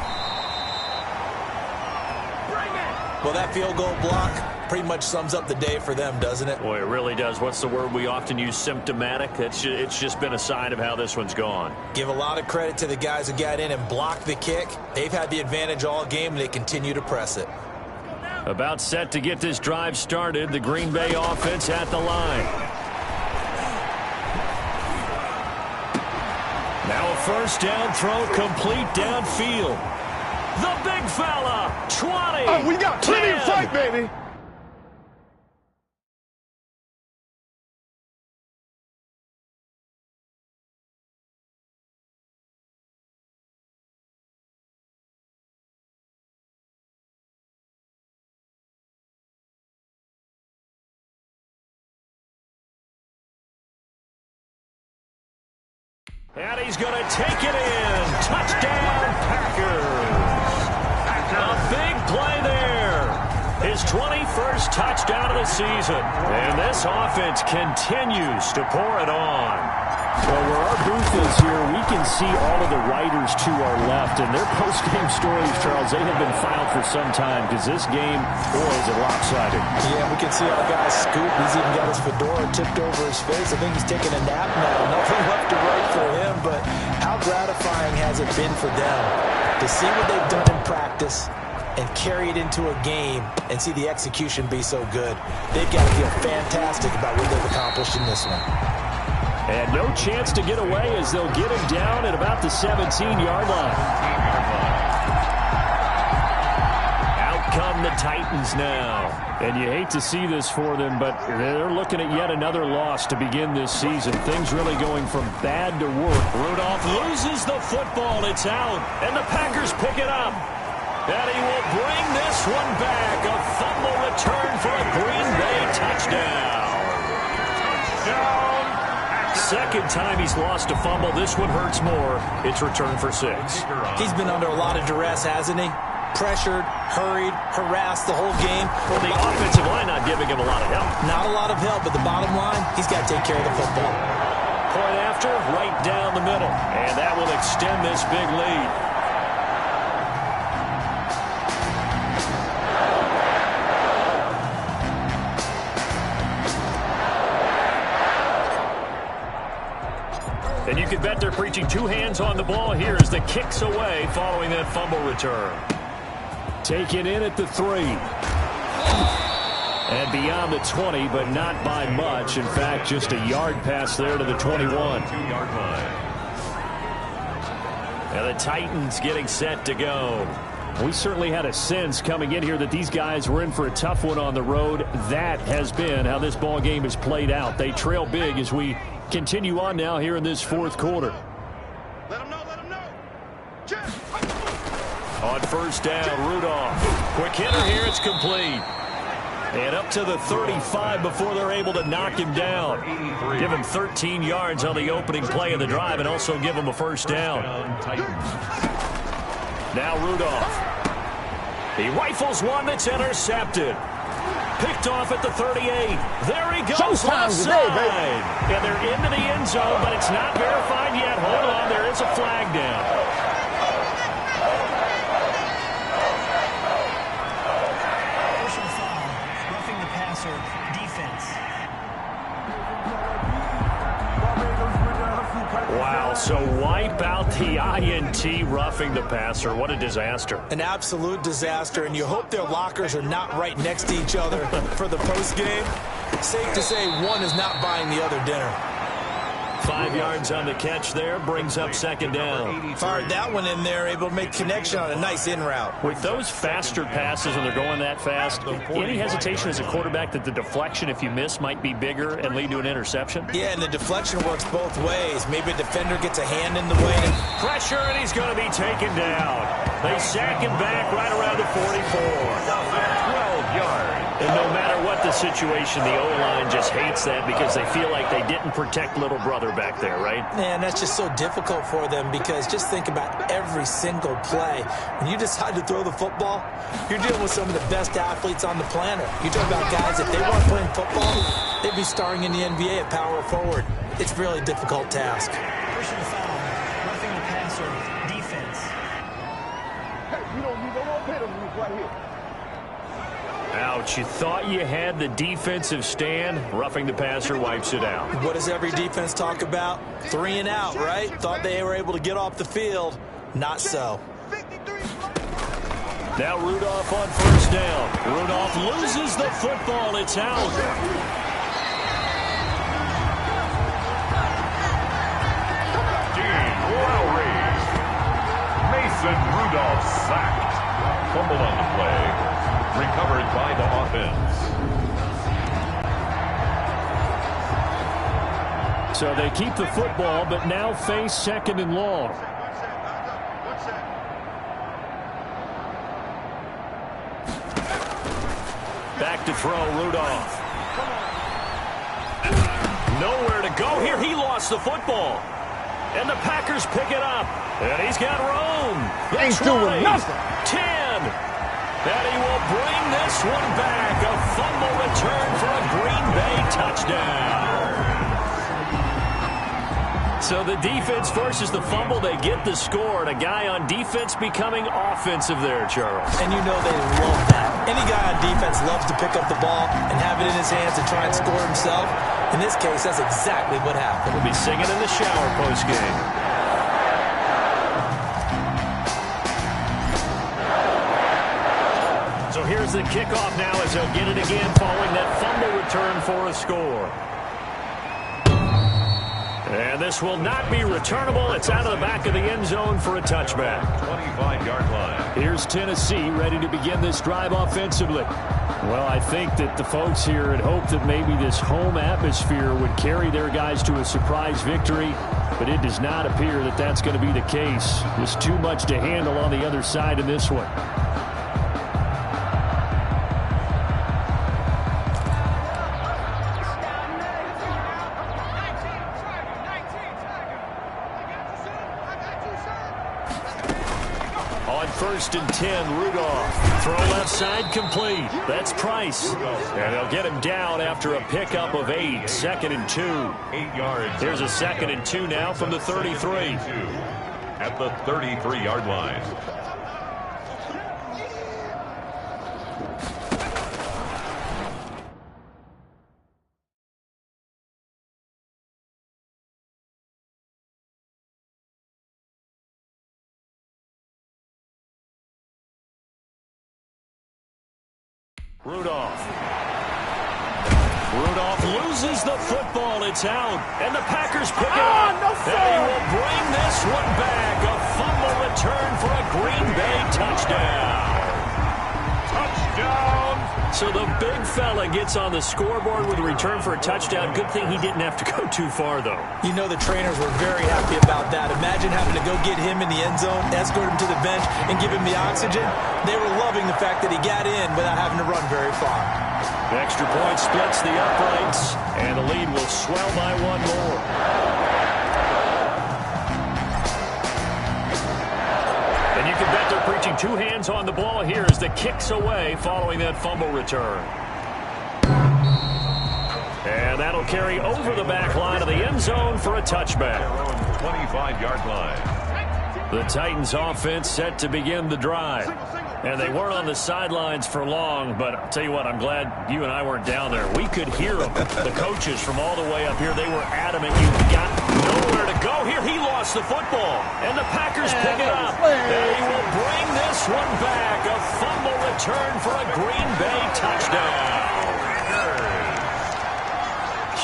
Well, that field goal block pretty much sums up the day for them, doesn't it? Boy, it really does. What's the word we often use? Symptomatic. It's just been a sign of how this one's gone. Give a lot of credit to the guys who got in and blocked the kick. They've had the advantage all game, and they continue to press it. About set to get this drive started. The Green Bay offense at the line. Now a first down throw complete downfield. The big fella, 20. Oh, we got plenty of fight, baby. And he's going to take it in. Touchdown, Packers. A big play there. His 21st touchdown of the season. And this offense continues to pour it on. Well, where our booth is here, we can see all of the writers to our left. And their post-game stories, Charles, they have been filed for some time because this game, boy, is it lopsided. Yeah, we can see our guy Scoop. He's even got his fedora tipped over his face. I think he's taking a nap now. Nothing left to write for him, but how gratifying has it been for them to see what they've done in practice and carry it into a game and see the execution be so good. They've got to feel fantastic about what they've accomplished in this one. And no chance to get away as they'll get him down at about the 17-yard line. Out come the Titans now. And you hate to see this for them, but they're looking at yet another loss to begin this season. Things really going from bad to worse. Rudolph loses the football. It's out. And the Packers pick it up. And he will bring this one back. A fumble return for a Green Bay touchdown. Second time he's lost a fumble. This one hurts more. It's returned for 6. He's been under a lot of duress, hasn't he? Pressured, hurried, harassed the whole game. Well, the offensive line not giving him a lot of help. Not a lot of help, but the bottom line, he's got to take care of the football. Point after, right down the middle. And that will extend this big lead. And you can bet they're preaching 2 hands on the ball here as the kick's away following that fumble return. Taken in at the 3. And beyond the 20, but not by much. In fact, just a yard pass there to the 21. 2-yard line. And the Titans getting set to go. We certainly had a sense coming in here that these guys were in for a tough one on the road. That has been how this ball game has played out. They trail big as we continue on now here in this 4th quarter. Let him know, let him know. Check. On first down, Rudolph. Quick hitter here, it's complete. And up to the 35 before they're able to knock him down. Give him 13 yards on the opening play of the drive and also give him a first down. Now Rudolph. He rifles one that's intercepted. Picked off at the 38. There he goes, left side. And they're into the end zone, but it's not verified yet. Hold on, there is a flag down. Personal foul, roughing the passer, defense. Wow, so wipe out the INT, roughing the passer. What a disaster. An absolute disaster, and you hope their lockers are not right next to each other for the postgame. Safe to say one is not buying the other dinner. 5 yards on the catch there, brings up second down. Fired that one in there, able to make connection on a nice in route. With those faster passes when they're going that fast, any hesitation as a quarterback that the deflection, if you miss, might be bigger and lead to an interception? Yeah, and the deflection works both ways. Maybe a defender gets a hand in the way. Pressure, and he's going to be taken down. They sack him back right around the 44. 12 yards. And no matter what the situation, the O-line just hates that because they feel like they didn't protect little brother back there, right? Man, that's just so difficult for them because just think about every single play. When you decide to throw the football, you're dealing with some of the best athletes on the planet. You talk about guys, if they weren't playing football, they'd be starring in the NBA at power forward. It's a really difficult task. Personal foul. Roughing the passer. Defense. Hey, you don't need no more penalties right here. Ouch, you thought you had the defensive stand. Roughing the passer wipes it out. What does every defense talk about? 3 and out, right? Thought they were able to get off the field. Not so. Now Rudolph on first down. Rudolph loses the football. It's out. Dean Lowry. Mason Rudolph sacked. Fumbled on the play. Recovered by the offense. So they keep the football, but now face second and long. Back to throw, Rudolph. Nowhere to go here. He lost the football. And the Packers pick it up. And he's got room. Ain't doing nothing. 10. And he will bring this one back. A fumble return for a Green Bay touchdown. So the defense forces the fumble. They get the score. And a guy on defense becoming offensive there, Charles. And you know they love that. Any guy on defense loves to pick up the ball and have it in his hands and try and score himself. In this case, that's exactly what happened. We'll be singing in the shower postgame. So here's the kickoff now as they'll get it again following that fumble return for a score. And this will not be returnable. It's out of the back of the end zone for a touchback. 25-yard line. Here's Tennessee ready to begin this drive offensively. Well, I think that the folks here had hoped that maybe this home atmosphere would carry their guys to a surprise victory, but it does not appear that that's going to be the case. There's too much to handle on the other side in this one. First and 10, Rudolph. Throw left side complete. That's Price. And they'll get him down after a pickup of 8. 2nd and 2. 8 yards. Here's a 2nd and 2 now from the 33. At the 33-yard line. Rudolph loses the football. It's out. And the Packers pick it up. And he will bring this one back. A fumble return for a Green Bay touchdown. Touchdown. So the big fella gets on the scoreboard with a return for a touchdown. Good thing he didn't have to go too far, though. You know the trainers were very happy about that. Imagine having to go get him in the end zone, escort him to the bench, and give him the oxygen. They were loving the fact that he got in without having to run very far. The extra point splits the uprights, and the lead will swell by one more. And you can bet they're preaching two hands on the ball here as the kick's away following that fumble return. And that'll carry over the back line of the end zone for a touchback. 25-yard line. The Titans offense set to begin the drive. And they weren't on the sidelines for long, but I'll tell you what, I'm glad you and I weren't down there. We could hear them, the coaches from all the way up here. They were adamant. You've got nowhere to go here. He lost the football, and the Packers pick it up. They will bring this one back. A fumble return for a Green Bay touchdown.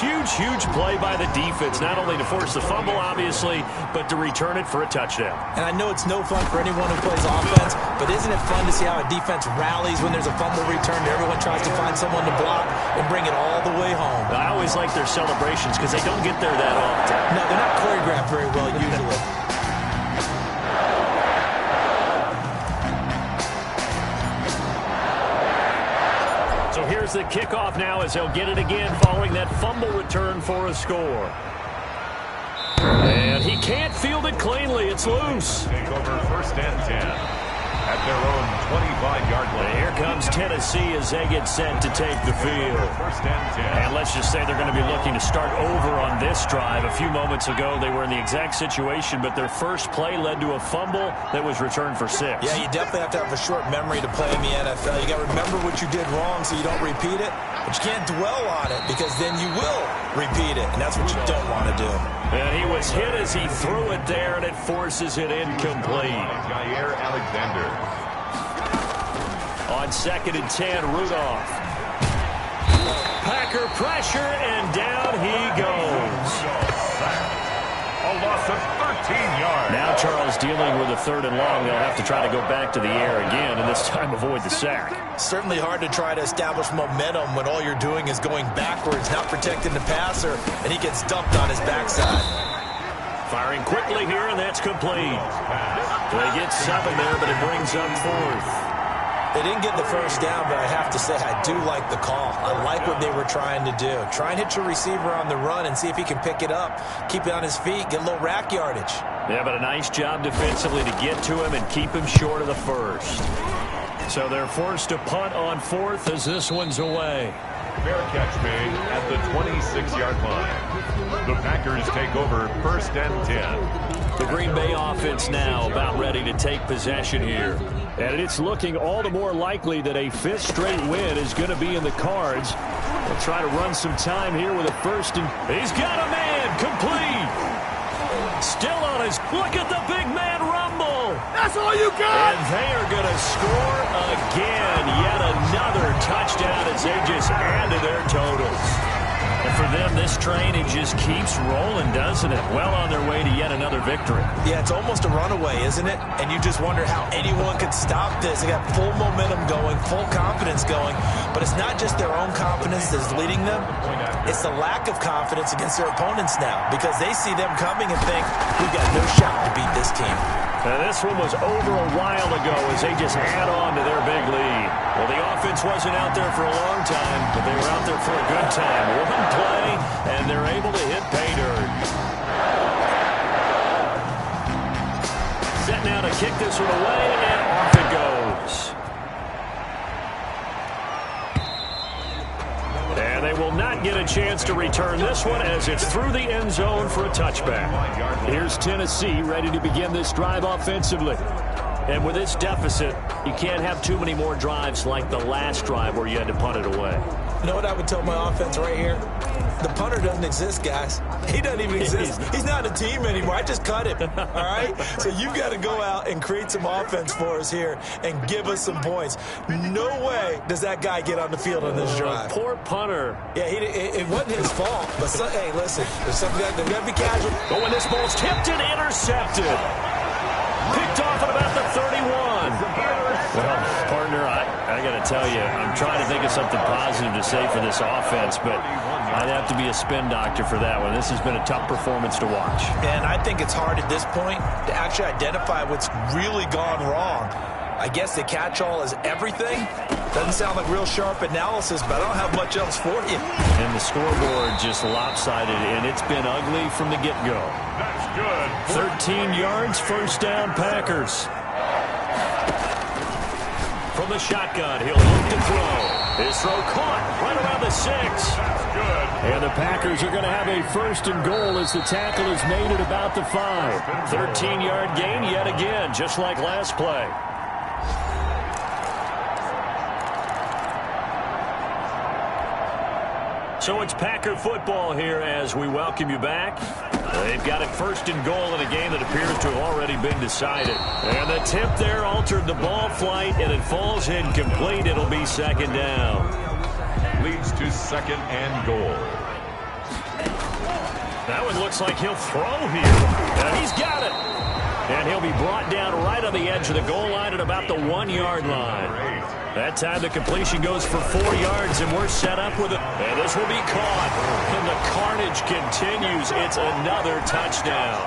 huge, huge play by the defense, not only to force the fumble, obviously, but to return it for a touchdown. And I know it's no fun for anyone who plays offense, but isn't it fun to see how a defense rallies when there's a fumble return? Everyone tries to find someone to block and bring it all the way home. I always like their celebrations because they don't get there that often. No, they're not choreographed very well usually. So here's the kickoff now as they'll get it again following that fumble return for a score. And he can't field it cleanly. It's loose. Take over 1st and 10 at their own 25-yard line. Here comes Tennessee as they get set to take the field. 1st and 10. And let's just say they're going to be looking to start over on this drive. A few moments ago, they were in the exact situation, but their first play led to a fumble that was returned for 6. Yeah, you definitely have to have a short memory to play in the NFL. You got to remember what you did wrong so you don't repeat it, but you can't dwell on it because then you will repeat it, and that's what you don't want to do. And he was hit as he threw it there, and it forces it incomplete. Jair Alexander. On 2nd and 10, Rudolph. Packer pressure, and down he goes. A loss of 13 yards. Now Charles dealing with a 3rd and long. They'll have to try to go back to the air again, and this time avoid the sack. Certainly hard to try to establish momentum when all you're doing is going backwards, not protecting the passer, and he gets dumped on his backside. Firing quickly here, and that's complete. They get 7 there, but it brings up 4th. They didn't get the first down, but I have to say I do like the call. I like what they were trying to do. Try and hit your receiver on the run and see if he can pick it up. Keep it on his feet, get a little rack yardage. Yeah, but a nice job defensively to get to him and keep him short of the first. So they're forced to punt on 4th as this one's away. Fair catch made at the 26-yard line. The Packers take over 1st and 10. The Green Bay offense now about ready to take possession here. And it's looking all the more likely that a 5th straight win is going to be in the cards. They'll try to run some time here with a 1st and... He's got a man complete. Still on his... Look at the big man rumble. That's all you got. And they are going to score again. Yet another touchdown as they just add to their totals. And for them, this train, it just keeps rolling, doesn't it? Well on their way to yet another victory. Yeah, it's almost a runaway, isn't it? And you just wonder how anyone could stop this. They got full momentum going, full confidence going. But it's not just their own confidence that's leading them. It's the lack of confidence against their opponents now because they see them coming and think, we've got no shot to beat this team. Now, this one was over a while ago as they just add on to their big lead. Well, the offense wasn't out there for a long time, but they were out there for a good time. One play, and they're able to hit pay dirt. Set now to kick this one away, and off it goes. And they will not get a chance to return this one as it's through the end zone for a touchback. Here's Tennessee ready to begin this drive offensively. And with this deficit, you can't have too many more drives like the last drive where you had to punt it away. You know what I would tell my offense right here? The punter doesn't exist, guys. He doesn't even exist. He's not a team anymore. I just cut him, all right? So you've got to go out and create some offense for us here and give us some points. No way does that guy get on the field on this drive. Poor punter. Yeah, it wasn't his fault. But, hey, listen, there's something that got to be casual. But when this ball's tipped and intercepted. Picked off at about the 31. Well, partner, I got to tell you, I'm trying to think of something positive to say for this offense, but I'd have to be a spin doctor for that one. This has been a tough performance to watch. And I think it's hard at this point to actually identify what's really gone wrong. I guess the catch-all is everything. Doesn't sound like real sharp analysis, but I don't have much else for you. And the scoreboard just lopsided, and it's been ugly from the get-go. That's good. 13 yards, 1st down, Packers. From the shotgun, he'll look to throw. His throw caught right around the 6. That's good. And the Packers are going to have a 1st and goal as the tackle is made at about the 5. 13-yard gain yet again, just like last play. So it's Packer football here as we welcome you back. They've got it 1st and goal in a game that appears to have already been decided. And the tip there altered the ball flight, and it falls incomplete. It'll be 2nd down. Leads to 2nd and goal. That one looks like he'll throw here. And he's got it. And he'll be brought down right on the edge of the goal line at about the 1-yard line. That time the completion goes for 4 yards, and we're set up with it. And this will be caught. And the carnage continues. It's another touchdown.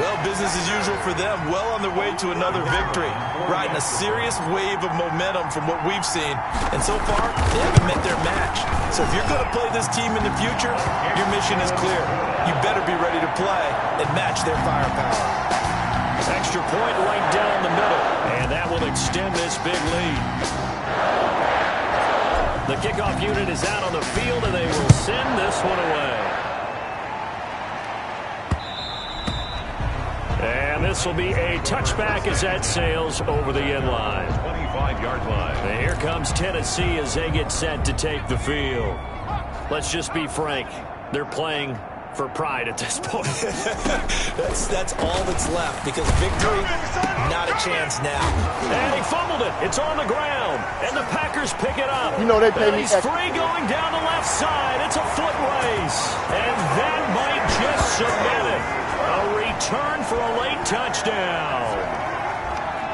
Well, business as usual for them. Well on their way to another victory. Riding a serious wave of momentum from what we've seen. And so far, they haven't met their match. So if you're going to play this team in the future, your mission is clear. You better be ready to play and match their firepower. Extra point right down the middle. And that will extend this big lead. The kickoff unit is out on the field, and they will send this one away. And this will be a touchback as that sails over the end line. 25-yard line. And here comes Tennessee as they get set to take the field. Let's just be frank. They're playing for pride at this point. That's all that's left, because victory, not a chance now. And he fumbled it. It's on the ground. And the Packers pick it up. You know they pay and me he's extra. free going down the left side. It's a foot race. And that might just cement it. A return for a late touchdown.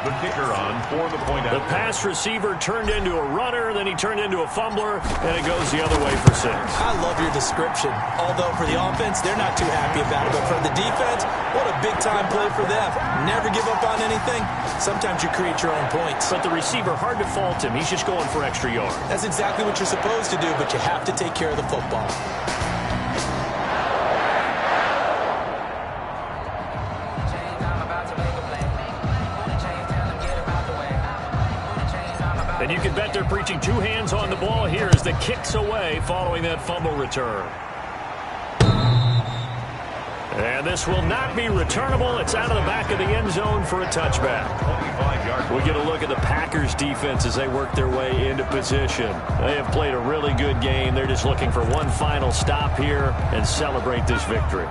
The kicker on for the point The after. pass receiver turned into a runner, then he turned into a fumbler, and it goes the other way for 6. I love your description. Although for the offense, they're not too happy about it. But for the defense, what a big-time play for them. Never give up on anything. Sometimes you create your own points. But the receiver, hard to fault him. He's just going for extra yards. That's exactly what you're supposed to do, but you have to take care of the football. And you can bet they're preaching 2 hands on the ball here as the kick's away following that fumble return. And this will not be returnable. It's out of the back of the end zone for a touchback. 25-yard. We get a look at the Packers defense as they work their way into position. They have played a really good game. They're just looking for one final stop here and celebrate this victory.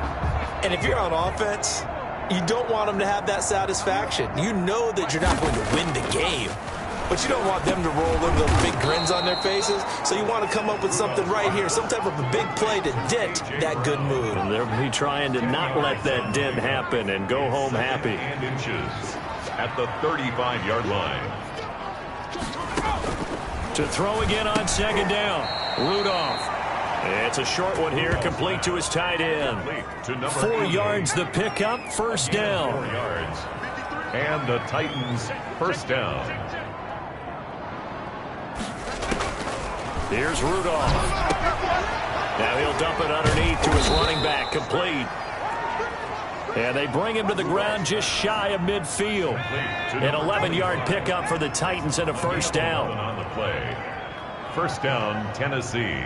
And if you're on offense, you don't want them to have that satisfaction. You know that you're not going to win the game, but you don't want them to roll in those big grins on their faces. So you want to come up with something right here, some type of a big play to dent that good mood. And they'll be trying to not let that dent happen and go home happy. And inches at the 35-yard line. To throw again on second down. Rudolph. It's a short one here, complete to his tight end. To number 4 88. yards the pickup, first down. 4 yards. And the Titans first down. Here's Rudolph. Now he'll dump it underneath to his running back, complete. And they bring him to the ground just shy of midfield. An 11-yard pickup for the Titans and a first down. On the play. First down, Tennessee.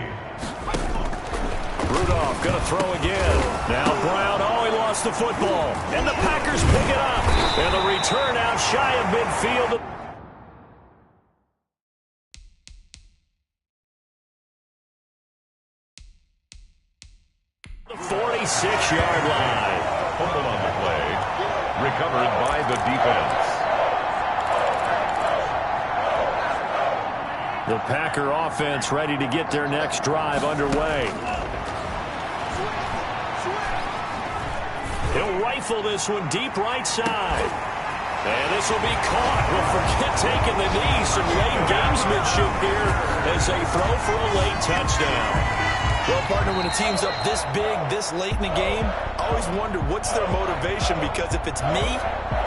Rudolph going to throw again. Now Brown, he lost the football. And the Packers pick it up. And the return out shy of midfield. The 46-yard line. Fumble on the play. Recovered by the defense. The Packer offense ready to get their next drive underway. He'll rifle this one deep right side. And this will be caught. We'll forget taking the knee. Some late gamesmanship here as they throw for a late touchdown. Well, partner, when a team's up this big, this late in the game, I always wonder what's their motivation, because if it's me,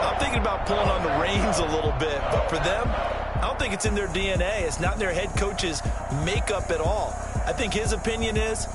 I'm thinking about pulling on the reins a little bit. But for them, I don't think it's in their DNA. It's not in their head coach's makeup at all. I think his opinion is,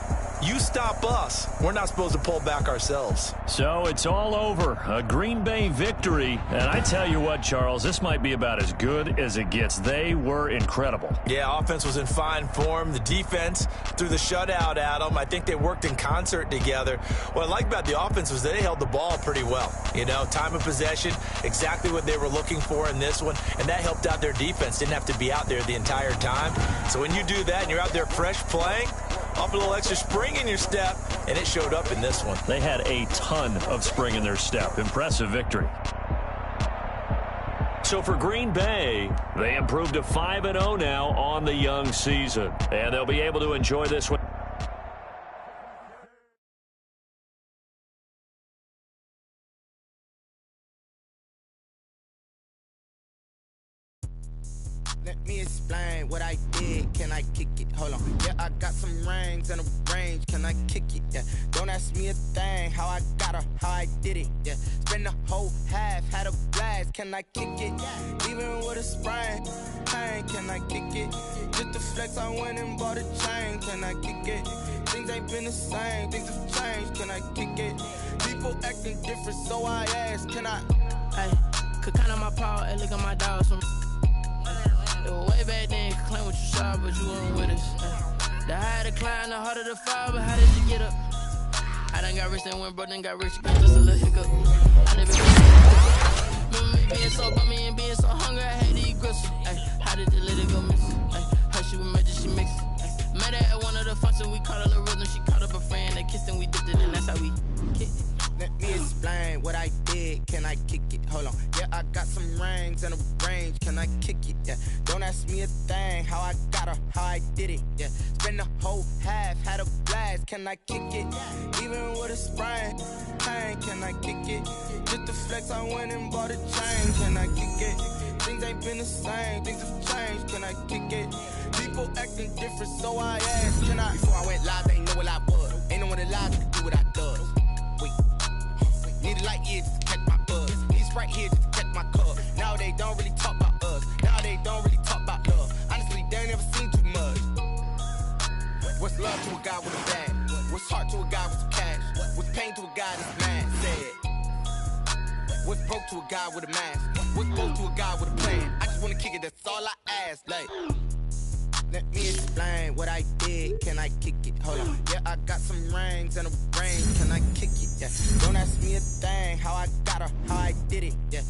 you stop us, we're not supposed to pull back ourselves. So it's all over. A Green Bay victory. And I tell you what, Charles, this might be about as good as it gets. They were incredible. Yeah, offense was in fine form. The defense threw the shutout at them. I think they worked in concert together. What I like about the offense was they held the ball pretty well. You know, time of possession, exactly what they were looking for in this one. And that helped out their defense. Didn't have to be out there the entire time. So when you do that and you're out there fresh playing, off a little extra spring in your step, and it showed up in this one. They had a ton of spring in their step. Impressive victory. So for Green Bay, they improved to 5-0 now on the young season. And they'll be able to enjoy this one. me explain what I did. Can I kick it? Hold on. Yeah, I got some rings and a range. Can I kick it? Yeah. Don't ask me a thing. How I got her, how I did it. Yeah. Spend the whole half, had a blast. Can I kick it? Even with a sprain, pain. Can I kick it? Just to flex, I went and bought a chain. Can I kick it? Things ain't been the same. Things have changed. Can I kick it? People acting different, so I ask. Can I? Hey, could count on my power and look at my dogs from. It was way back then, could claim what you saw, but you weren't with us. The higher the climb, the harder the fall, but how did you get up? I done got rich and went broke, then got rich again, just a little hiccup. I never remember me being so bummy and being so hungry, I had to eat gristle. Ay, how did the lady go miss? Ay, her she was magic, she mixed. Met her at one of the functions, we caught her the rhythm, she caught up a friend, they kissed and we dipped it, and that's how we kicked it. Let me explain what I did. Can I kick it? Hold on. Yeah, I got some rings and a range. Can I kick it? Yeah. Don't ask me a thing. How I got her, how I did it. Yeah. Spend the whole half, had a blast. Can I kick it? Even with a sprain, pain. Can I kick it? Just to flex, I went and bought a chain. Can I kick it? Things ain't been the same. Things have changed. Can I kick it? People acting different, so I asked. Can I? Before I went live, they ain't know what I was. Ain't no one alive to do what I does. Wait. Need a light here just to catch my buzz. Need Sprite here just to catch my cup. Now they don't really talk about us. Now they don't really talk about love. Honestly, they ain't never seen too much. What's love to a guy with a bag? What's heart to a guy with some cash? What's pain to a guy that's mad? Said. What's broke to a guy with a mask? What's broke to a guy with a plan? I just wanna kick it, that's all I ask. Like, let me explain what I did. Can I kick it? Hold on. Yeah, I got some rings and a range. Can I kick it? Yeah. Don't ask me a thing. How I got her, how I did it. Yeah.